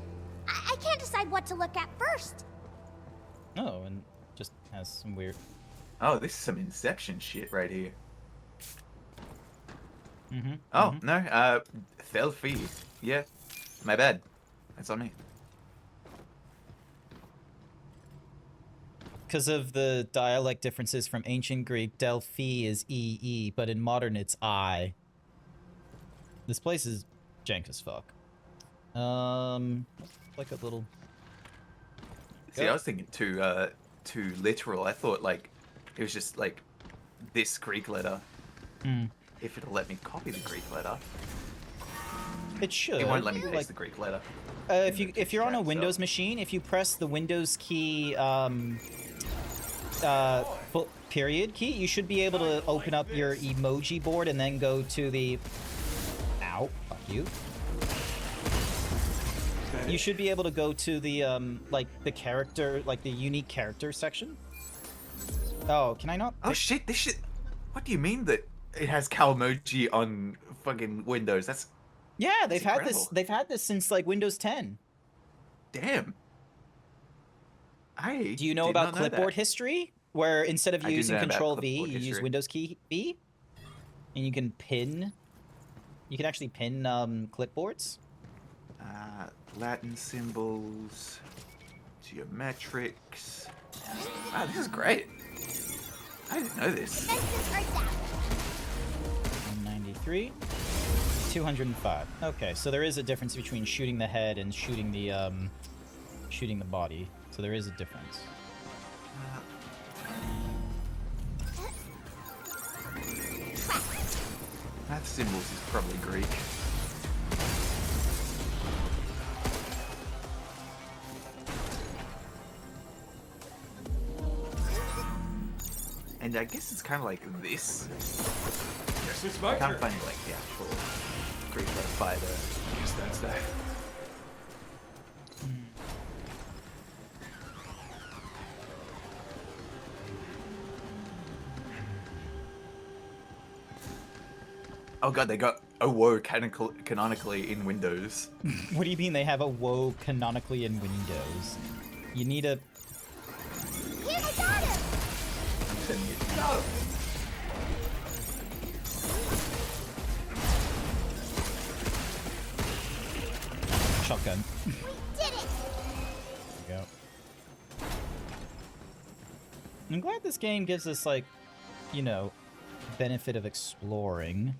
I can't decide what to look at first. Oh, and just has some weird... Oh, this is some Inception shit right here. Mm-hmm. Oh, no, Delphi. Yeah, my bad. That's on me. Because of the dialect differences from ancient Greek, Delphi is E-E, but in modern it's I. This place is jank as fuck. Like a little... See, I was thinking too literal. I thought, like, it was just, like, this Greek letter. If it'll let me copy the Greek letter. It should. It won't let me paste the Greek letter. If you're on a Windows machine, if you press the Windows key, period key, you should be able to open up your emoji board and then go to the... Ow, fuck you. You should be able to go to the, like, the character, like, the unique character section. Oh, can I not? Oh shit, this shit... What do you mean that it has Calmoji on fucking Windows? That's... Yeah, they've had incredible. they've had this since, like, Windows 10. Damn. Do you know about clipboard history? Where instead of using Control V, you use Windows key V? And you can pin... You can actually pin, clipboards? Latin symbols, geometrics. Wow, this is great. I didn't know this. 193, 205. Okay, so there is a difference between shooting the head and shooting the body. So there is a difference. Math symbols is probably Greek. And I guess it's kind of like this. Guess it's my I can't turn. find like the actual Greek letter phi there. Guess that's that. Oh god, they got a woe canonically in Windows. What do you mean they have a woe canonically in Windows? You need a... Here, I got him! I'm sending it. Got him. Shotgun. We did it! There you go. I'm glad this game gives us, like, you know, benefit of exploring.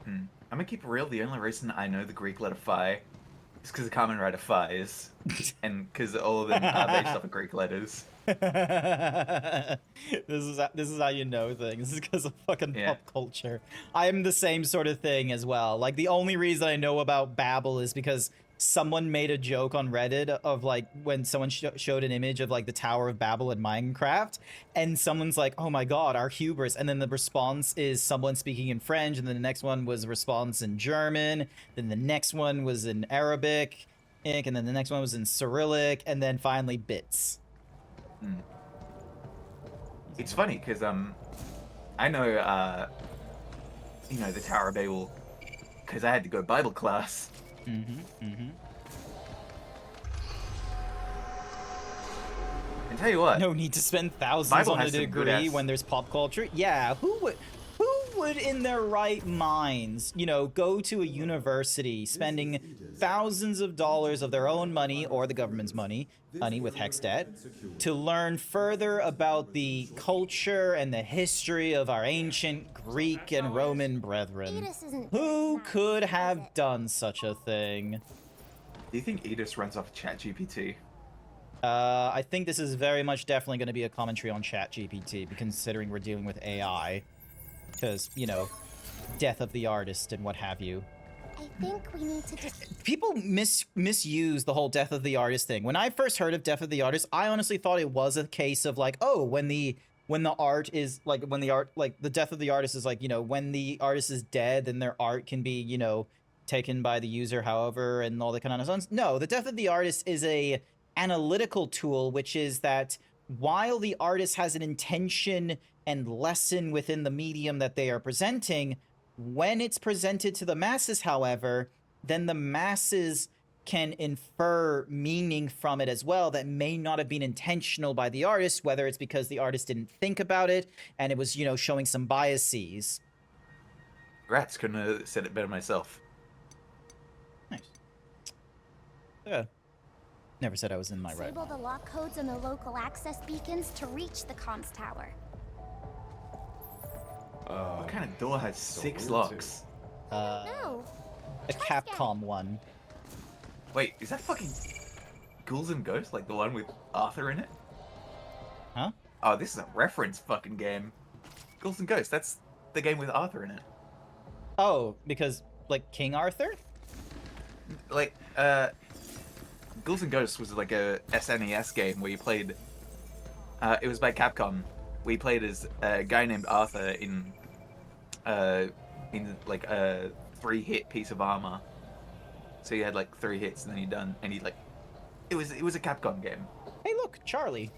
I'm gonna keep it real. The only reason I know the Greek letter phi It's because the Kamen Rider fires, and because all of them are based off of Greek letters. This is how you know things. This is because of fucking pop culture. I am the same sort of thing as well. Like, the only reason I know about Babel is because someone made a joke on Reddit of, like, when someone showed an image of, like, the Tower of Babel in Minecraft, and someone's like, oh my god, our hubris, and then the response is someone speaking in French, and then the next one was a response in German, then the next one was in Arabic, and then the next one was in Cyrillic, and then finally bits. It's funny because I know the Tower of Babel because I had to go Bible class. And tell you what, no need to spend thousands Bible on a has some degree good-ass- when there's pop culture. Yeah, who would in their right minds, you know, go to a university spending thousands of dollars of their own money or the government's money with hex debt to learn further about the culture and the history of our ancient Greek and Roman brethren? Who could have done such a thing? Do you think Edis runs off ChatGPT? I think this is very much definitely going to be a commentary on ChatGPT, considering we're dealing with AI. Because, you know, death of the artist and what have you. I think we need to just... People misuse the whole death of the artist thing. When I first heard of death of the artist, I honestly thought it was a case of, like, oh, when the art is, like, the death of the artist is, like, you know, when the artist is dead, then their art can be, you know, taken by the user however, and all that kind of nonsense. No, the death of the artist is a analytical tool, which is that while the artist has an intention and lesson within the medium that they are presenting, when it's presented to the masses, however, then the masses can infer meaning from it as well that may not have been intentional by the artist, whether it's because the artist didn't think about it and it was, you know, showing some biases. Rats couldn't have said it better myself. Nice. Yeah. Never said I was in my right. Disable the lock codes on the local access beacons to reach the comms tower. What kind of door has 6 locks? No. A Capcom one. Wait, is that fucking Ghouls and Ghosts? Like the one with Arthur in it? Huh? Oh, this is a reference fucking game. Ghouls and Ghosts, that's the game with Arthur in it. Oh, because, like, King Arthur? Like, Ghouls and Ghosts was like a SNES game where you played... it was by Capcom. We played as a guy named Arthur in like a 3-hit piece of armor. So you had like 3 hits and then you're done. And it was a Capcom game. Hey, look, Charlie.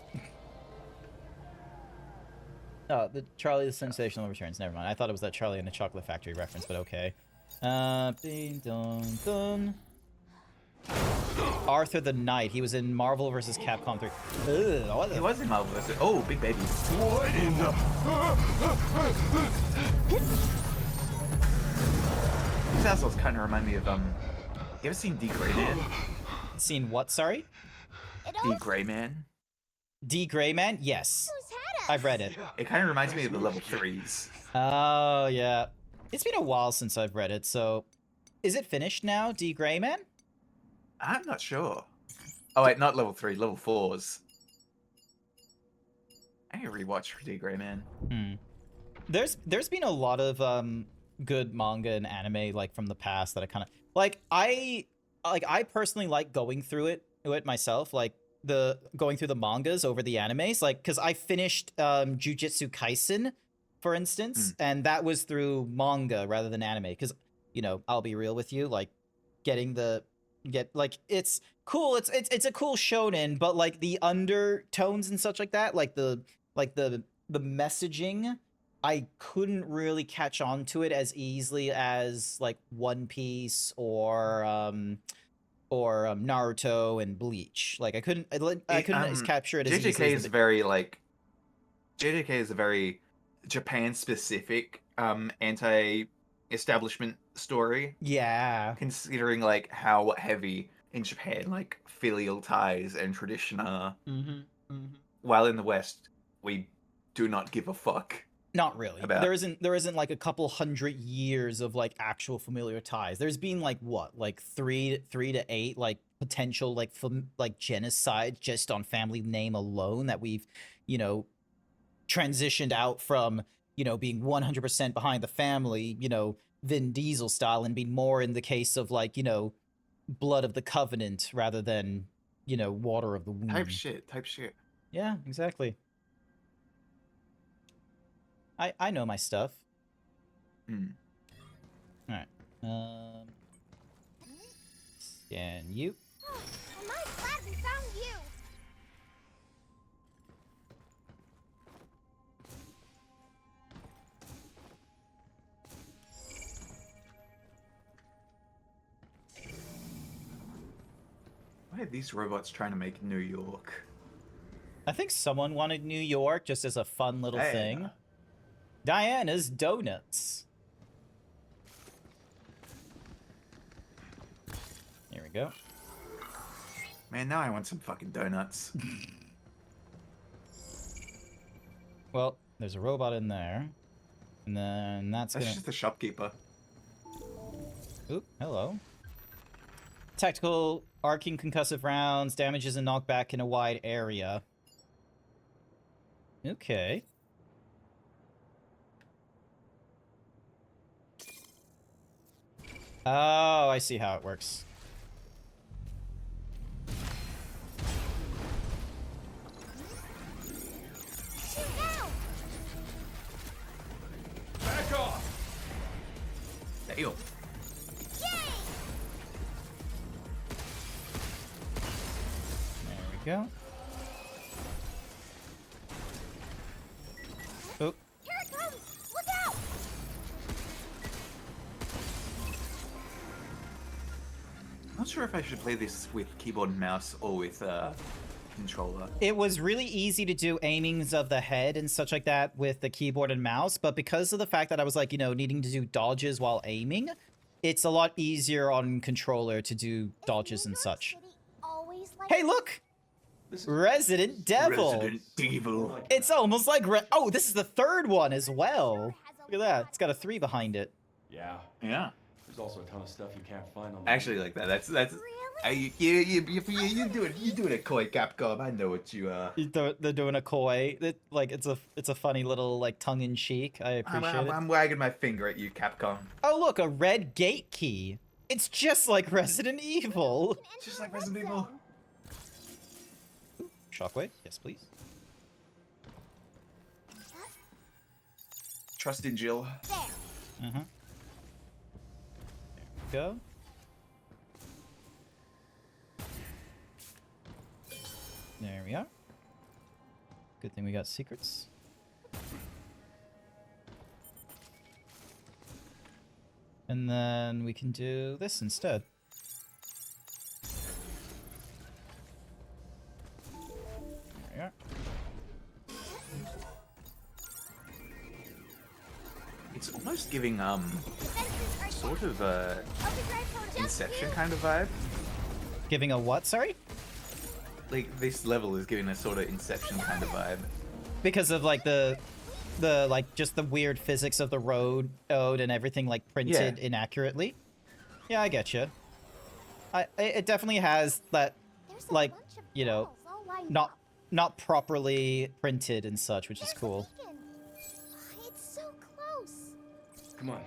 Oh, the Charlie the Sensational Returns. Never mind. I thought it was that Charlie and the Chocolate Factory reference, but okay. Ding dong dun. Arthur the Knight. He was in Marvel vs. Capcom 3. Ugh, He was in Marvel vs. Oh, big baby. What in the... These assholes kind of remind me of, you ever seen D. Gray Man? Seen what, sorry? D. Gray Man? D. Gray Man? Yes. I've read it. It kind of reminds me of the level 3s. Oh, yeah. It's been a while since I've read it, so... Is it finished now, D. Gray Man? I'm not sure. Oh wait, not level 3, level 4s. I need to rewatch D. Gray Man. There's been a lot of good manga and anime like from the past that I kind of like. I personally like going through it myself, like going through the mangas over the animes, like because I finished Jujutsu Kaisen, for instance, and that was through manga rather than anime. Because, you know, I'll be real with you, like it's cool. It's a cool shonen, but like the undertones and such like that, like the messaging, I couldn't really catch on to it as easily as like One Piece or Naruto and Bleach. Like I couldn't capture it as JJK easily. is very like JJK is a very Japan specific anti-establishment story. Yeah. Considering like how heavy in Japan like filial ties and tradition are. While in the West we do not give a fuck. Not really. About- There isn't like a couple hundred years of like actual familiar ties. There's been like what, like three to eight like potential like genocide just on family name alone that we've, you know, transitioned out from, you know, being 100% behind the family, you know, Vin Diesel style, and being more in the case of like, you know, blood of the covenant rather than, you know, water of the womb. Type shit. Yeah, exactly. I know my stuff. Alright. Scan you. Oh, am I glad we found you? Why are these robots trying to make New York? I think someone wanted New York just as a fun little Diana. thing. Diana's Donuts. There we go. Man, now I want some fucking donuts. Well, there's a robot in there. And then that's just the shopkeeper. Oop, hello. Tactical arcing concussive rounds, damages and knockback in a wide area. Okay. Oh, I see how it works. Back off! Damn. There we go. Oh. Here it comes! Look out! Not sure if I should play this with keyboard and mouse or with controller. It was really easy to do aimings of the head and such like that with the keyboard and mouse, but because of the fact that I was like, you know, needing to do dodges while aiming, it's a lot easier on controller to do dodges and such. Hey, look! Resident Devil! Resident Devil. It's almost like oh, this is the third one as well. Look at that. It's got a 3 behind it. Yeah. Yeah. There's also a ton of stuff you can't find on. Actually, like that. That's. You doing a coy, Capcom. I know what you are. They're doing a coy. It's a funny little like tongue in cheek. I appreciate it. I'm wagging my finger at you, Capcom. Oh look, a red gate key. It's just like Resident Evil. Just like Resident Evil. Shockwave, yes please. Trust in Jill. There we go. There we are. Good thing we got secrets. And then we can do this instead. There we are. It's almost giving sort of a Inception kind of vibe. Giving a what, sorry? Like this level is giving a sort of Inception kind of vibe. Because of like the like just the weird physics of the road and everything like printed inaccurately. Yeah, I get you. It definitely has that like, you know, not properly printed and such, which is cool. It's so close. Come on.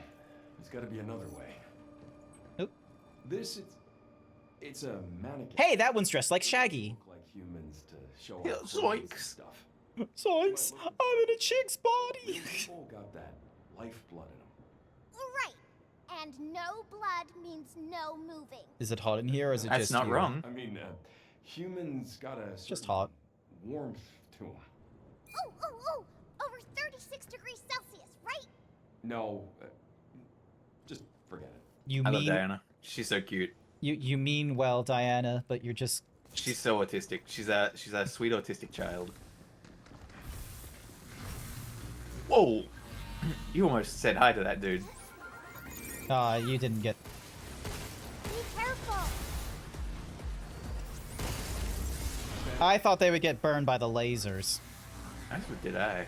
There's got to be another way. Oop. This it's a mannequin. Hey, that one's dressed like Shaggy. Look like humans to show Yeah, off clothes and zoinks. stuff. Zoinks! I'm in a chick's body. They've all got that lifeblood in them. Right. And no blood means no moving. Is it hot in here, or is it That's just not you? wrong. I mean, humans got a Just hot. warmth to them. Oh! Over 36 degrees Celsius, right? No, just forget it. You I love mean Diana. She's so cute. you mean well, Diana, but you're just She's so autistic. She's a sweet autistic child. Whoa! You almost said hi to that dude. you didn't get. Be careful. I thought they would get burned by the lasers. That's what did I.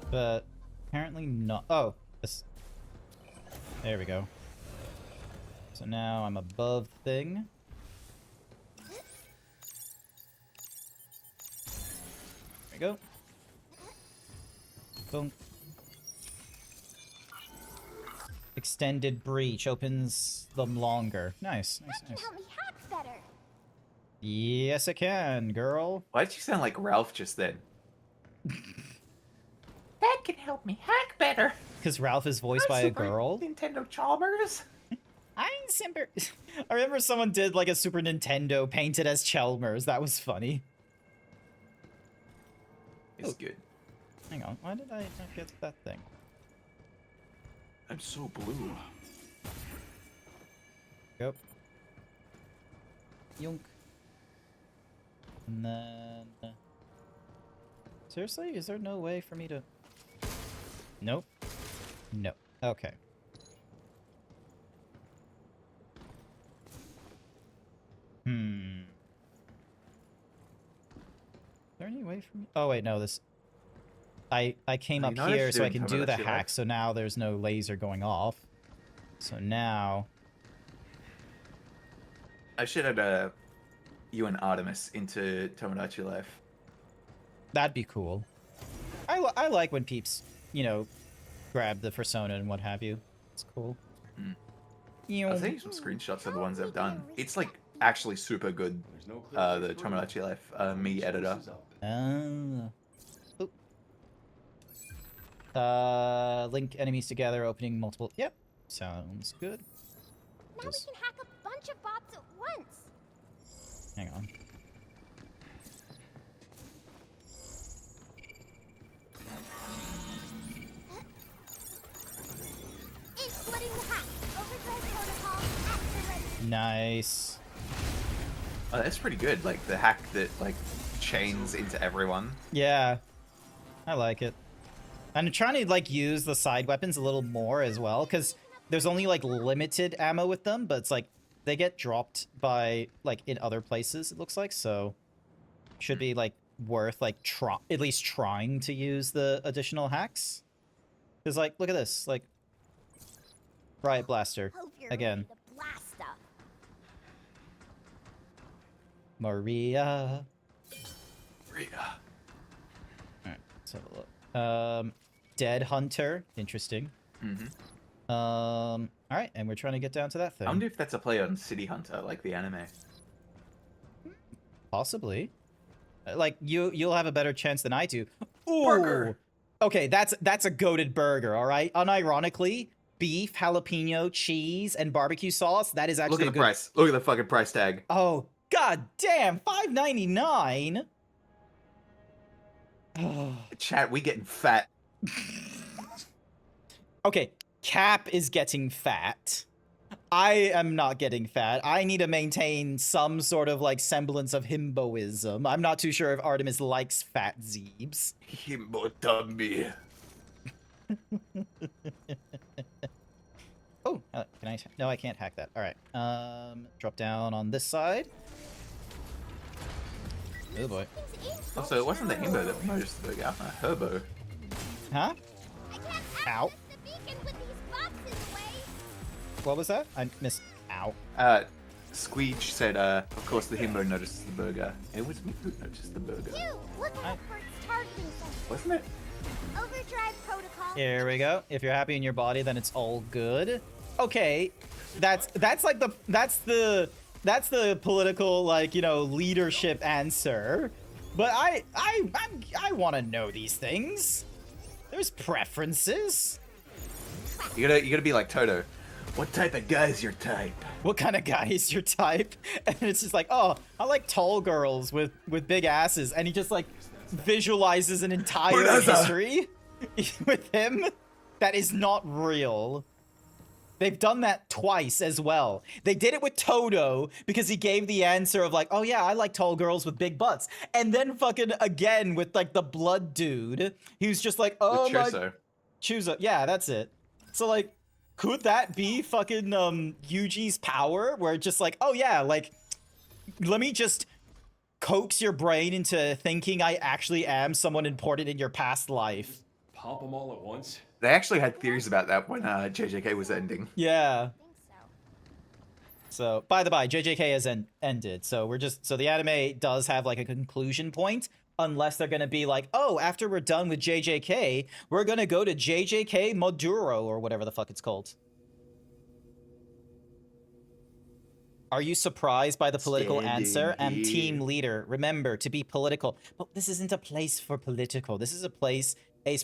But apparently not. Oh, this. There we go. So now I'm above the thing. There we go. Boom. Extended breach opens them longer. Nice, nice, That nice. can help me hack better. Yes, it can, girl. Why did you sound like Ralph just then? That can help me hack better. Because Ralph is voiced by a girl. Nintendo Chalmers. I remember someone did like a Super Nintendo painted as Chalmers. That was funny. It's good. Hang on, why did I not get that thing? I'm so blue. Go. Yunk. And then... Seriously? Is there no way for me to... Nope. No. Okay. Hmm. Is there any way for me... Oh, wait, no, this... I came up here so I can do the hack, so now there's no laser going off. So now... I should add you and Artemis into Tomodachi Life. That'd be cool. I like when peeps, you know, grab the persona and what have you. It's cool. Mm. I'll send you some screenshots of the ones I've done. It's like actually super good. The Tomodachi Life me editor. Link enemies together, opening multiple. Yep, sounds good. Now we can hack a bunch of bots at once. Hang on. Splitting the hack. Overdrive protocol. Action ready. Nice. Oh, that's pretty good. Like the hack that like chains into everyone. Yeah, I like it. I'm trying to like use the side weapons a little more as well, because there's only like limited ammo with them, but it's like they get dropped by like in other places. It looks like, so should be like worth like at least trying to use the additional hacks. Because like, look at this, like. Riot Blaster. Again. Maria. Alright, let's have a look. Dead Hunter. Interesting. Mm-hmm. Alright, and we're trying to get down to that thing. I wonder if that's a play on City Hunter, like the anime. Possibly. Like, you'll have a better chance than I do. Ooh! Burger. Okay, that's a goated burger, alright? Unironically, beef, jalapeno, cheese, and barbecue sauce. That is actually Look at the price. Look at the fucking price tag. Oh, god damn! $5.99. Chat, we getting fat. Okay, Cap is getting fat. I am not getting fat. I need to maintain some sort of like semblance of himboism. I'm not too sure if Artemis likes fat zeebs. Himbo tummy. Oh, can I? No, I can't hack that. All right. Drop down on this side. Oh boy. Also, it wasn't the himbo that noticed the herbo. Huh? Ow. What was that? I missed. Ow. Squeech said, of course the himbo notices the burger. It was me who noticed the burger. Dude, look out for its targeting sensor. Wasn't it? Overdrive protocol. Here we go. If you're happy in your body, then it's all good. Okay, that's the political, like, you know, leadership answer. But I want to know these things. There's preferences. You gotta be like Toto. What type of guy is your type? What kind of guy is your type? And it's just like, oh, I like tall girls with big asses, and he just like visualizes an entire history with him that is not real. They've done that twice as well. They did it with Toto because he gave the answer of like, oh yeah, I like tall girls with big butts. And then fucking again with like the blood dude. He was just like, oh my... Chuzo. Yeah, that's it. So like, could that be fucking Yuji's power? Where it's just like, oh yeah, like, let me just coax your brain into thinking I actually am someone important in your past life. pop them all at once? They actually had theories about that when JJK was ending. Yeah. So, by the by, JJK has ended. So so the anime does have like a conclusion point, unless they're gonna be like, oh, after we're done with JJK, we're gonna go to JJK Maduro or whatever the fuck it's called. Are you surprised by the political answer? I'm team leader. Remember to be political. But this isn't a place for political. This is a place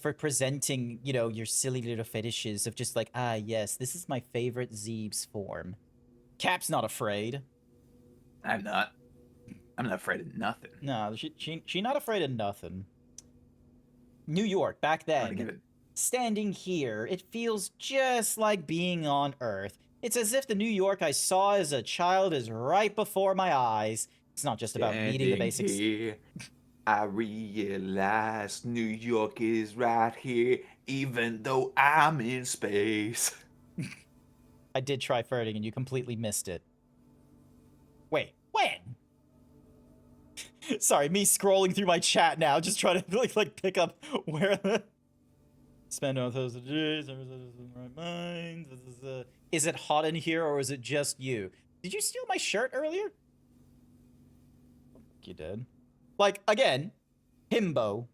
for presenting, you know, your silly little fetishes of just like, ah, yes, this is my favorite Zeebs form. Cap's not afraid. I'm not. I'm not afraid of nothing. No, she not afraid of nothing. New York, back then. Standing here, it feels just like being on Earth. It's as if the New York I saw as a child is right before my eyes. It's not just about meeting the basics. Here, I realize New York is right here, even though I'm in space. I did try farting and you completely missed it. Wait, when? Sorry, me scrolling through my chat now, just trying to like pick up where the... Spend 1,000 days, everything's in the right mind. Is it hot in here or is it just you? Did you steal my shirt earlier? You did. Like, again, himbo.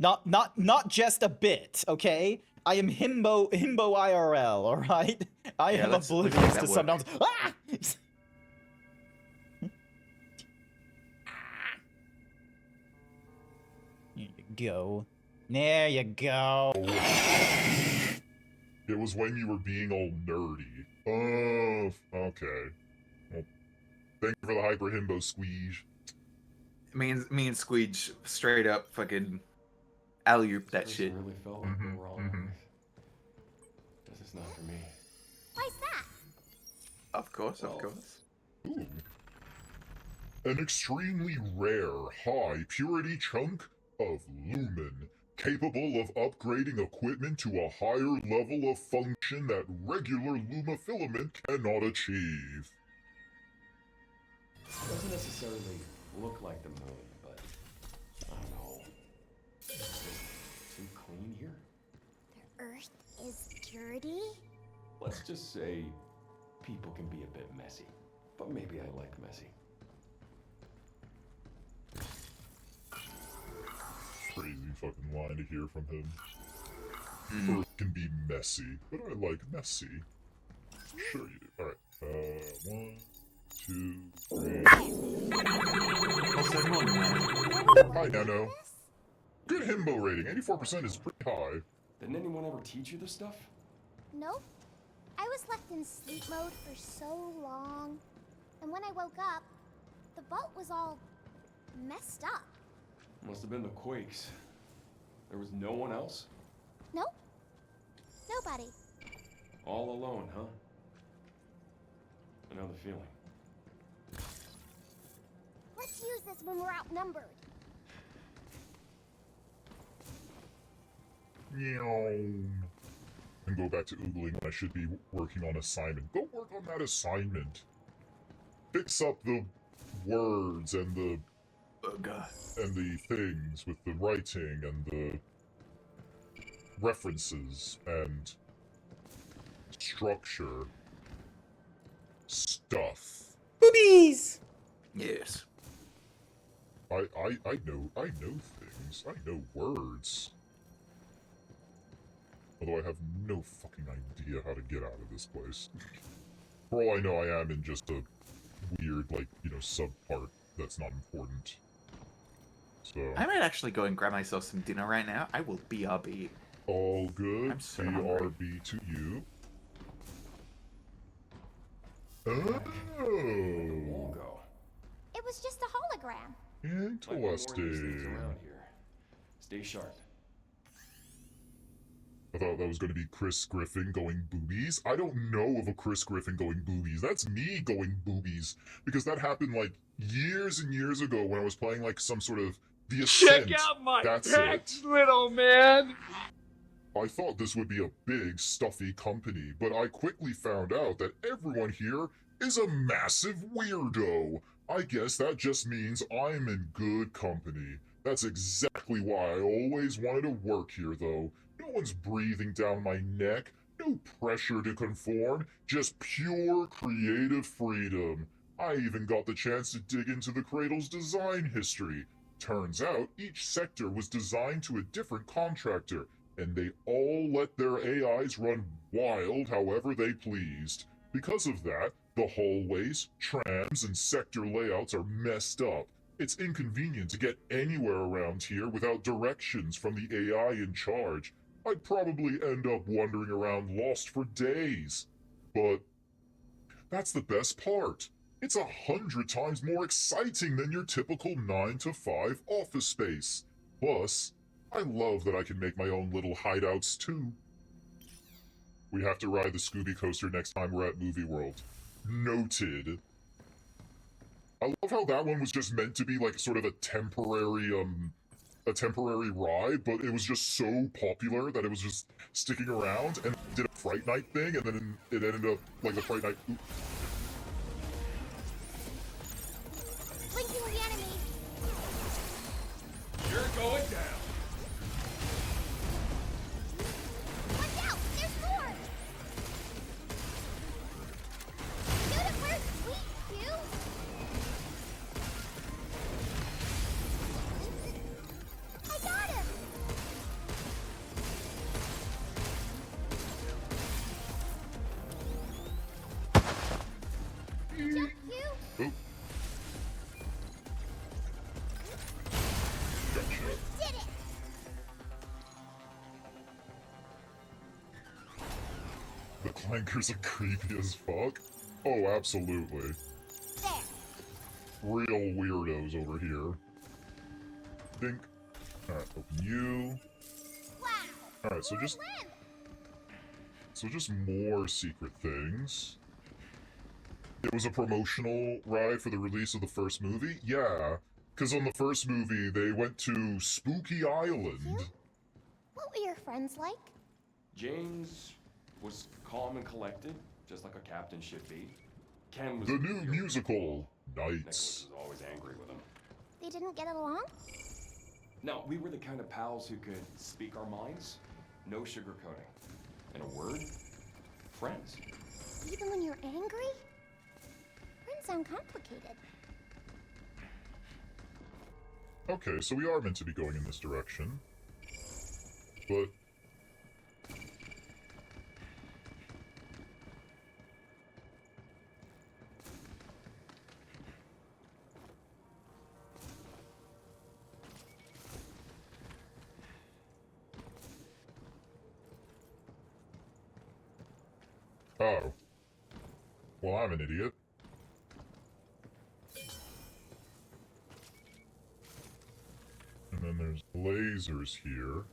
Not just a bit, okay? I am himbo IRL, alright? I am oblivious to some nouns. Ah! There you go. There you go. It was when you were being all nerdy. Oh, okay. Well, thank you for the hyper himbo squeeze. Me and Squeege straight up fucking alley-oop that shit. Really felt like we're wrong. This is not for me. Why's that? Of course, of course. Ooh. An extremely rare high purity chunk of lumen, capable of upgrading equipment to a higher level of function that regular Luma filament cannot achieve. It doesn't necessarily look like the moon, but I don't know. Is it too clean here? The Earth is dirty? Let's just say people can be a bit messy, but maybe I like messy. Crazy fucking line to hear from him. Earth can be messy, but I like messy. Sure you do. Alright, 1, 2, 3. Hi, Nano. Good himbo rating. 84% is pretty high. Didn't anyone ever teach you this stuff? Nope. I was left in sleep mode for so long. And when I woke up, the vault was all messed up. Must have been the quakes. There was no one else? Nope. Nobody. All alone, huh? I know the feeling. Let's use this when we're outnumbered. And go back to oogling when I should be working on assignment. Go work on that assignment. Fix up the words and the things with the writing and the references and structure stuff. Boobies! Yes. I know things. I know words. Although I have no fucking idea how to get out of this place. For all I know, I am in just a weird, like, you know, sub-part that's not important. So... I might actually go and grab myself some dinner right now. I will BRB. All good. I'm so BRB to you. Oh! It was just a hologram. Interesting. Stay sharp. I thought that was going to be Chris Griffin going boobies. I don't know of a Chris Griffin going boobies. That's me going boobies. Because that happened like years and years ago when I was playing like some sort of The Ascent. Check out my That's pecs, little man! I thought this would be a big, stuffy company, but I quickly found out that everyone here is a massive weirdo. I guess that just means I'm in good company. That's exactly why I always wanted to work here, though. You one's breathing down my neck. No pressure to conform. Just pure creative freedom. I even got the chance to dig into the Cradle's design history. Turns out each sector was designed to a different contractor, and they all let their AIs run wild however they pleased. Because of that, the hallways, trams, and sector layouts are messed up. It's inconvenient to get anywhere around here without directions from the AI in charge. I'd probably end up wandering around lost for days. But that's the best part. It's 100 times more exciting than your typical 9-to-5 office space. Plus, I love that I can make my own little hideouts too. We have to ride the Scooby Coaster next time we're at Movie World. Noted. I love how that one was just meant to be like sort of a temporary ride, but it was just so popular that it was just sticking around, and did a Fright Night thing, and then it ended up like the Fright Night. Blinking the enemy. You're going down. Watch out! There's more! Dude, where's Sweet Q? I got him! Jump Q! Oh. Gotcha. Did it! The clankers are creepy as fuck. Oh, absolutely. There. Real weirdos over here. Dink. Alright, open you. Wow! Alright, so just more secret things. It was a promotional ride for the release of the first movie? Yeah, because on the first movie, they went to Spooky Island. What were your friends like? James was calm and collected, just like a captain should be. Ken was The new musical, Knights. Nicholas was always angry with him. They didn't get along? No, we were the kind of pals who could speak our minds, no sugarcoating. In a word, friends. Even when you're angry? Friends sound complicated. Okay, so we are meant to be going in this direction. But... Oh. Well, I'm an idiot. And then there's lasers here.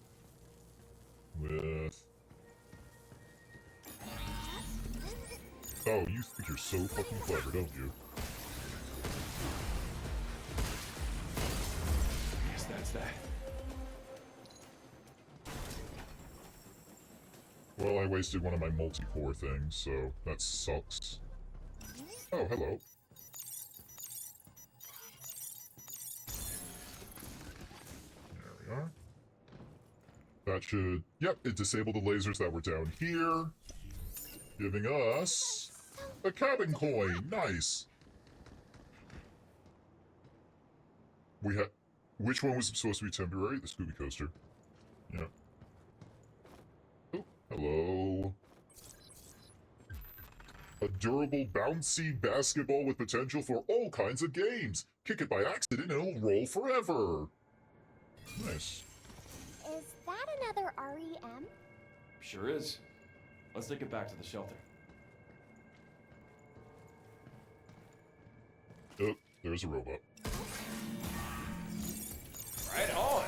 With... Oh, you think you're so fucking clever, don't you? Yes, that's that. Well, I wasted one of my multi-core things, so that sucks. Oh, hello. There we are. That should... Yep, it disabled the lasers that were down here. Giving us... a cabin coin! Nice! We had... Which one was supposed to be temporary? The Scooby Coaster. Yeah. Oh, hello. A durable, bouncy basketball with potential for all kinds of games. Kick it by accident and it'll roll forever. Nice. Is that another REM? Sure is. Let's take it back to the shelter. Oh, there's a robot. Right on.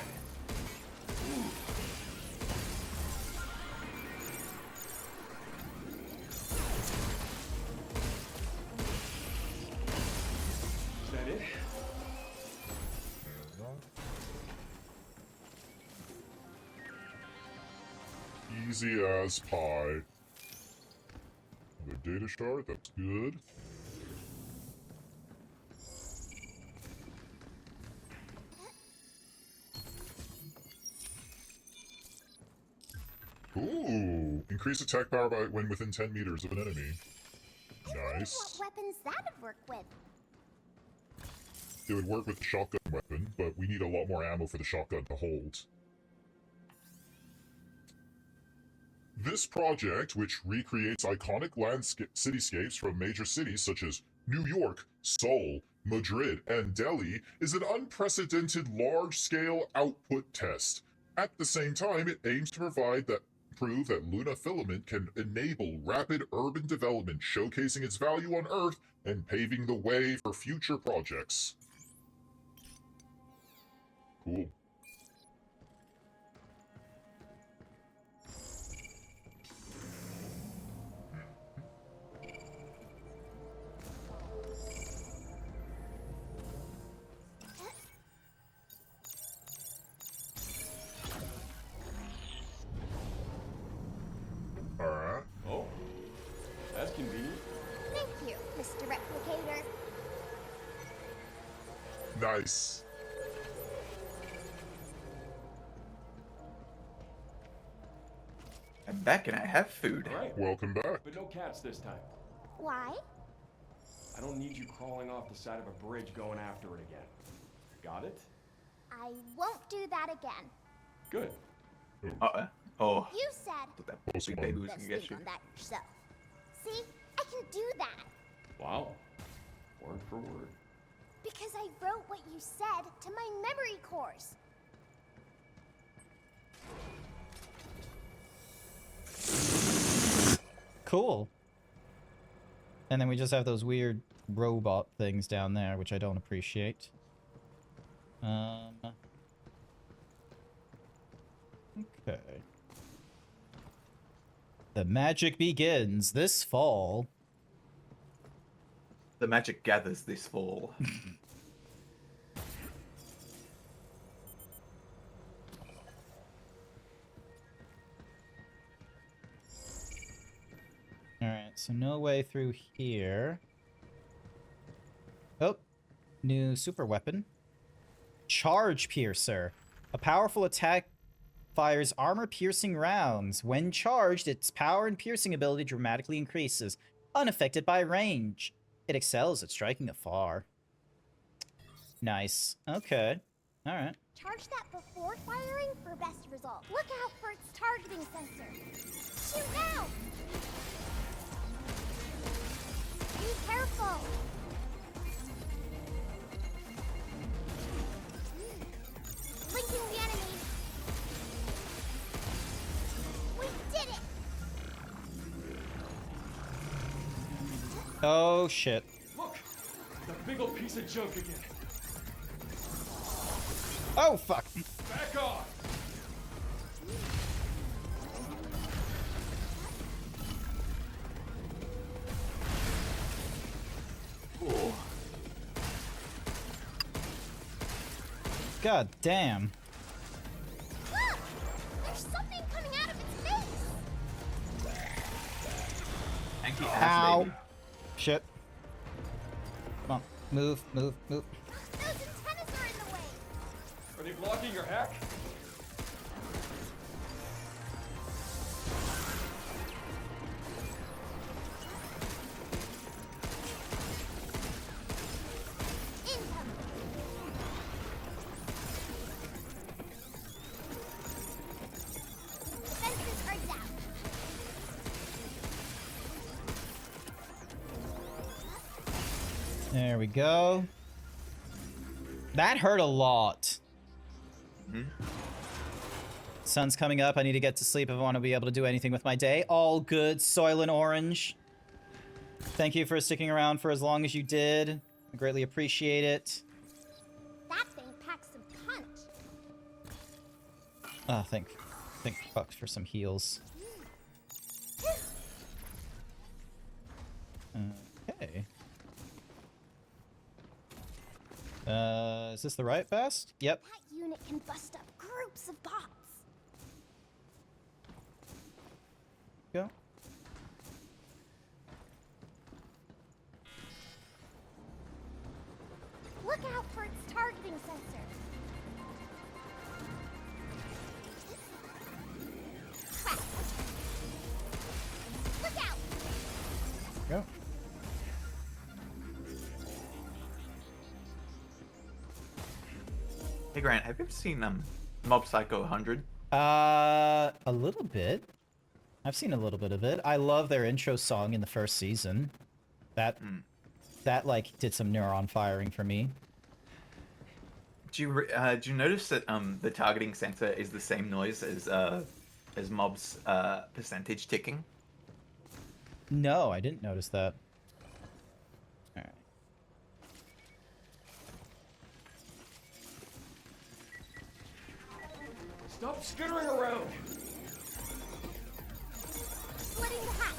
Is that it? Easy as pie. Another data shard, that's good. Ooh, increase attack power by when within 10 meters of an enemy. Nice. What weapons that'd work with? It would work with the shotgun weapon, but we need a lot more ammo for the shotgun to hold. This project, which recreates iconic cityscapes from major cities such as New York, Seoul, Madrid, and Delhi, is an unprecedented large-scale output test. At the same time, it aims to prove that Luna Filament can enable rapid urban development, showcasing its value on Earth and paving the way for future projects. Cool. Alright. Oh, that's convenient. Thank you, Mr. Replicator. Nice. I'm back and I have food. All right. Welcome back. But no cats this time. Why? I don't need you crawling off the side of a bridge going after it again. Got it? I won't do that again. Good. Oh. You said That big baby was best gonna get think you. on that yourself. See, I can do that Wow. Word for word. because I wrote what you said to my memory cores. Cool. And then we just have those weird robot things down there, which I don't appreciate. Okay. The magic begins this fall. The magic gathers this fall. Alright, so no way through here. Oh, new super weapon. Charge Piercer. A powerful attack fires armor-piercing rounds. When charged, its power and piercing ability dramatically increases, unaffected by range. It excels at striking afar. Nice. Okay. Alright. Charge that before firing for best result. Look out for its targeting sensor. Shoot now! Be careful! Linking the enemy. We did it! Oh, shit. Look! That big old piece of junk again. Oh, fuck. Back off! Oh. God damn. Look! There's something coming out of its face! Thank you, Ow. baby. Shit. Come on. Move, move, move. Those antennas are in the way! Are they blocking your hack? Incoming! Defenses are down. There we go. That hurt a lot. Sun's coming up. I need to get to sleep if I want to be able to do anything with my day. All good, Soylent Orange. Thank you for sticking around for as long as you did. I greatly appreciate it. That thing packs some punch. Oh, thank fuck for some heals. Okay. Is this the right best? Yep. That unit can bust up groups of bots. Go. Look out for its targeting sensor. Crap. Hey Grant, have you ever seen Mob Psycho 100? A little bit. I've seen a little bit of it. I love their intro song in the first season. That like did some neuron firing for me. Do you notice that the targeting sensor is the same noise as mobs percentage ticking? No, I didn't notice that. All right. Stop skittering around! Splitting the hat.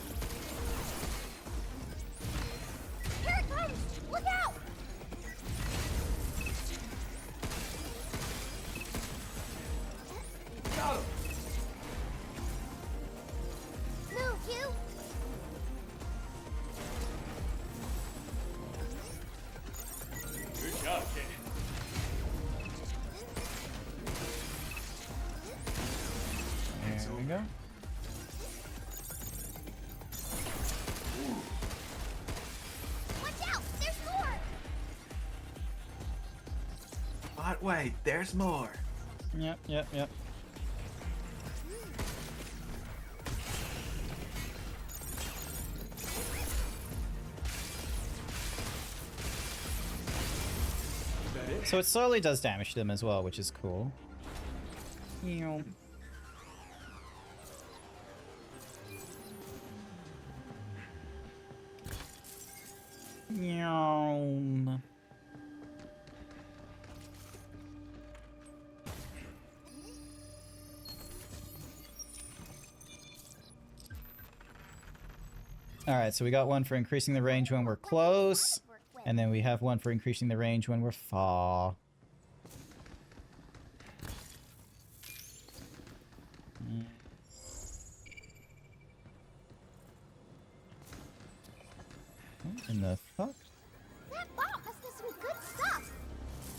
Here it comes! Look out! Got him! Move, you! Good job, kid. There we go. Watch out! There's more! But wait, there's more. Yep. So it slowly does damage to them as well, which is cool. Ew. Yum. Alright, so we got one for increasing the range when we're close, and then we have one for increasing the range when we're far. What in the fuck? That bot must have some good stuff!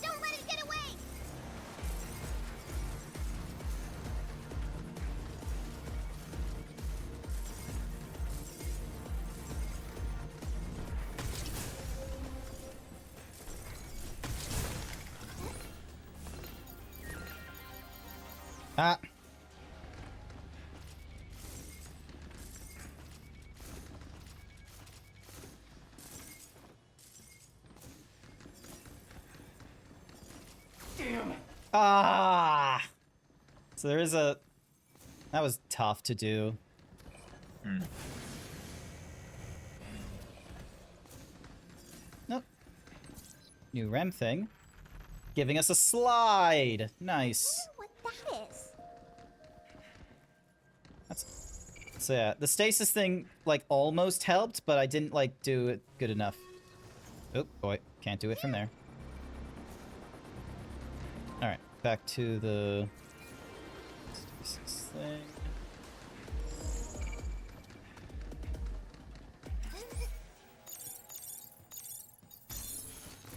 Don't let it get away! Ah! Damn! Ah! So there is a... That was tough to do. Nope. New REM thing. Giving us a slide! Nice. What that is? So yeah, the stasis thing, like, almost helped, but I didn't, like, do it good enough. Oh, boy. Can't do it from there. Alright, back to the... stasis thing.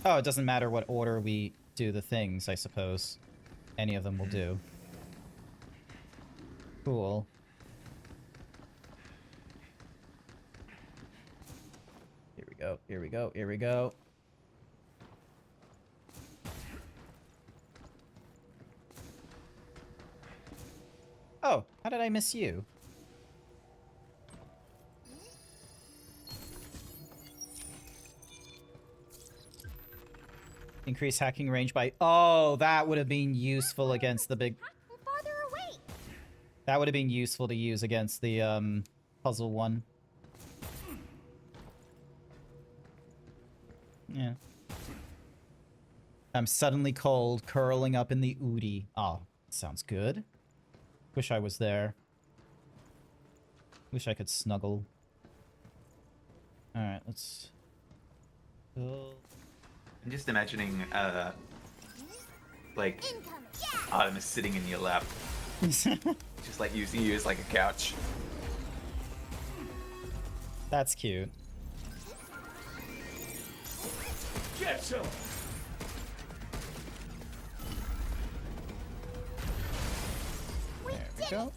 Oh, it doesn't matter what order we do the things, I suppose. Any of them will do. Cool. Here we go. Oh, how did I miss you? Increase hacking range by... Oh, that would have been useful against the big... Farther away! That would have been useful to use against the, puzzle one. Yeah. I'm suddenly cold, curling up in the Udi. Oh, sounds good. Wish I was there. Wish I could snuggle. Alright, let's... I'm just imagining, like, Artemis sitting in your lap. Just, like, using you as, like, a couch. That's cute. Get some! There we go.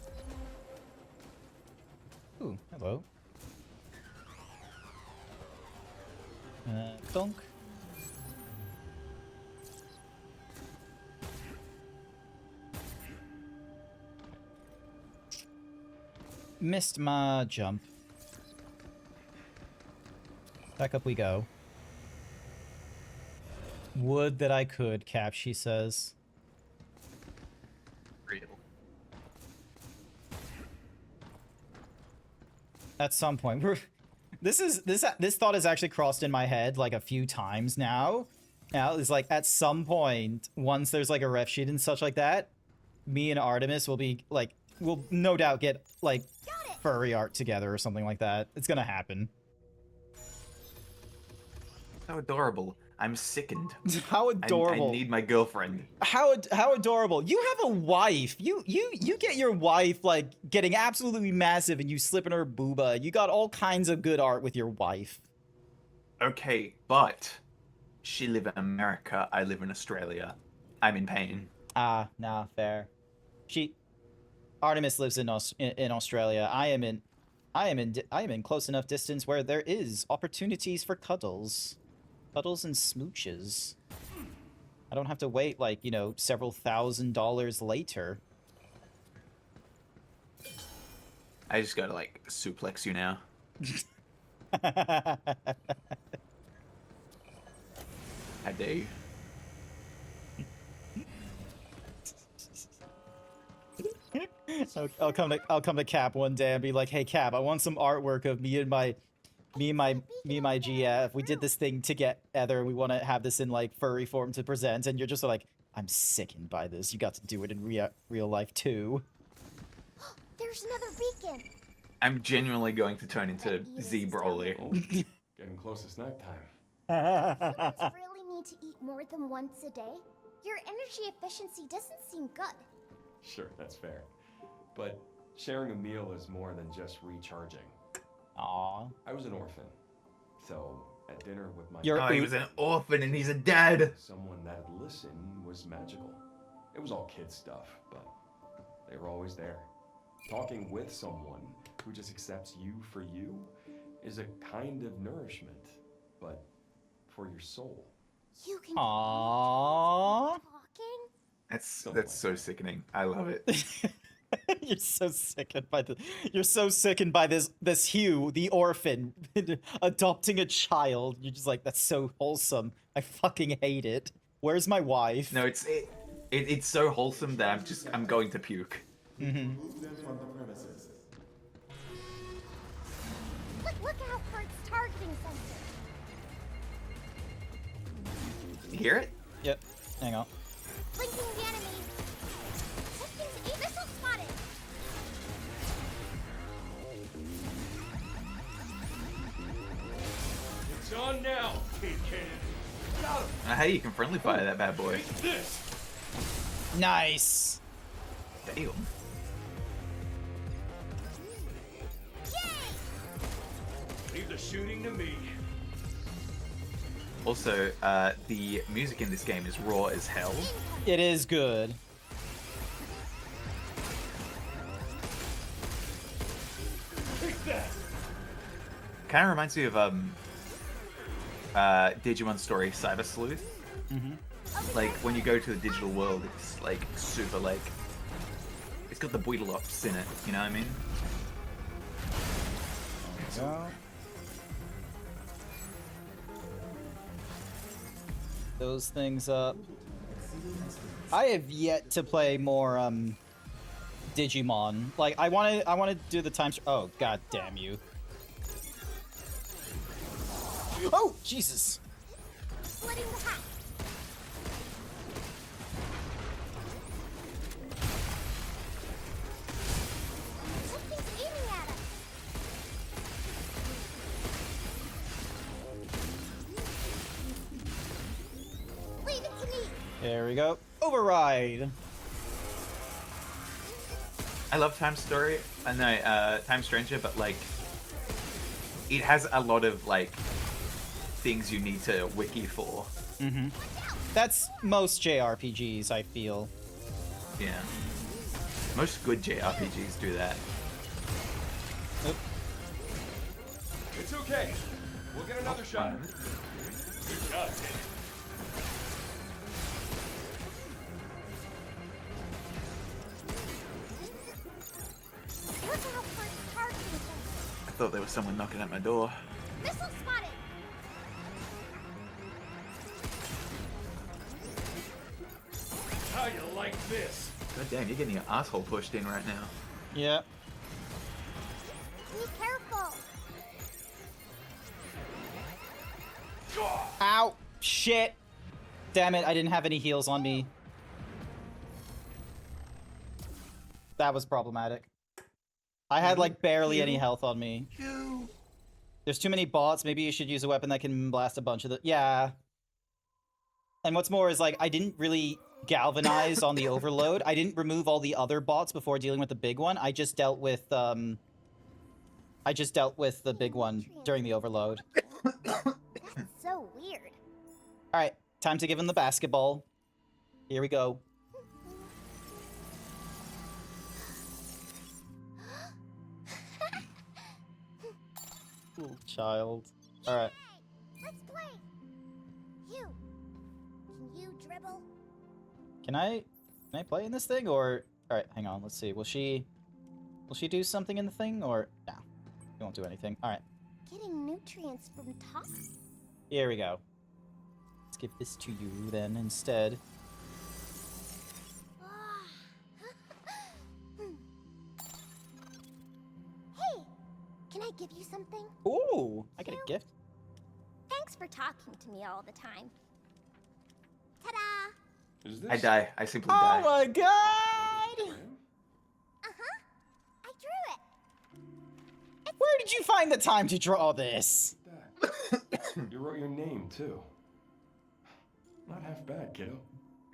Ooh, hello. Donk. missed my jump. Back up we go. Would that I could, Cap, she says. Real. At some point, this thought has actually crossed in my head like a few times now. Now it's like at some point, once there's like a ref sheet and such like that, me and Artemis will be like, we'll no doubt get like furry art together or something like that. It's gonna happen. So adorable. I'm sickened. How adorable. I need my girlfriend. How adorable. You have a wife. You get your wife like getting absolutely massive and you slip in her booba. You got all kinds of good art with your wife. Okay, but she live in America, I live in Australia. I'm in pain. Ah, nah, fair. Artemis lives in Australia. I am in close enough distance where there is opportunities for cuddles. Cuddles and smooches. I don't have to wait, like, you know, several $1,000s later. I just gotta, like, suplex you now. How dare you? I'll come to Cap one day and be like, "Hey Cap, I want some artwork of me and my GF. We did this thing together. We want to have this in like furry form to present." And you're just like, "I'm sickened by this. You got to do it in real life too." There's another beacon. I'm genuinely going to turn into Zee Broly. Oh, getting close to snack time. Humans really need to eat more than once a day? Your energy efficiency doesn't seem good. Sure, that's fair. But sharing a meal is more than just recharging. Aww. I was an orphan. So, at dinner with my he was an orphan and he's a dad. Someone that'd listen was magical. It was all kid stuff, but they were always there. Talking with someone who just accepts you for you is a kind of nourishment, but for your soul. You can Aww. talking? That's so sickening. I love it. You're so sickened by this Hugh, the orphan, adopting a child. You're just like, that's so wholesome. I fucking hate it. Where's my wife? No, it's so wholesome that I'm going to puke. Mm-hmm. Look out for its targeting sensor. You hear it? Yep. Hang on. Blinking the enemy. Something's a missile spotted. It's on now, kid cannon. Got him. Hey, you can friendly fire that bad boy. This. Nice. Damn. Leave the shooting to me. Also, the music in this game is raw as hell. It is good. Take that. Kind of reminds me of Digimon story Cyber Sleuth. Mm-hmm. Like when you go to the digital world, it's like super like it's got the Beetleops in it. You know what I mean? There we go. Those things up. I have yet to play more Digimon. Like I want to do the time. Oh god damn you! Oh Jesus! Splitting the hat. Something's aiming at us. Leave it to me. There we go. Override. I love Time Story. I know Time Stranger, but like it has a lot of like things you need to wiki for. Mm-hmm. That's most JRPGs, I feel. Yeah. Most good JRPGs do that. Oop. It's okay. We'll get another shot. Good job, kid. Look out for its thought there was someone knocking at my door. Missile spotted! How you like this? God damn, you're getting your asshole pushed in right now. Yeah. Be careful! Ow! Shit! Damn it, I didn't have any heals on me. That was problematic. I had like barely any health on me. There's too many bots. Maybe you should use a weapon that can blast a bunch of the... Yeah. And what's more is like, I didn't really galvanize on the overload. I didn't remove all the other bots before dealing with the big one. I just dealt with the big one during the overload. That's so weird. Alright, time to give him the basketball. Here we go. Little child. Alright. Let's play! You! Can you dribble? Can I play in this thing or... Alright, hang on, let's see. Will she do something in the thing or... No. She won't do anything. Alright. Getting nutrients from top? Here we go. Let's give this to you then instead. Hey! Can I give you something? Ooh! I get a gift. Thanks for talking to me all the time. Ta-da! Is this... I die. I simply Oh die. my god! Uh-huh. I drew it. Where did you find the time to draw this? You wrote your name, too. Not half bad, kiddo.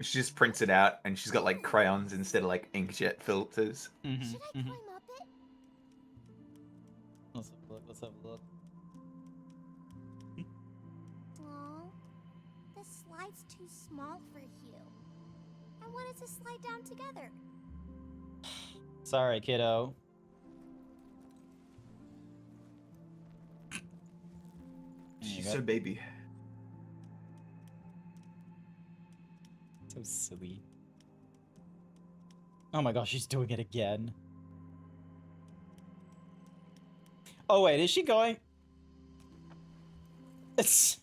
She just prints it out, and she's got like crayons instead of like inkjet filters. Should I climb up it? Let's have a look. Let's have a look. Aw, the slide's too small for Hugh. I wanted to slide down together. Sorry, kiddo. She's so baby. So silly. Oh my gosh, she's doing it again. Oh wait, is she going? It's...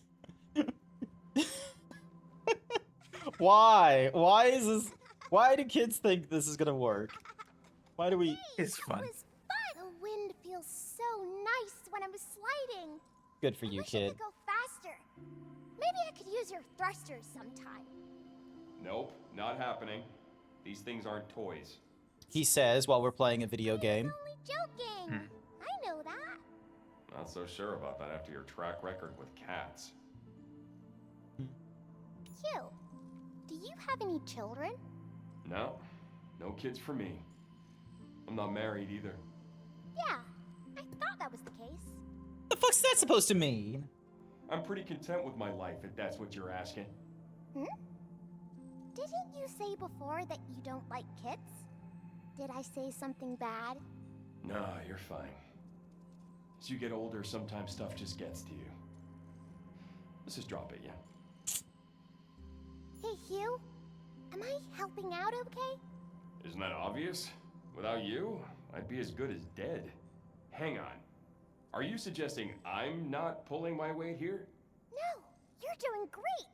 Why? Why is this... Why do kids think this is gonna work? Why do we... It's fun. It was fun. The wind feels so nice when I'm sliding. Good for you, I wish I kid. could go faster. Maybe I could use your thrusters sometime. Nope, not happening. These things aren't toys. He says while we're playing a video game. Only joking. I know that. Not so sure about that after your track record with cats. Hugh, do you have any children? No, no kids for me. I'm not married either. Yeah, I thought that was the case. The fuck's that supposed to mean? I'm pretty content with my life, if that's what you're asking. Hmm? Didn't you say before that you don't like kids? Did I say something bad? Nah, you're fine. As you get older, sometimes stuff just gets to you. Let's just drop it, yeah? Hey, Hugh. Am I helping out okay? Isn't that obvious? Without you, I'd be as good as dead. Hang on. Are you suggesting I'm not pulling my weight here? No, you're doing great.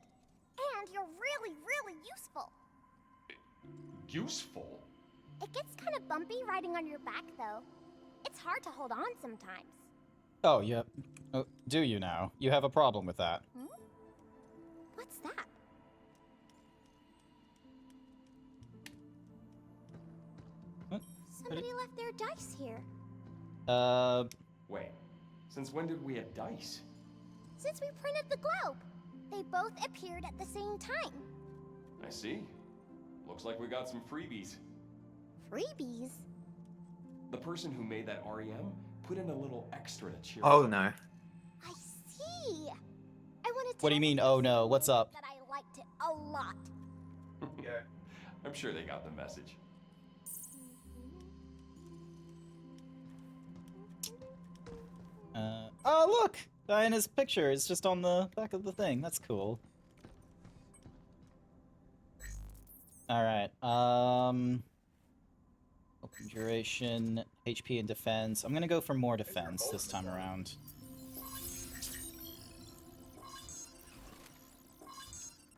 And you're really, really useful. Useful? It gets kind of bumpy riding on your back, though. It's hard to hold on sometimes. Oh, yeah. Oh, do you now? You have a problem with that. Hmm? What's that? What? Somebody left their dice here. Wait, since when did we have dice? Since we printed the globe, they both appeared at the same time. I see. Looks like we got some freebies. Freebies? The person who made that REM put in a little extra to cheer Oh us up. no. I see. I want to What do you mean, oh no? What's up? that I liked it a lot. Yeah, I'm sure they got the message. Oh look! Diana's picture is just on the back of the thing. That's cool. Alright, open duration, HP and defense. I'm gonna go for more defense this time around.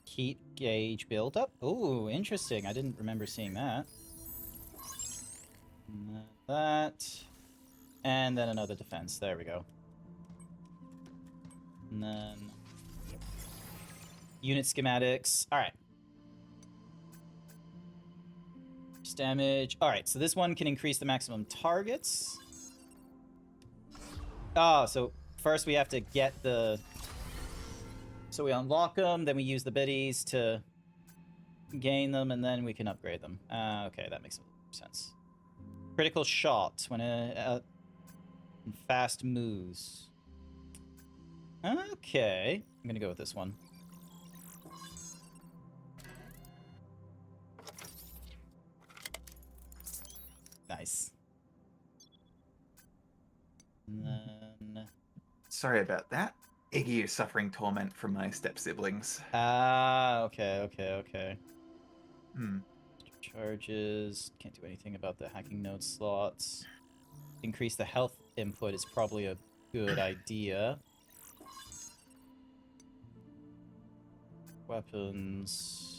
Heat gauge buildup. Ooh, interesting. I didn't remember seeing that. That. And then another defense. There we go. And then... unit schematics. Alright. Damage. Alright, so this one can increase the maximum targets. Oh, so first we have to get the... so we unlock them, then we use the biddies to gain them, and then we can upgrade them. Okay, that makes sense. Critical shot when fast moves. Okay, I'm gonna go with this one. Nice. And then... Sorry about that. Iggy is suffering torment from my step-siblings. Ah, okay. Hmm. Charges. Can't do anything about the hacking node slots. Increase the health input is probably a good idea. Weapons...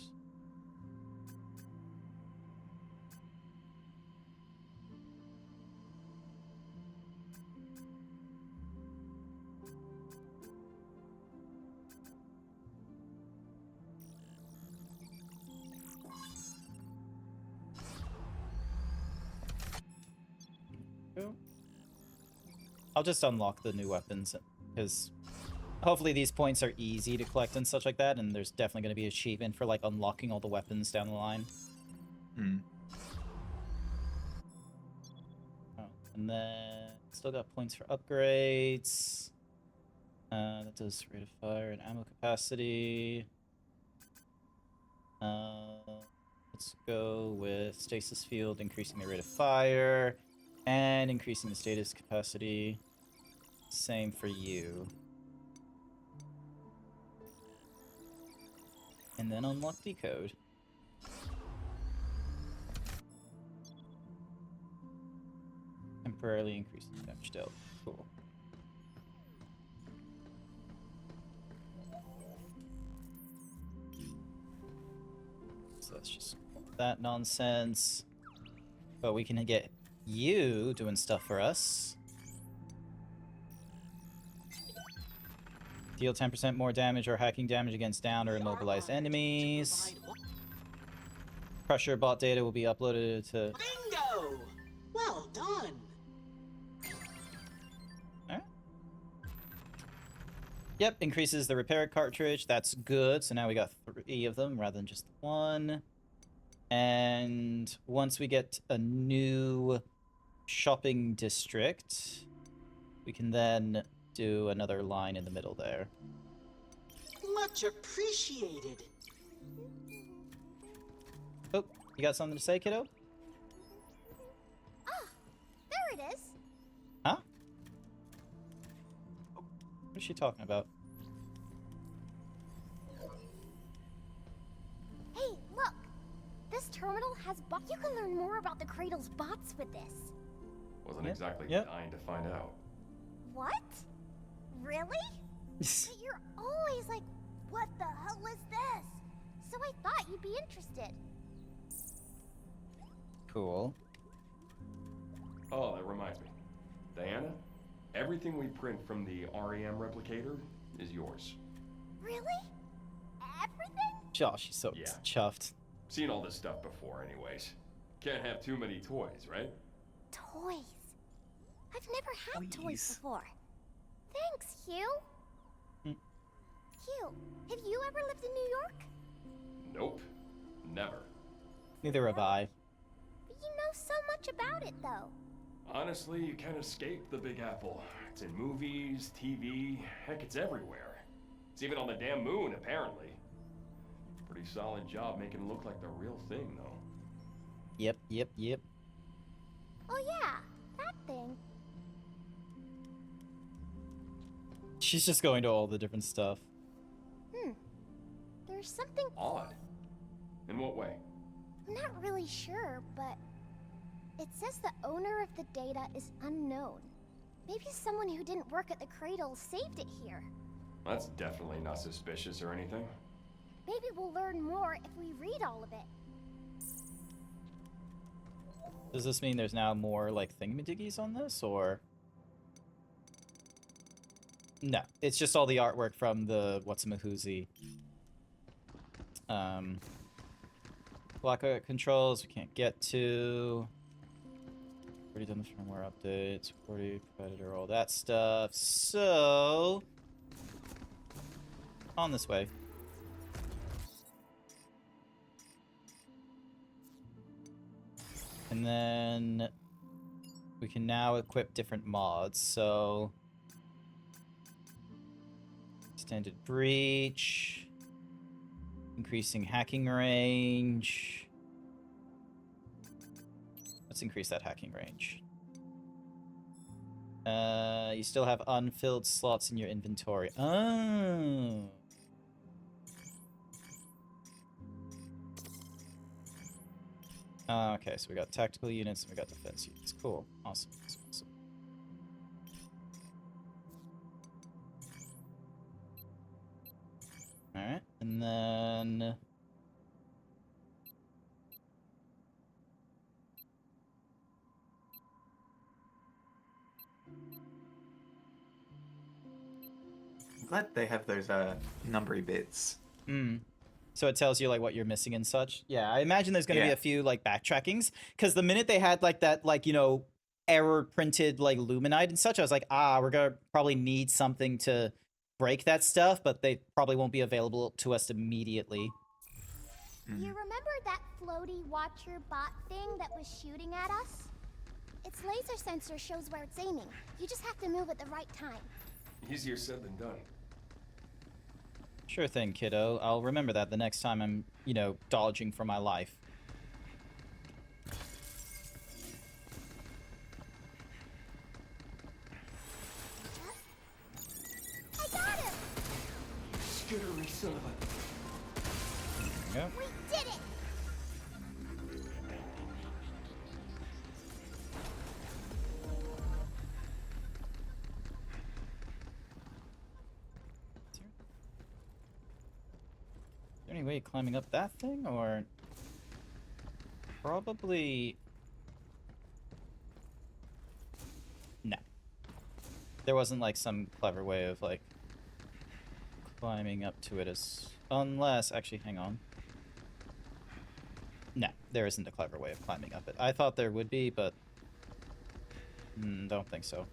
I'll just unlock the new weapons, because hopefully these points are easy to collect and such like that, and there's definitely going to be an achievement for, like, unlocking all the weapons down the line. Hmm. Oh, and then still got points for upgrades. That does rate of fire and ammo capacity. Let's go with stasis field, increasing the rate of fire. And increasing the status capacity. Same for you. And then unlock decode. Temporarily increasing damage dealt. Cool. So that's just that nonsense. But we can get you doing stuff for us. Deal 10% more damage or hacking damage against downed or immobilized enemies. Crusher bot data will be uploaded to... Bingo! Well done! Alright. Yep, increases the repair cartridge. That's good. So now we got 3 of them rather than just 1. And once we get a new shopping district, we can then do another line in the middle there. Much appreciated. Oh, you got something to say, kiddo? Ah, there it is. Huh? What is she talking about? Hey, look. This terminal has bots. You can learn more about the Cradle's bots with this. Wasn't exactly dying to find out. What? Really? But you're always like, what the hell is this? So I thought you'd be interested. Cool. Oh, that reminds me. Diana, everything we print from the REM replicator is yours. Really? Everything? Josh, she's so chuffed. Seen all this stuff before anyways. Can't have too many toys, right? Toys? I've never had toys before. Thanks, Hugh. Hugh, have you ever lived in New York? Nope. Never. Neither have I. But you know so much about it, though. Honestly, you can't escape the Big Apple. It's in movies, TV, heck, it's everywhere. It's even on the damn moon, apparently. Pretty solid job making it look like the real thing, though. Yep. Oh yeah, that thing. She's just going to all the different stuff. There's something odd. In what way? I'm not really sure, but It says the owner of the data is unknown. Maybe someone who didn't work at the cradle saved it here. That's definitely not suspicious or anything. Maybe we'll learn more if we read all of it. Does this mean there's now more, like, thingamajiggies on this, or...? No, it's just all the artwork from the whatsamahoozy. Block out controls, we can't get to. Already done the firmware updates, already predator, all that stuff. So, on this way. And then we can now equip different mods. So, extended breach, increasing hacking range. Let's increase that hacking range. You still have unfilled slots in your inventory. Oh. Okay, so we got tactical units and we got defense units. Cool. Awesome. Awesome. Alright, and then... I'm glad they have those numbery bits. So it tells you like what you're missing and such. Yeah, I imagine there's gonna be a few like backtrackings, because the minute they had like that, like, you know, error printed like Luminite and such, I was like, we're gonna probably need something to break that stuff, but they probably won't be available to us immediately. You remember that floaty watcher bot thing that was shooting at us? Its laser sensor shows where it's aiming. You just have to move at the right time. Easier said than done. Sure thing, kiddo. I'll remember that the next time I'm, you know, dodging for my life. I got him! Skittery son of a... There we go. We did it! Is there any way of climbing up that thing, or... Probably... No. There wasn't, like, some clever way of, like, climbing up to it as... Unless... Actually, hang on. No, there isn't a clever way of climbing up it. I thought there would be, but... don't think so.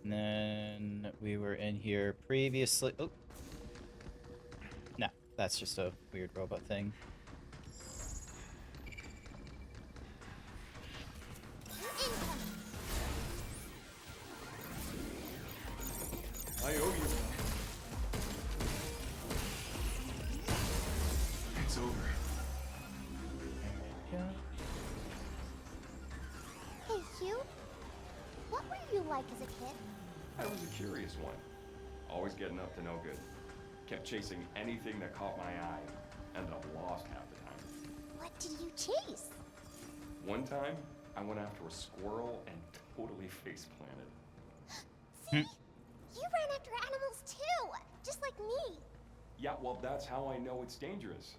And then we were in here previously. Oh. No, that's just a weird robot thing. I owe you. It's over. Hey, Hugh. What were you like as a kid? I was a curious one. Always getting up to no good. Kept chasing anything that caught my eye. Ended up lost half the time. What did you chase? One time, I went after a squirrel and totally face planted. You ran after animals too, just like me. Yeah, well, that's how I know it's dangerous.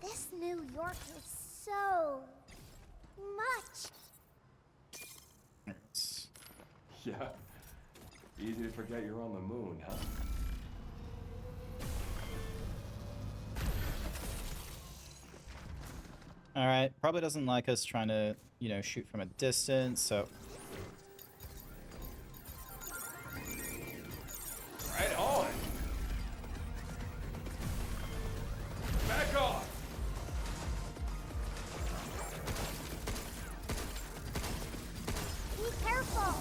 This New York is so much. Yeah. Easy to forget you're on the moon, huh? Alright, probably doesn't like us trying to, you know, shoot from a distance, so... Right on! Back off! Be careful.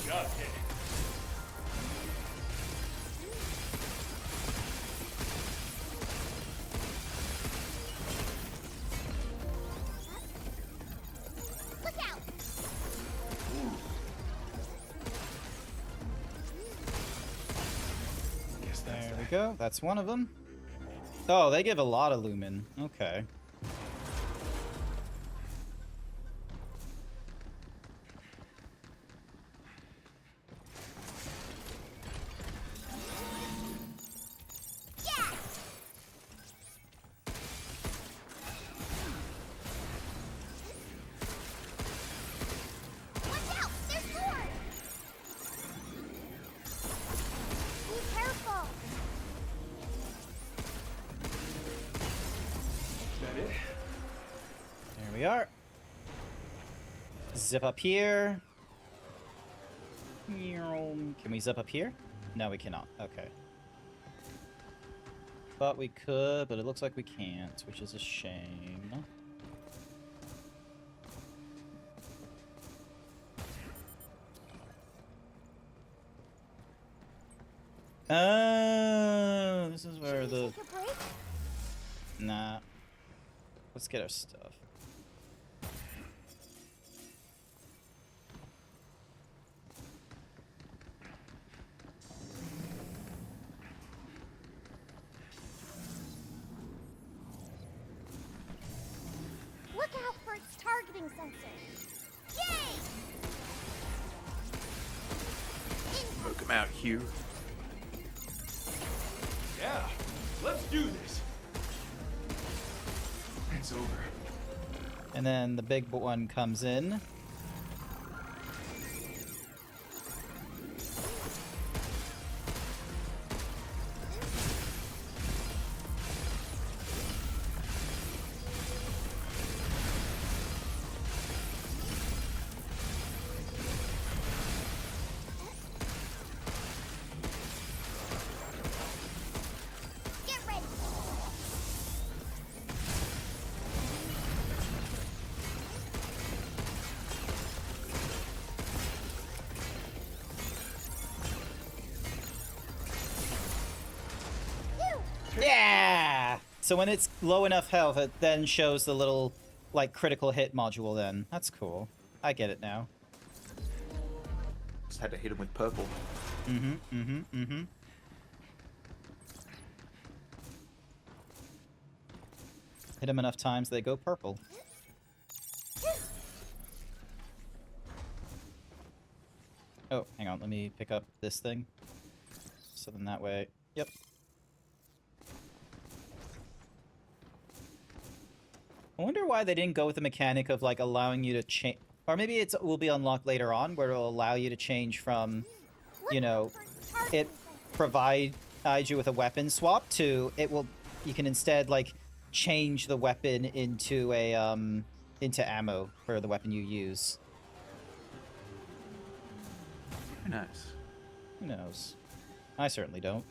job, Kenny. Look out! There we go. That's one of them. Oh, they give a lot of lumen. Okay. Watch out! There's more! Be careful! Is that it? There we are. Zip up here. Can we zip up here? No, we cannot. Okay. Thought we could, but it looks like we can't, which is a shame. This is where the... Take a break? Nah. Let's get our stuff. Look out for its targeting sensor. Yay! Poke him out, Hugh. Yeah, let's do this. It's over. And then the big one comes in. Get ready! Yeah! So when it's low enough health, it then shows the little, like, critical hit module then. That's cool. I get it now. Just had to hit him with purple. Hit them enough times, they go purple. Oh, hang on, let me pick up this thing. So then that way... Yep. I wonder why they didn't go with the mechanic of, like, allowing you to change... Or maybe it will be unlocked later on, where it'll allow you to change from, you know, it provide you with a weapon swap to it will... You can instead, like, change the weapon into a, into ammo for the weapon you use. Who knows? Who knows? I certainly don't.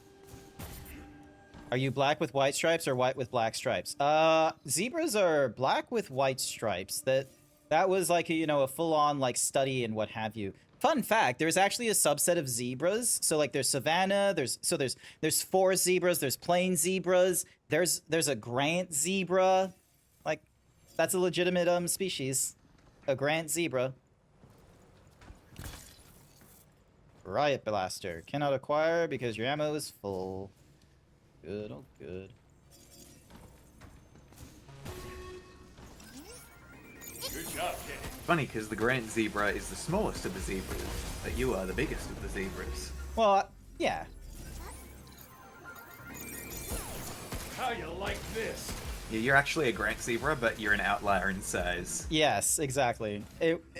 Are you black with white stripes or white with black stripes? Zebras are black with white stripes. That was like a, you know, a full-on like study and what have you. Fun fact, there's actually a subset of zebras. So like there's savanna, there's forest zebras, there's plain zebras, there's a Grant zebra. Like that's a legitimate species. A Grant zebra. Riot Blaster. Cannot acquire because your ammo is full. Good, oh good. Good job, Kenny. Funny, because the GrantZeebra is the smallest of the zebras, but you are the biggest of the zebras. Well, yeah. How you like this? Yeah, you're actually a GrantZeebra, but you're an outlier in size. Yes, exactly.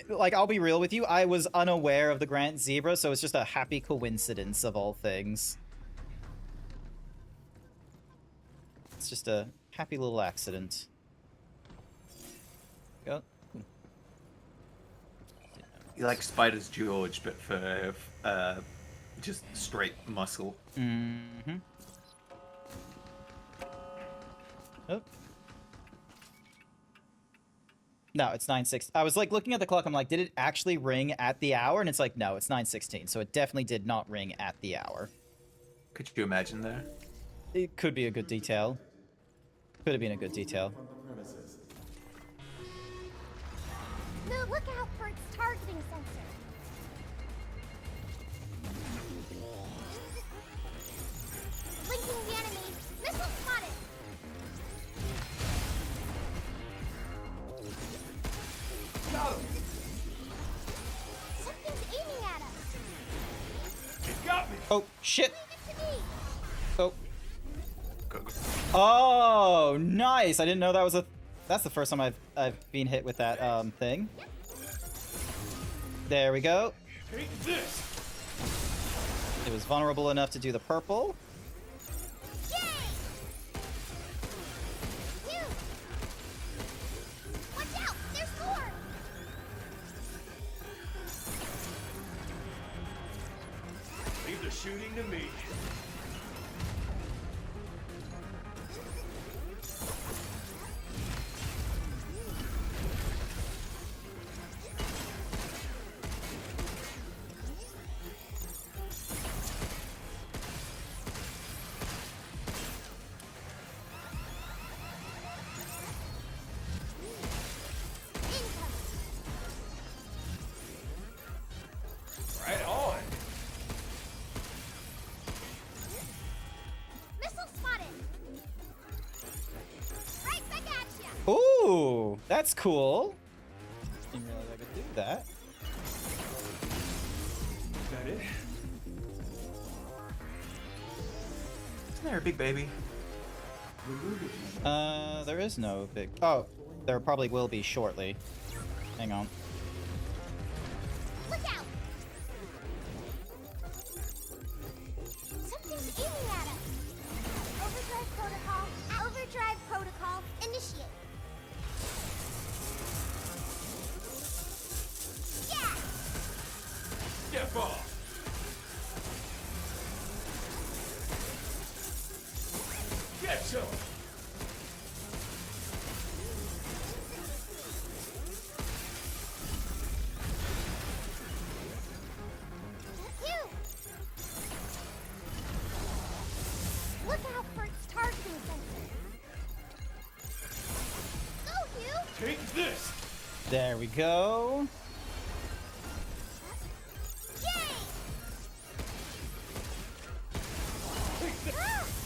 Like, I'll be real with you, I was unaware of the GrantZeebra, so it's just a happy coincidence of all things. It's just a happy little accident. Go. You're like Spider's George, but for just straight muscle. Mm-hmm. Oh. No, it's 9:16. I was like looking at the clock. I'm like, did it actually ring at the hour? And it's like, no, it's 9:16. So it definitely did not ring at the hour. Could you imagine that? It could be a good detail. Could have been a good detail. No, look out for its targeting sensor. Linking the enemy. Missile spotted. Got him. Something's aiming at us. It got me. Oh, shit. Leave it to me. Oh. Oh, nice. I didn't know that was a... That's the first time I've been hit with that thing. There we go. Take this. It was vulnerable enough to do the purple. Yay! You. Watch out! There's more. Leave the shooting to me. Right on. Missile spotted. Right back at ya. Ooh, that's cool. Didn't realize I could do that. Is that it? Isn't there a big baby? There is no big... Oh, there probably will be shortly. Hang on. Look out! Something's aiming at us. Overdrive protocol. Overdrive protocol. Initiate. Yeah! Step off. Get some. You. Look out for its targeting sensor. Go, Hugh! Take this. There we go. Yay!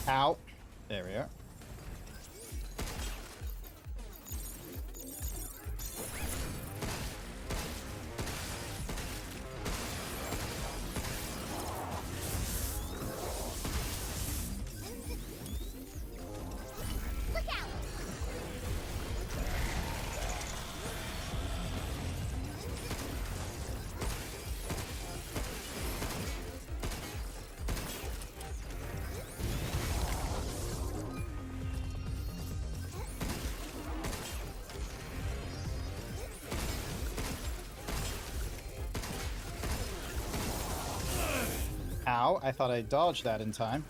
Ow. There we are. Look out! Ow, I thought I dodged that in time.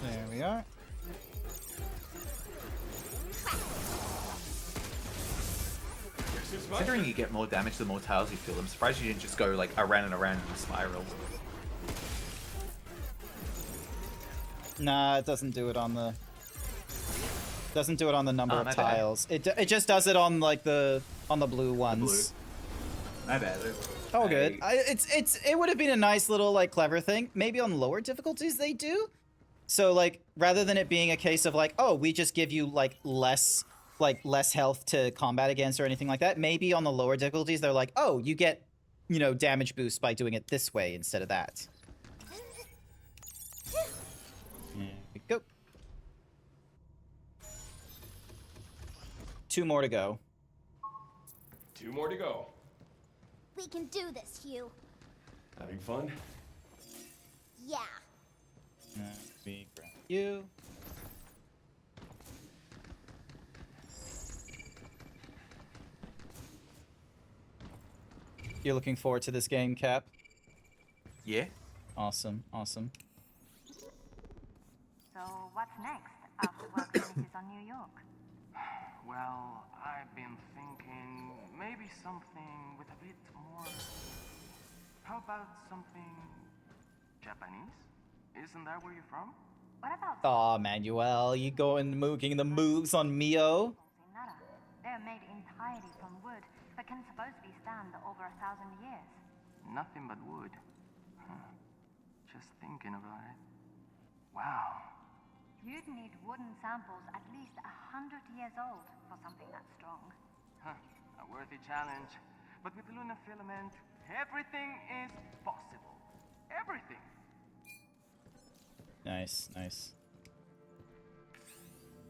There we are. Considering you get more damage the more tiles you fill, I'm surprised you didn't just go like around and around in a spiral. Nah, it doesn't do it on the... Doesn't do it on the number of my bad. tiles. It just does it on like the blue ones. My bad. Oh, good. It would have been a nice little like clever thing. Maybe on lower difficulties they do. So like rather than it being a case of like, oh, we just give you like less health to combat against or anything like that. Maybe on the lower difficulties they're like, oh, you get, you know, damage boost by doing it this way instead of that. There we go. 2 more to go. 2 more to go. We can do this, Hugh. Having fun? Yeah. We grab you. You're looking forward to this game, Cap? Yeah. Awesome, awesome. look? Well, I've been thinking maybe something with a bit more. How about something Japanese? Isn't that where you're from? What about Aw, Manuel, you going mooking the moves on Mio? nada? They're made entirely from wood, but can supposedly stand over 1,000 years. Nothing but wood. Huh. Just thinking about it. Wow. You'd need wooden samples at least 100 years old for something that strong. Huh. A worthy challenge. But with lunar filament, everything is possible. Everything. Nice, nice.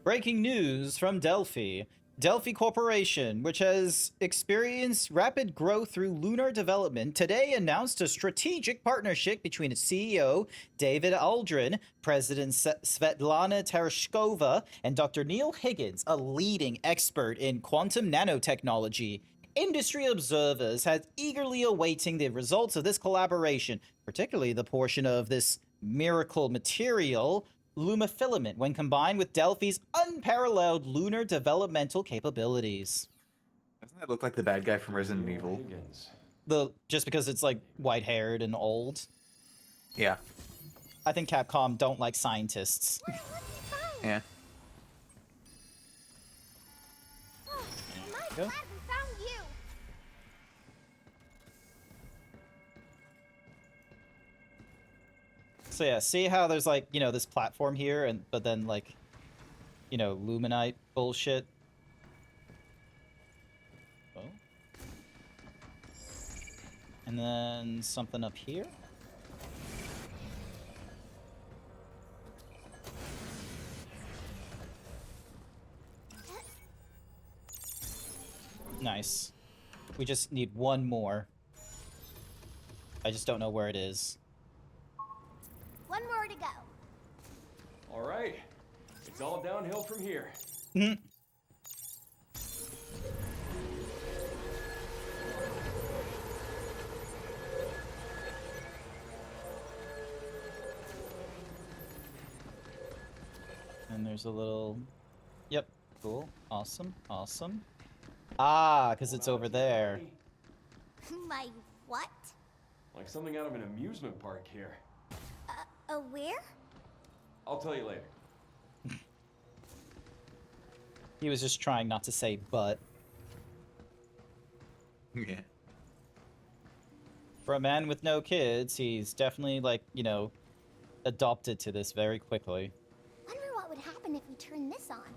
Breaking news from Delphi. Delphi Corporation, which has experienced rapid growth through lunar development, today announced a strategic partnership between its CEO, David Aldrin, President Svetlana Tereshkova, and Dr. Neil Higgins, a leading expert in quantum nanotechnology. Industry observers had eagerly awaiting the results of this collaboration, particularly the portion of this miracle material, lumifilament, when combined with Delphi's unparalleled lunar developmental capabilities. Doesn't that look like the bad guy from Resident Evil? Just because it's like white-haired and old. Yeah. I think Capcom don't like scientists. Yeah. I'm glad we found you. So yeah, see how there's like, you know, this platform here, and but then like, you know, Luminite bullshit. Oh. And then something up here. Nice. We just need one more. I just don't know where it is. One more to go. All right. It's all downhill from here. And there's a little... Yep. Cool. Awesome. Awesome. Ah, because it's over there. My what? Like something out of an amusement park here. Where? I'll tell you later. He was just trying not to say but. Yeah. For a man with no kids, he's definitely, like, you know, adopted to this very quickly. Wonder what would happen if we turn this on.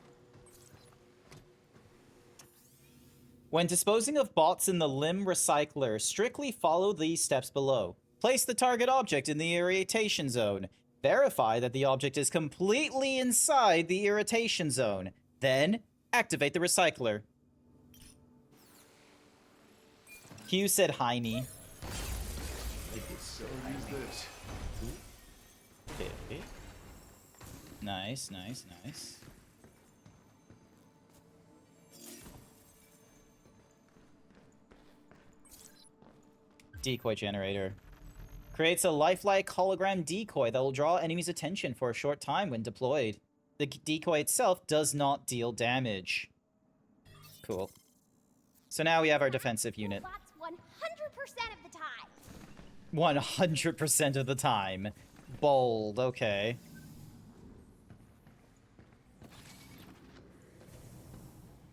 When disposing of bots in the limb recycler, strictly follow these steps below. Place the target object in the irritation zone. Verify that the object is completely inside the irritation zone. Then, activate the recycler. Hugh said Heine. So use this. Okay. Nice, nice, nice. Decoy generator. Creates a lifelike hologram decoy that will draw enemies' attention for a short time when deployed. The decoy itself does not deal damage. Cool. So now we have our defensive unit. 100% of the time. 100% of the time. Bold, okay.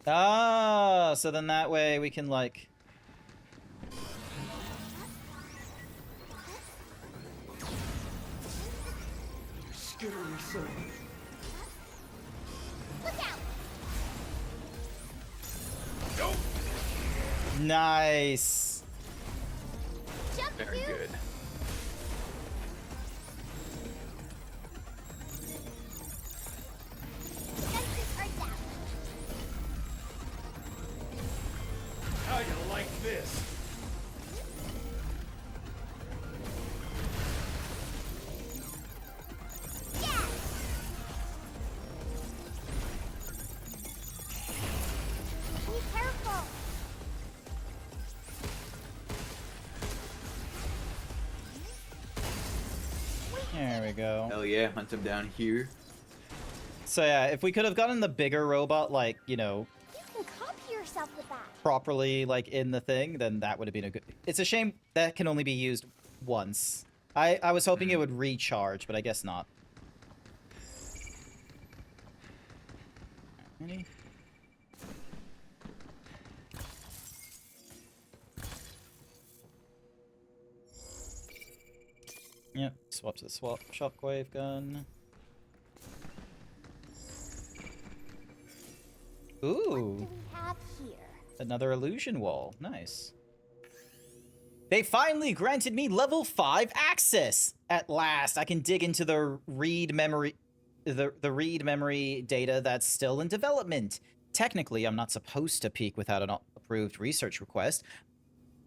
Ah, so then that way we can, like... Skitter yourself. Look out! Nope. Nice. Jump, Very dude. good. Defenses are down. How you like this? Yeah. Be careful. There we go. Hell yeah, hunt him down here. So yeah, if we could have gotten the bigger robot, like, you know, You can copy yourself with that. properly, like, in the thing, then that would have been a good... It's a shame that can only be used once. I was hoping it would recharge, but I guess not. Any? Yep, swap to the shockwave gun. Ooh. What do we have here? Another illusion wall. Nice. They finally granted me level 5 access! At last, I can dig into the read memory data that's still in development. Technically, I'm not supposed to peek without an approved research request,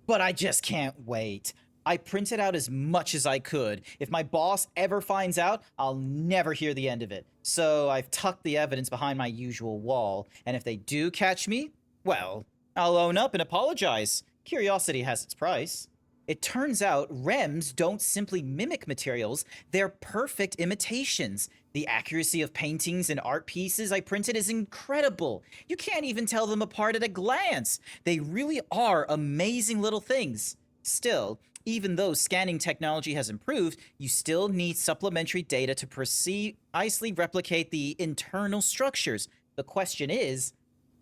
but I just can't wait. I printed out as much as I could. If my boss ever finds out, I'll never hear the end of it. So I've tucked the evidence behind my usual wall, and if they do catch me, well, I'll own up and apologize. Curiosity has its price. It turns out REMs don't simply mimic materials, they're perfect imitations. The accuracy of paintings and art pieces I printed is incredible. You can't even tell them apart at a glance. They really are amazing little things. Still, even though scanning technology has improved, you still need supplementary data to precisely replicate the internal structures. The question is,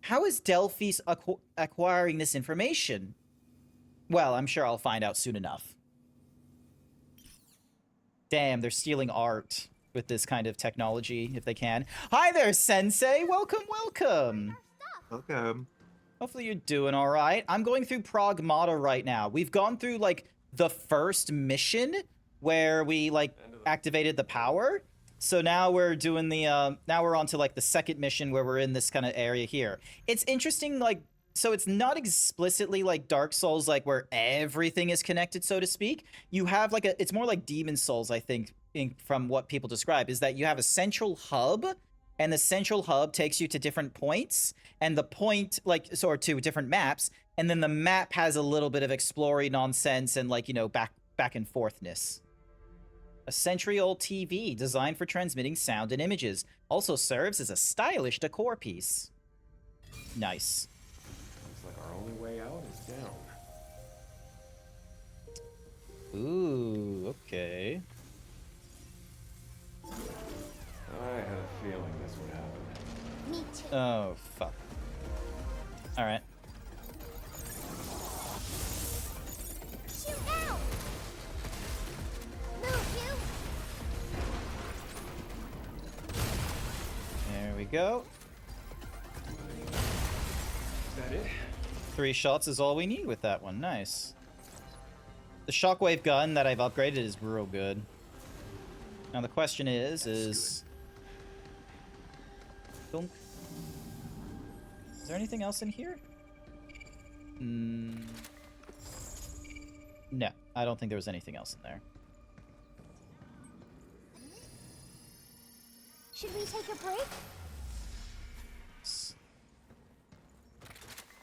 how is Delphi acquiring this information? Well, I'm sure I'll find out soon enough. Damn, they're stealing art with this kind of technology, if they can. Hi there, Sensei! Welcome, welcome! Welcome. Hopefully you're doing all right. I'm going through Pragmata right now. We've gone through, like, the first mission where we, like, activated the power. So now we're doing the, now we're on to, like, the second mission where we're in this kind of area here. It's interesting, like, so it's not explicitly like Dark Souls, like, where everything is connected, so to speak. You have, like, it's more like Demon Souls, I think, from what people describe, is that you have a central hub, and the central hub takes you to different points, and the point, like, so, or to different maps, and then the map has a little bit of exploring nonsense and, like, you know, back and forthness. A century-old TV designed for transmitting sound and images. Also serves as a stylish decor piece. Nice. Looks like our only way out is down. Ooh, okay. I had a feeling this would happen. Me too. Oh, fuck. Alright. Shoot now! Move, you! There we go. Is that it? 3 shots is all we need with that one. Nice. The shockwave gun that I've upgraded is real good. Now the question is... Dunk. Is there anything else in here? No, I don't think there was anything else in there. Should we take a break?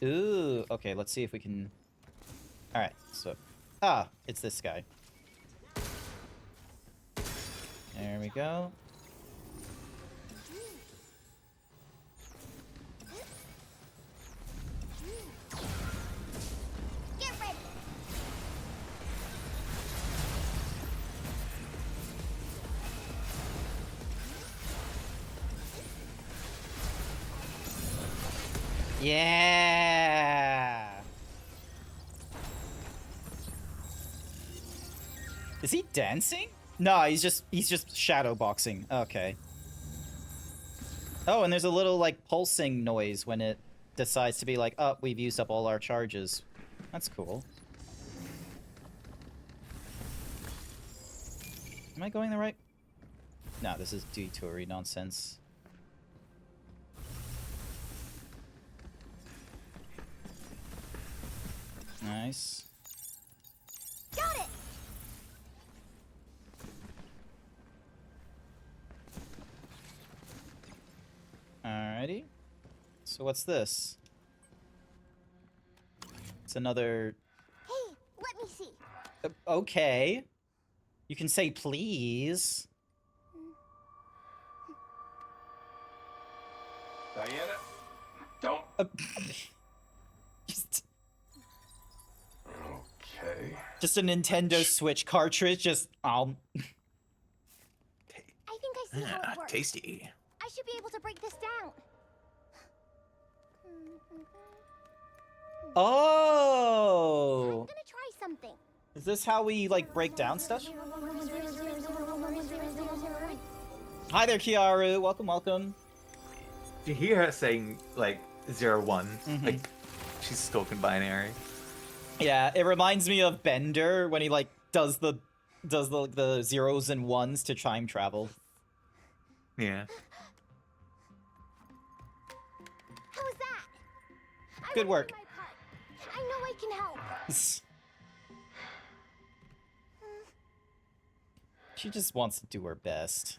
Ooh, okay, let's see if we can... Alright, so... Ah, it's this guy. There we go. Get ready! Yeah! Is he dancing? No, he's just shadow boxing. Okay. Oh, and there's a little, like, pulsing noise when it decides to be like, oh, we've used up all our charges. That's cool. Am I going the right? No, this is detoury nonsense. Nice. Got it! Alrighty. So what's this? It's another... Hey, let me see. Okay. You can say please. Diana, don't. Okay. Just a Nintendo Switch cartridge. Just I think I see how it works. Tasty. I should be able to break this down. Oh. I'm gonna try something. Is this how we like break down stuff? Hi there, Kiaru. Welcome, welcome. You hear her saying like 0-1, like she's stalking binary. Yeah, it reminds me of Bender when he like does the zeros and ones to time travel. Yeah. How was that? Good work. I know I can help. She just wants to do her best.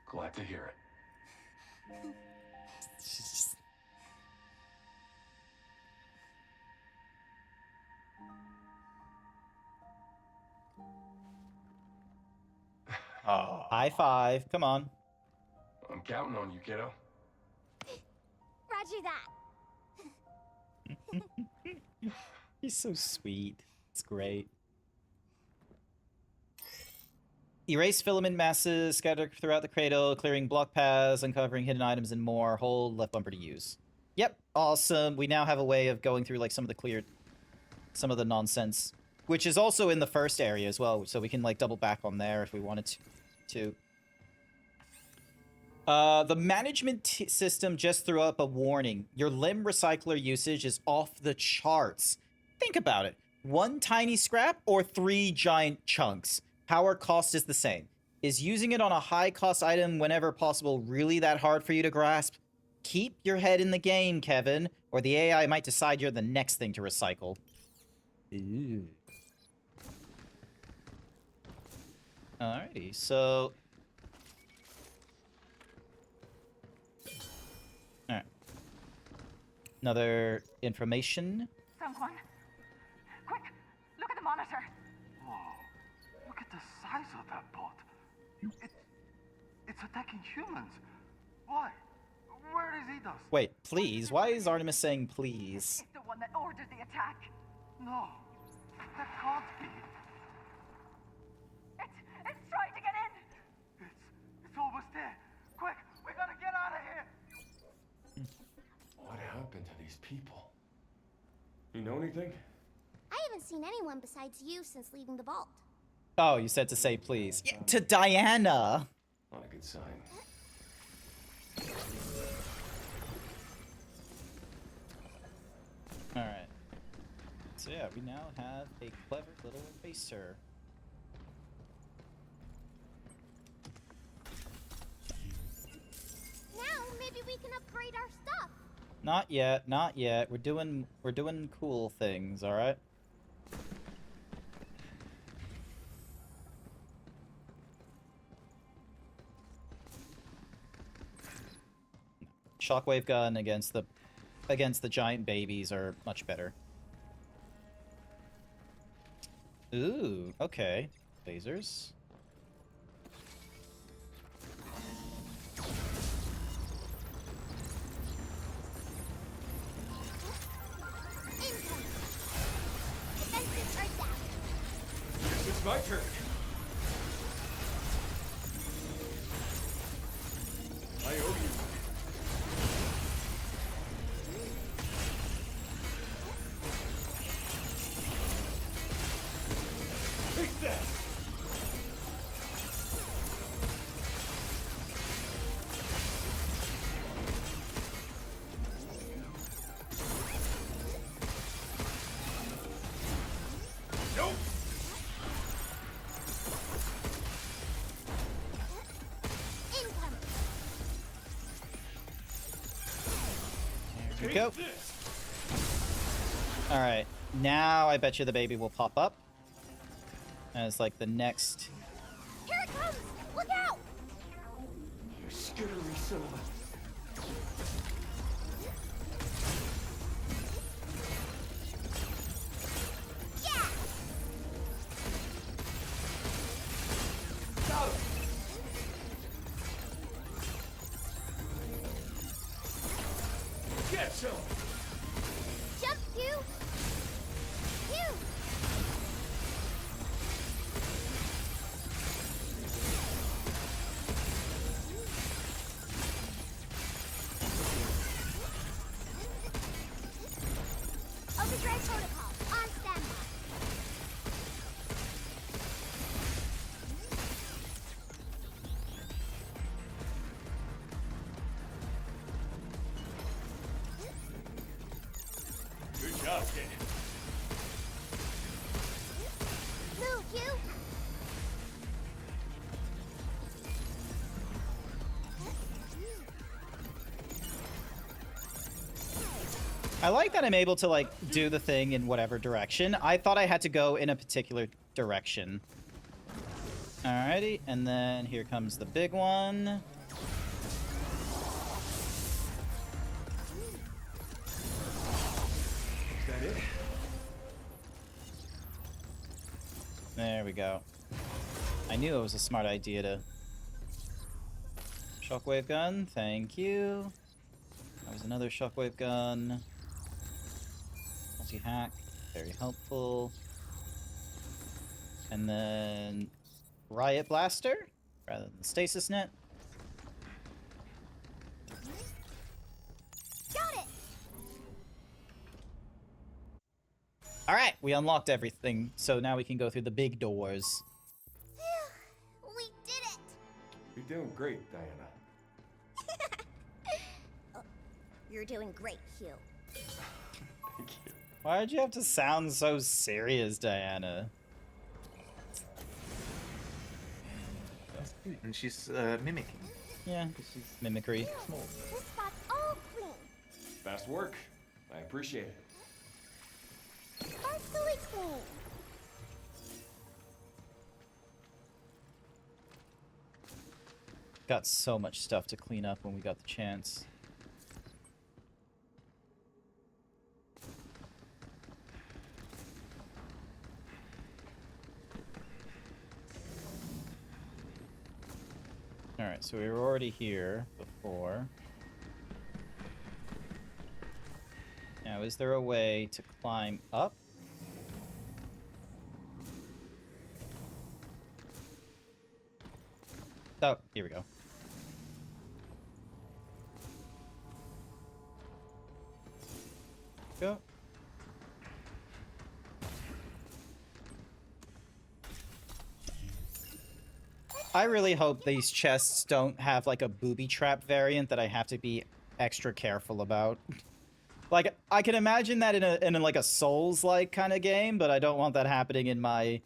Glad to hear it. She's just... Oh. High five. Come on. I'm counting on you, kiddo. Roger that. He's so sweet. It's great. Erase filament masses scattered throughout the cradle, clearing block paths, uncovering hidden items, and more. Hold left bumper to use. Yep, awesome. We now have a way of going through like some of the nonsense, which is also in the first area as well, so we can like double back on there if we wanted to. The management system just threw up a warning. Your limb recycler usage is off the charts. Think about it. 1 tiny scrap or 3 giant chunks? Power cost is the same. Is using it on a high-cost item whenever possible really that hard for you to grasp? Keep your head in the game, Kevin, or the AI might decide you're the next thing to recycle. Ooh. Alrighty, so... Alright. Another information. Someone, quick, look at the monitor. Whoa, look at the size of that bot. It's attacking humans. Why? Where is Eidos? Wait, please? Why is Artemis saying please? It's the one that ordered the attack. No, that can't be. It's trying to get in. It's almost there. Quick, we gotta get out of here. What happened to these people? You know anything? I haven't seen anyone besides you since leaving the vault. Oh, you said to say please. Yeah, to Diana! Not a good sign. Alright. So yeah, we now have a clever little eraser. Now maybe we can upgrade our stuff. Not yet, not yet. We're doing cool things, alright? Shockwave gun against the giant babies are much better. Ooh, okay. Lasers. It's my turn. I owe you. Take that! Nope! There we go. Alright, now I bet you the baby will pop up as like the next. Here it comes! Look out! You skittery son of a... Yeah! Got him! Get some! Jump, Hugh! Hugh! Overdrive protocol, on standby. Good job, kid. Move, Hugh! I like that I'm able to, like, do the thing in whatever direction. I thought I had to go in a particular direction. Alrighty, and then here comes the big one. Is that it? There we go. I knew it was a smart idea to... Shockwave gun, thank you. That was another shockwave gun. Multi-hack, very helpful. And then... Riot Blaster, rather than Stasis Net. Got it! Alright, we unlocked everything, so now we can go through the big doors. We did it! You're doing great, Diana. Oh, you're doing great, Hugh. Thank you. Why'd you have to sound so serious, Diana? And she's mimicking. Yeah, mimicry. This spot's all clean. Fast work. I appreciate it. Partially clean. Got so much stuff to clean up when we got the chance. Alright, so we were already here before. Now, is there a way to climb up? Oh, here we go. Go. I really hope these chests don't have like a booby trap variant that I have to be extra careful about. Like, I can imagine that in like a Souls-like kind of game, but I don't want that happening in my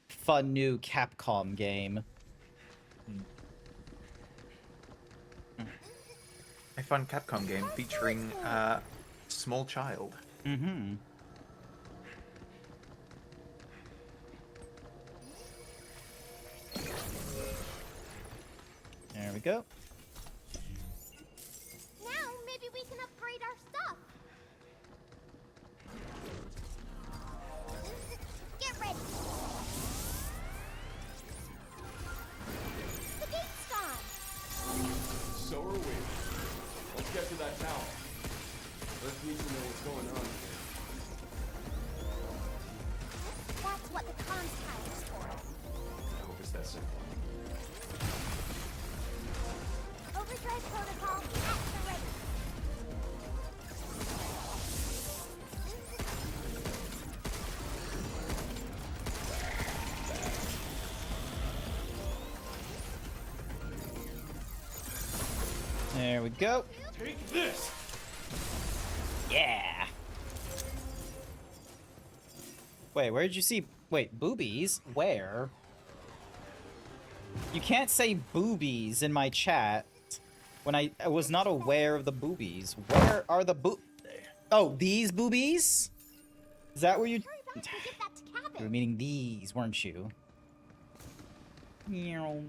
fun new Capcom game. A fun Capcom game featuring a small child. Mm-hmm. There we go. Now, maybe we can upgrade our stuff. Get ready. The gate's gone. So are we. Let's get to that tower. Earth needs to know what's going on here. That's what the comms tower's for. I hope it's that simple. Overdrive protocol at the ready. There we go. Take this! Yeah. Wait, where did you see... Wait, boobies? Where? You can't say boobies in my chat when I was not aware of the boobies. Where are the Oh, these boobies? Is that where you... You were meaning these, weren't you? Meow.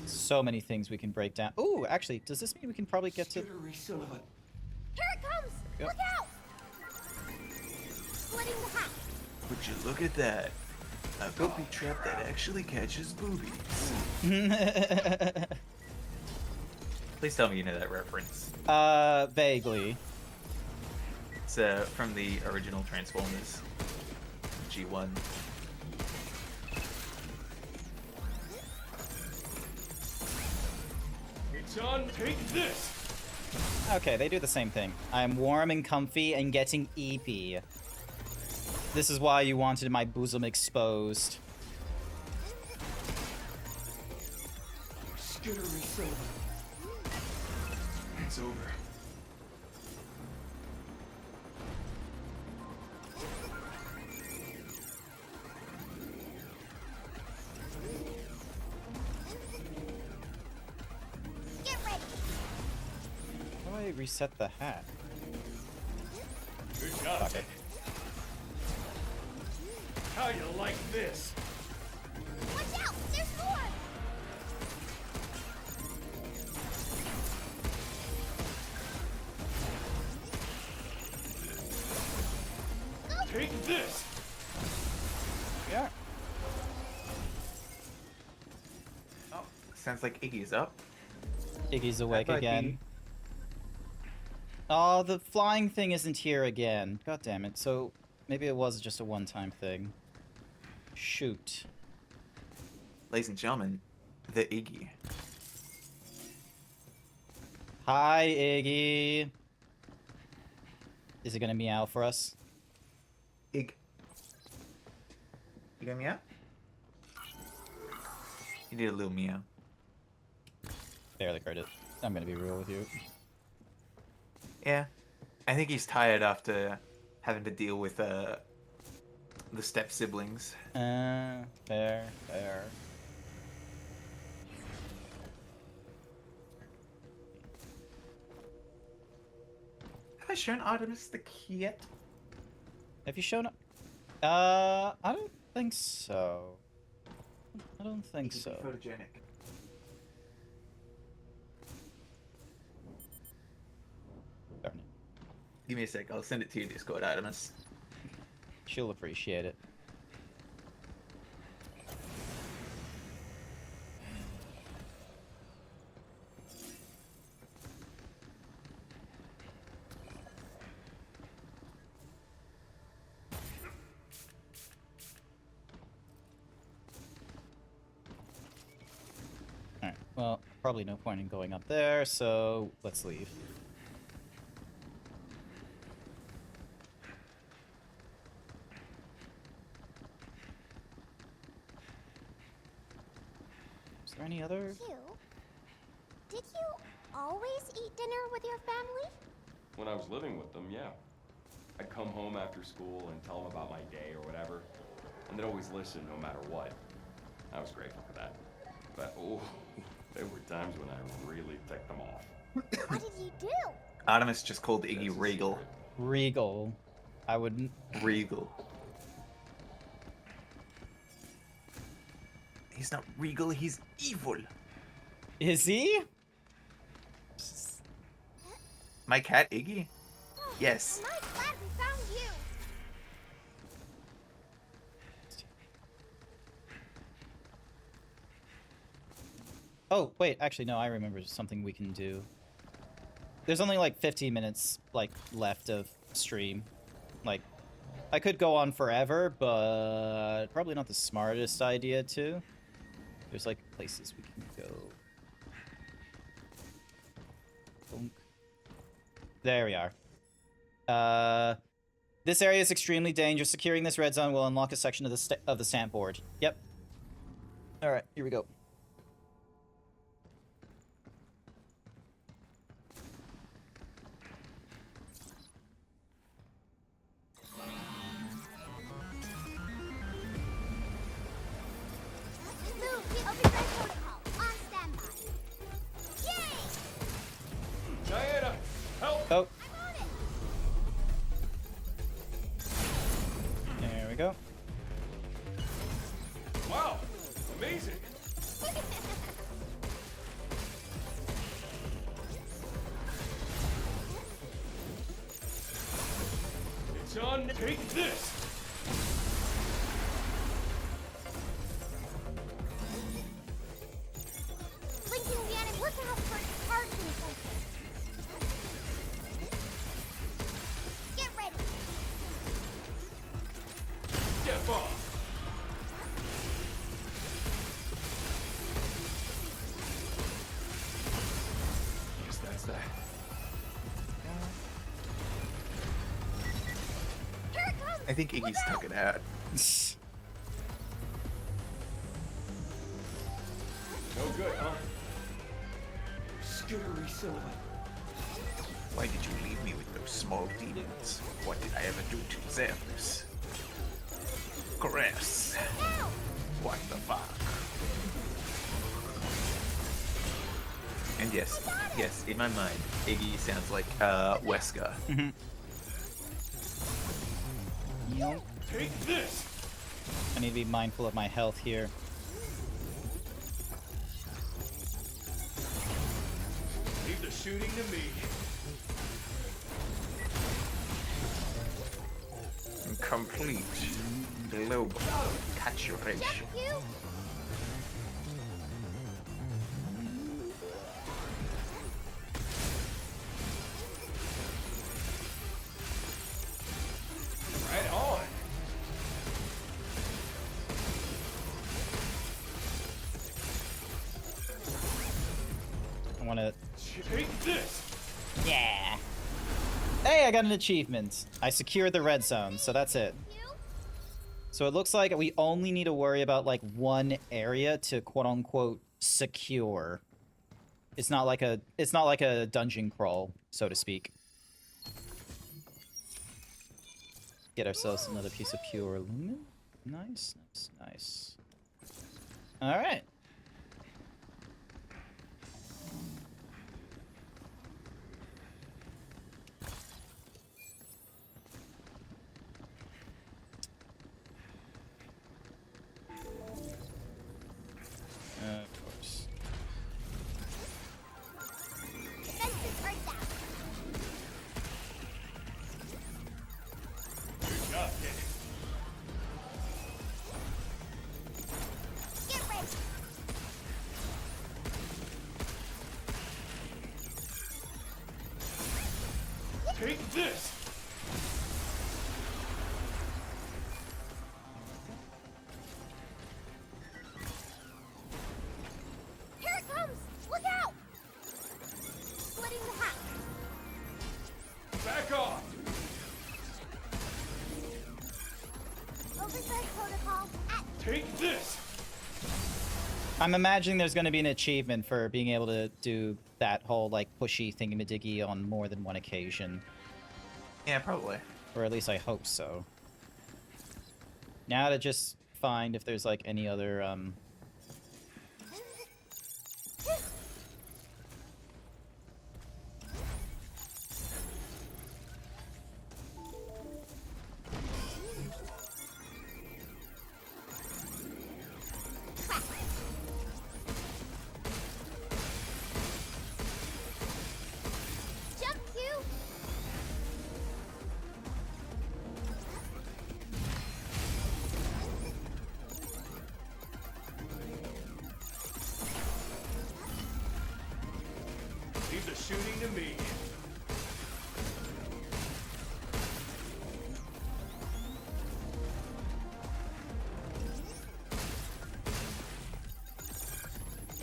So many things we can break down. Ooh, actually, does this mean we can probably get to... Here it comes! Yep. Look out! Splitting the hatch. Would you look at that? A booby trap that actually catches boobies. Please tell me you know that reference. Vaguely. It's from the original Transformers. G1. It's on, take this! Okay, they do the same thing. I'm warm and comfy and getting eepy. This is why you wanted my bosom exposed. Skittery silver. It's over. How do I reset the hat? Good job. Okay. How you like this? Watch out! There's more! Take this! Yeah. Oh, sounds like Iggy's up. Iggy's awake might again. be- Oh, the flying thing isn't here again. God damn it. So maybe it was just a one-time thing. Shoot. Ladies and gentlemen, the Iggy. Hi, Iggy. Is it gonna meow for us? Ig. You got meow? You need a little meow. Barely heard it. I'm gonna be real with you. Yeah. I think he's tired after having to deal with the step siblings. Fair. Have I shown Artemis the key yet? Have you shown up? I don't think so. I don't think so. Photogenic. Darn it. Give me a sec, I'll send it to you, Discord, Artemis. She'll appreciate it. Alright, well, probably no point in going up there, so let's leave. Is there any other? Hugh, did you always eat dinner with your family? When I was living with them, yeah. I'd come home after school and tell them about my day or whatever, and they'd always listen no matter what. I was grateful for that. But, oh, there were times when I really ticked them off. What did you do? Artemis just called Iggy Regal. Regal. I wouldn't. Regal. He's not regal, he's evil. Is he? My cat, Iggy? Yes. I'm glad we found you. Oh, wait, actually, no, I remember something we can do. There's only like 15 minutes like left of stream. Like, I could go on forever, but probably not the smartest idea to. There's like places we can go. Bonk. There we are. This area is extremely dangerous. Securing this red zone will unlock a section of the stamp board. Yep. All right, here we go. Move the overdrive protocol. On standby. Yay! Diana, help! Oh. I'm on it. There we go. Wow, amazing! It's on, take this! I think Iggy's took it out. No good, huh? Skittery silhouette. Why did you leave me with those small demons? What did I ever do to deserve this? Gross. What the fuck? And yes, in my mind, Iggy sounds like Wesker. Yep. Take this. I need to be mindful of my health here. Leave the shooting to me. Complete global saturation. Right on. I want to... Take this. Yeah. Hey, I got an achievement. I secured the red zone, so that's it. So it looks like we only need to worry about like one area to quote-unquote secure. It's not like a dungeon crawl, so to speak. Get ourselves another piece of pure aluminum. Nice, nice, nice. All right. Of course. Good job, kid. Get ready. Take this. Here it comes! Look out! Splitting the hat. Back off. Oversight protocol at Take this. I'm imagining there's going to be an achievement for being able to do that whole, like, pushy thingamadiggy on more than one occasion. Yeah, probably. Or at least I hope so. Now to just find if there's, like, any other, jump cue. Leave the shooting to me.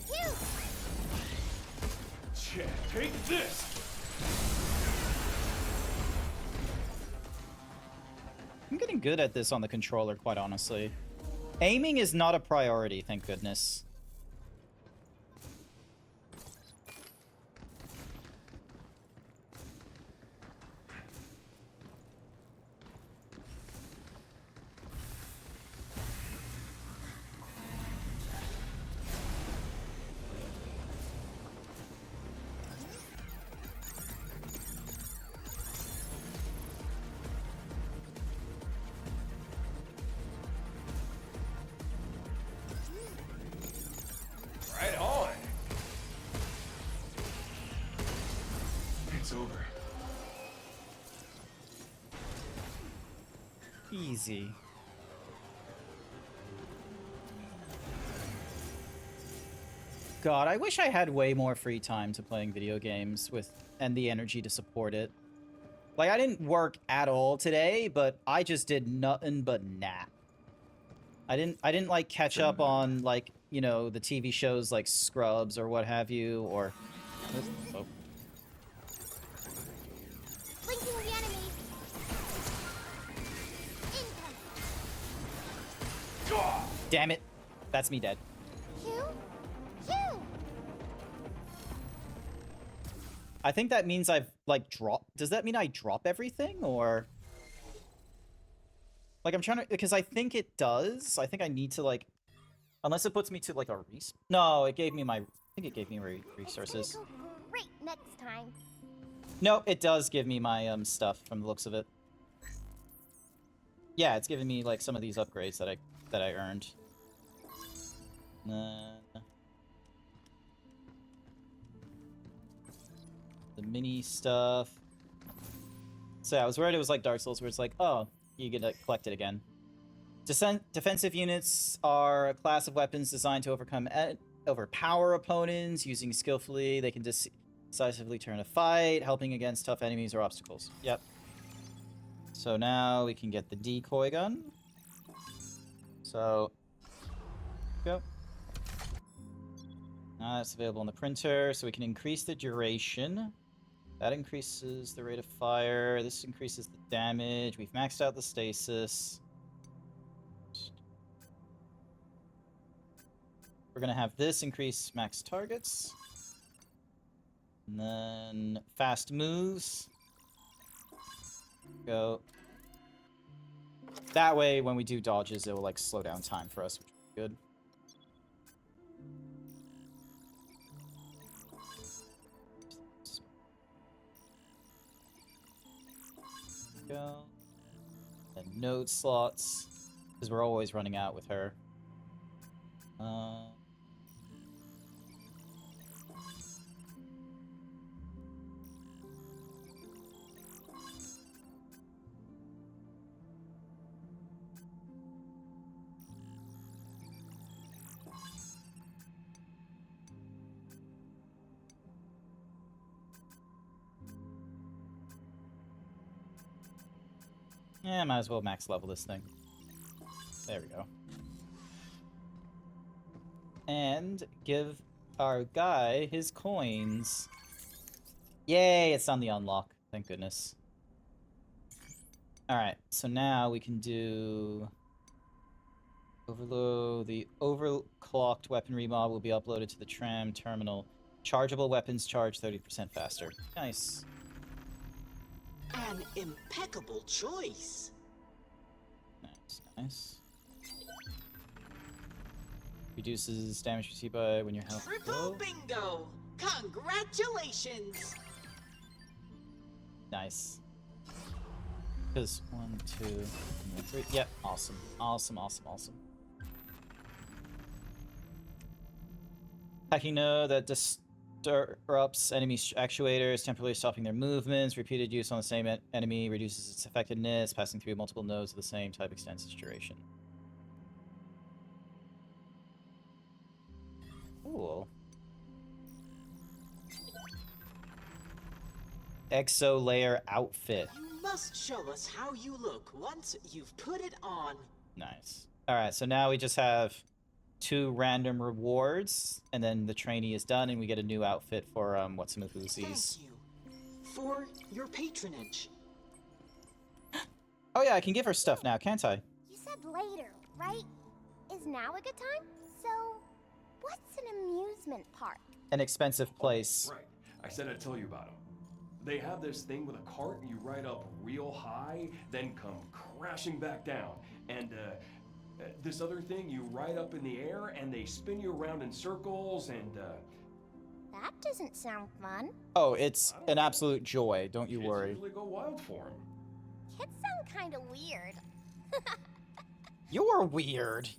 Cue. Check. Take this. I'm getting good at this on the controller, quite honestly. Aiming is not a priority, thank goodness. Right on. It's over. Easy. God, I wish I had way more free time to playing video games and the energy to support it. Like, I didn't work at all today, but I just did nothing but nap. I didn't like catch up on, like, you know, the TV shows like Scrubs or what have you, or... Oh. Blinking the enemy. Damn it. That's me dead. Hugh? Hugh! I think that means I've, like, dropped... Does that mean I drop everything, or... Like, I'm trying to... Because I think it does. I think I need to, like... Unless it puts me to, like, a No, it gave me my... I think it gave me resources. It's gonna go great next time. No, it does give me my, stuff from the looks of it. Yeah, it's giving me, like, some of these upgrades that I earned. The mini stuff. So yeah, I was worried it was like Dark Souls, where it's like, oh, you get to collect it again. Defensive units are a class of weapons designed to overpower opponents. Using skillfully, they can decisively turn a fight, helping against tough enemies or obstacles. Yep. So now we can get the decoy gun. So, go. Now that's available in the printer, so we can increase the duration. That increases the rate of fire. This increases the damage. We've maxed out the stasis. We're going to have this increase max targets. And then fast moves. Go. That way, when we do dodges, it will, like, slow down time for us, which is good. Go. And node slots, because we're always running out with her. Yeah, might as well max level this thing. There we go. And give our guy his coins. Yay, it's on the unlock. Thank goodness. Alright, so now we can do... Overload. The overclocked weaponry mod will be uploaded to the tram terminal. Chargeable weapons charge 30% faster. Nice. An impeccable choice. Nice, nice. Reduces damage received by when your health Triple bingo! Congratulations! Nice. Because 1, 2, 3. Yep, awesome. Awesome, awesome, awesome. Hacking node that disrupts enemy actuators, temporarily stopping their movements. Repeated use on the same enemy reduces its effectiveness. Passing through multiple nodes of the same type extends its duration. Cool. Exo layer outfit. You must show us how you look once you've put it on. Nice. Alright, so now we just have 2 random rewards, and then the trainee is done, and we get a new outfit for what's-a-mahoozies. Thank you for your patronage. Oh yeah, I can give her stuff now, can't I? You said later, right? Is now a good time? So, what's an amusement park? An expensive place. Right. I said I'd tell you about them. They have this thing with a cart, and you ride up real high, then come crashing back down. And, this other thing, you ride up in the air, and they spin you around in circles, and, That doesn't sound fun. Oh, it's an absolute joy, don't you worry. usually go wild for them. Kids sound kinda weird. You're weird.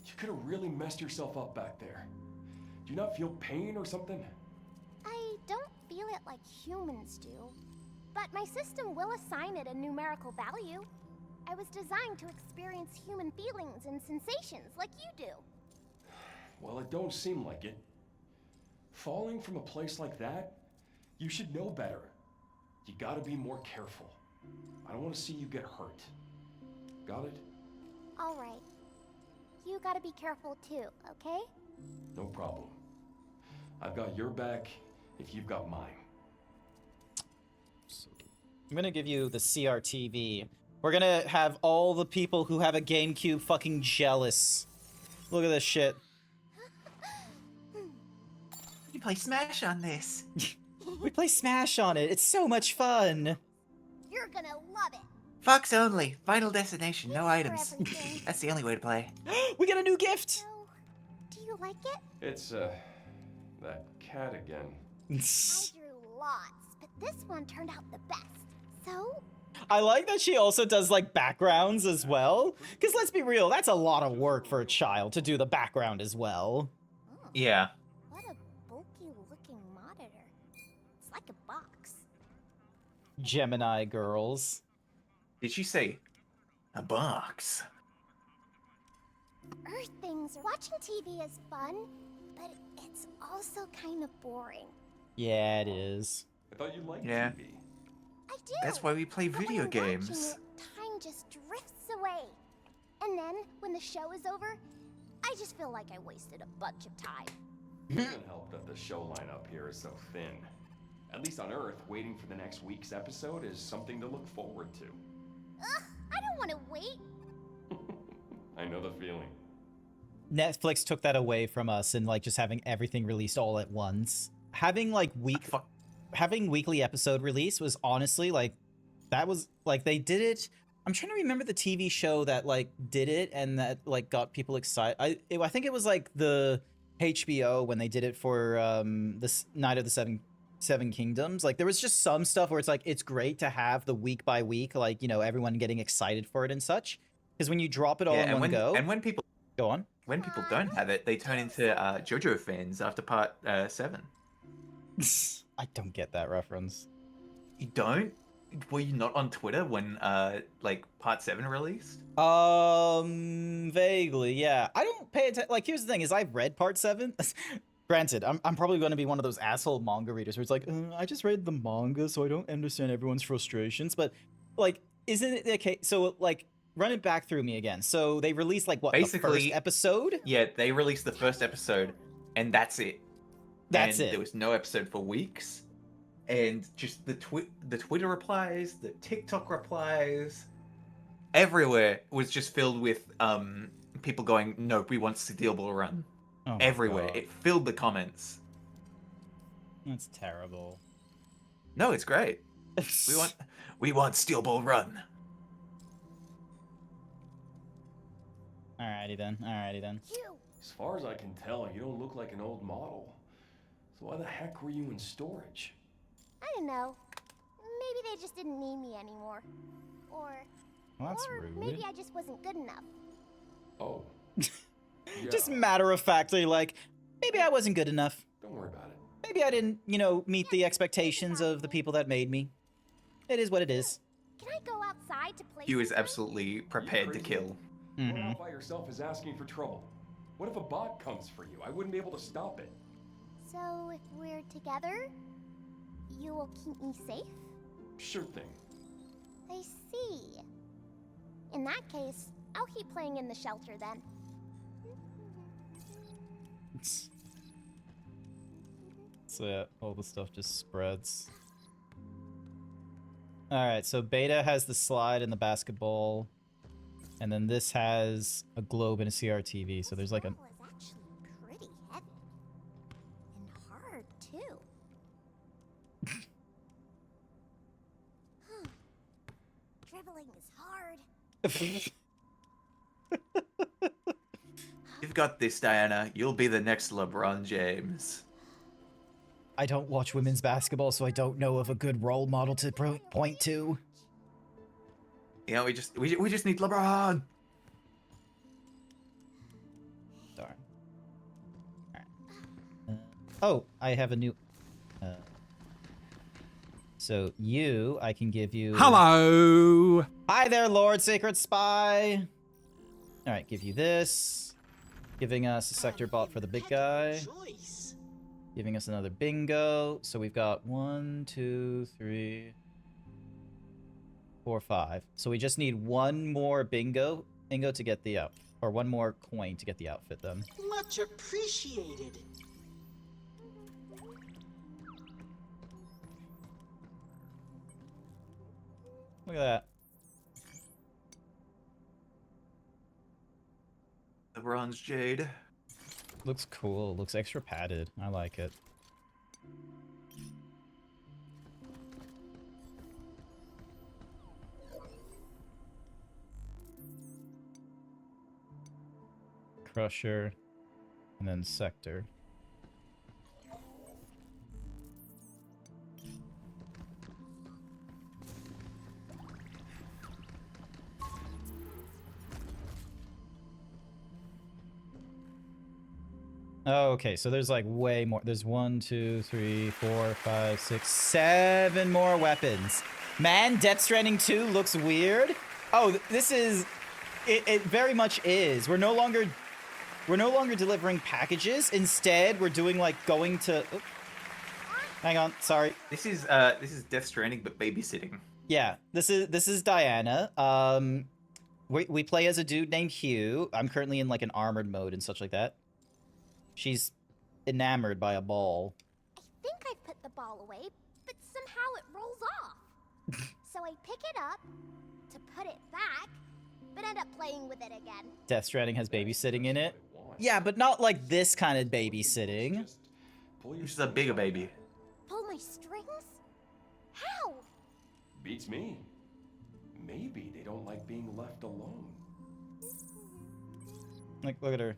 You could have really messed yourself up back there. Do you not feel pain or something? I don't feel it like humans do. But my system will assign it a numerical value. I was designed to experience human feelings and sensations like you do. Well, it don't seem like it. Falling from a place like that, you should know better. You gotta be more careful. I don't want to see you get hurt. Got it? All right. You gotta be careful too, okay? No problem. I've got your back if you've got mine. I'm gonna give you the CRTV. We're gonna have all the people who have a GameCube fucking jealous. Look at this shit. You play Smash on this. We play Smash on it. It's so much fun. You're gonna love it. Fox only. Final destination. No items. That's the only way to play. We got a new gift. So, do you like it? It's, that cat again. I drew lots, but this one turned out the best. So, I like that she also does like backgrounds as well. Because let's be real, that's a lot of work for a child to do the background as well. Yeah. what a bulky looking monitor. It's like a box. Gemini girls. Did she say a box? Earth things. Watching TV is fun, but it's also kind of boring. Yeah, it is. I thought you liked Yeah. TV. I do. That's why we play but when video I'm watching games. it, time just drifts away. And then, when the show is over, I just feel like I wasted a bunch of time. It doesn't help that the show lineup here is so thin. At least on Earth, waiting for the next week's episode is something to look forward to. Ugh, I don't want to wait. I know the feeling. Netflix took that away from us and like just having everything released all at once. Having like having weekly episode release was honestly like, that was like, they did it. I'm trying to remember the TV show that like did it and that like got people excited. I think it was like the HBO when they did it for this Night of the Seven Kingdoms. Like there was just some stuff where it's like, it's great to have the week by week, like, you know, everyone getting excited for it and such. Because when you drop it all in one go. And when people go on. When people don't have it, they turn into JoJo fans after part 7. I don't get that reference. You don't? Were you not on Twitter when like part 7 released? Vaguely, yeah. I don't pay attention. Like, here's the thing: is I've read part 7. Granted, I'm probably going to be one of those asshole manga readers where it's like, I just read the manga, so I don't understand everyone's frustrations. But like, isn't it okay? So like, run it back through me again. So they released like what, Basically, the first episode? Yeah, they released the first episode, and that's it. That's and it. There was no episode for weeks, and just the Twitter replies, the TikTok replies, everywhere was just filled with people going, "No, we want Steel Ball Run." Oh everywhere, God. it filled the comments. That's terrible. No, it's great. we want Steel Ball Run. Alrighty then. Alrighty then. As far as I can tell, you don't look like an old model. So why the heck were you in storage? I don't know. Maybe they just didn't need me anymore. Or, Well, that's or rude. maybe I just wasn't good enough. Oh. Just matter of factly, like, maybe I wasn't good enough. Don't worry about it. Maybe I didn't, you know, meet the expectations of the people that made me. It is what it is. Can I go outside to play? He was absolutely prepared to kill. Going out by yourself is asking for trouble. What if a bot comes for you? I wouldn't be able to stop it. So if we're together, you will keep me safe? Sure thing. I see. In that case, I'll keep playing in the shelter then. So yeah, all the stuff just spreads. Alright, so Beta has the slide and the basketball. And then this has a globe and a CRTV, so there's like a... It's actually pretty heavy. And hard, too. Dribbling is hard. You've got this, Diana. You'll be the next LeBron James. I don't watch women's basketball, so I don't know of a good role model to point to. Yeah, we just need LeBron. Darn. Oh, I have a new... so you, I can give you... Hello! Hi there, Lord Sacred Spy! Alright, give you this. Giving us a sector bot for the big guy. Giving us another bingo. So we've got 1, 2, 3, 4, 5. So we just need one more bingo to get the outfit. Or one more coin to get the outfit then. Much appreciated. Look at that. The bronze jade. Looks cool. Looks extra padded. I like it. Crusher, and then Sector. Oh, okay, so there's like way more. There's 1, 2, 3, 4, 5, 6, 7 more weapons. Man, Death Stranding 2 looks weird. Oh, this is... It very much is. We're no longer delivering packages. Instead, we're doing like going to... Oop. Hang on, sorry. This is Death Stranding, but babysitting. Yeah, this is Diana. We play as a dude named Hugh. I'm currently in like an armored mode and such like that. She's enamored by a ball. I think I put the ball away, but somehow it rolls off. So I pick it up to put it back, but end up playing with it again. Death Stranding has babysitting in it. Yeah, but not like this kind of babysitting. She's a bigger baby. Pull my strings? How? Beats me. Maybe they don't like being left alone. Like, look at her.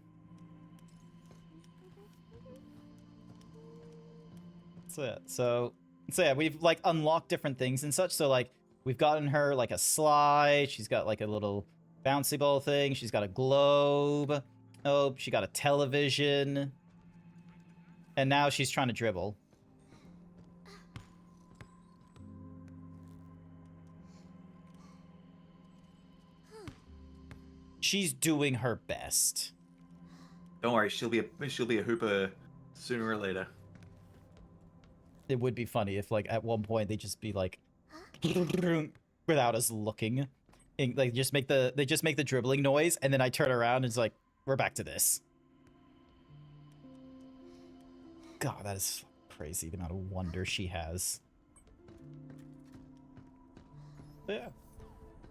So yeah, we've like unlocked different things and such. So like we've gotten her like a slide. She's got like a little bouncy ball thing. She's got a globe. Oh, she got a television. And now she's trying to dribble. She's doing her best. Don't worry, she'll be a hooper sooner or later. It would be funny if, like, at one point they just be like, without us looking, and, like, they just make the dribbling noise, and then I turn around and it's like, we're back to this. God, that is crazy, the amount of wonder she has. But yeah.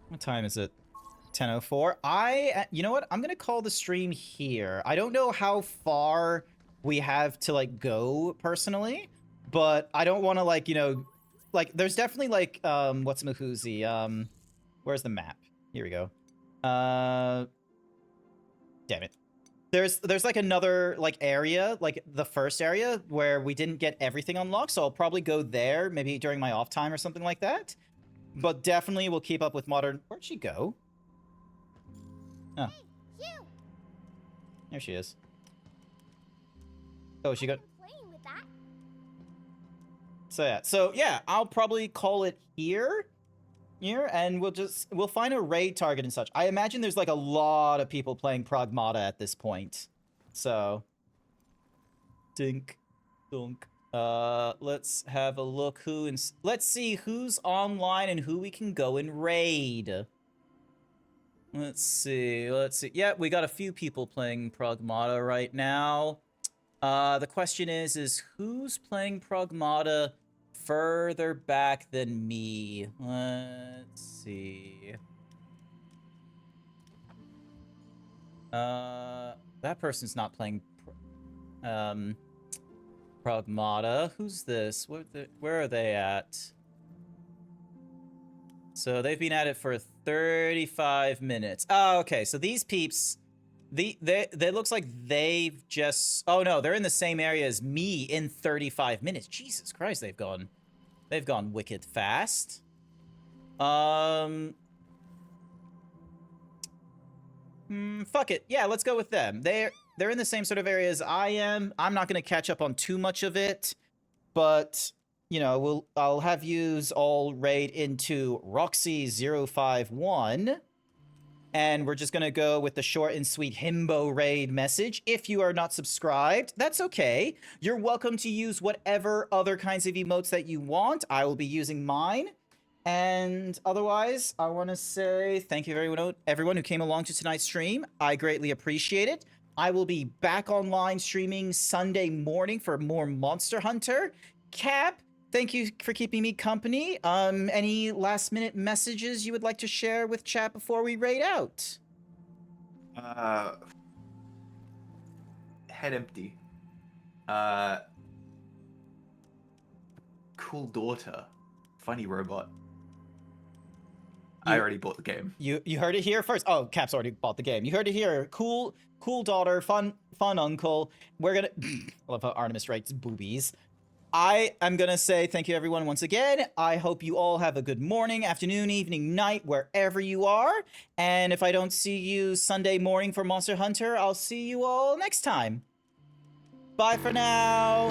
What time is it? 10:04. You know what? I'm gonna call the stream here. I don't know how far we have to, like, go personally. But I don't want to, like, you know, like, there's definitely, like, what's Mahoozy? Where's the map? Here we go. Damn it. There's, like, another, like, area, like, the first area where we didn't get everything unlocked, so I'll probably go there, maybe during my off time or something like that. But definitely we'll keep up with modern... Where'd she go? Oh. Hey, you. There she is. Oh, she got... So yeah, I'll probably call it here, and we'll find a raid target and such. I imagine there's like a lot of people playing Pragmata at this point, so dink, dunk. Let's have a look let's see who's online and who we can go and raid. Let's see. Yeah, we got a few people playing Pragmata right now. The question is who's playing Pragmata further back than me? Let's see. That person's not playing Pragmata. Who's this? Where are they at? So they've been at it for 35 minutes. Oh, okay. So these peeps, they looks like they've just... Oh no, they're in the same area as me in 35 minutes. Jesus Christ, they've gone wicked fast. Fuck it. Yeah, let's go with them. They're in the same sort of area as I am. I'm not gonna catch up on too much of it, but you know, I'll have yous all raid into Roxy051. And we're just going to go with the short and sweet himbo raid message. If you are not subscribed, that's okay. You're welcome to use whatever other kinds of emotes that you want. I will be using mine. And otherwise, I want to say thank you everyone who came along to tonight's stream. I greatly appreciate it. I will be back online streaming Sunday morning for more Monster Hunter. Cap, thank you for keeping me company. Any last minute messages you would like to share with chat before we raid out? head empty. Cool daughter. Funny robot. I already bought the game. You heard it here first. Oh, Cap's already bought the game. You heard it here. Cool daughter, fun uncle. We're gonna I love how Artemis writes boobies. I am gonna say thank you everyone once again. I hope you all have a good morning, afternoon, evening, night, wherever you are. And if I don't see you Sunday morning for Monster Hunter, I'll see you all next time. Bye for now.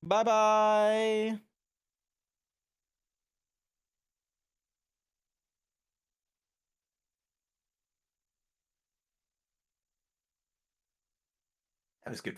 Bye-bye. That was good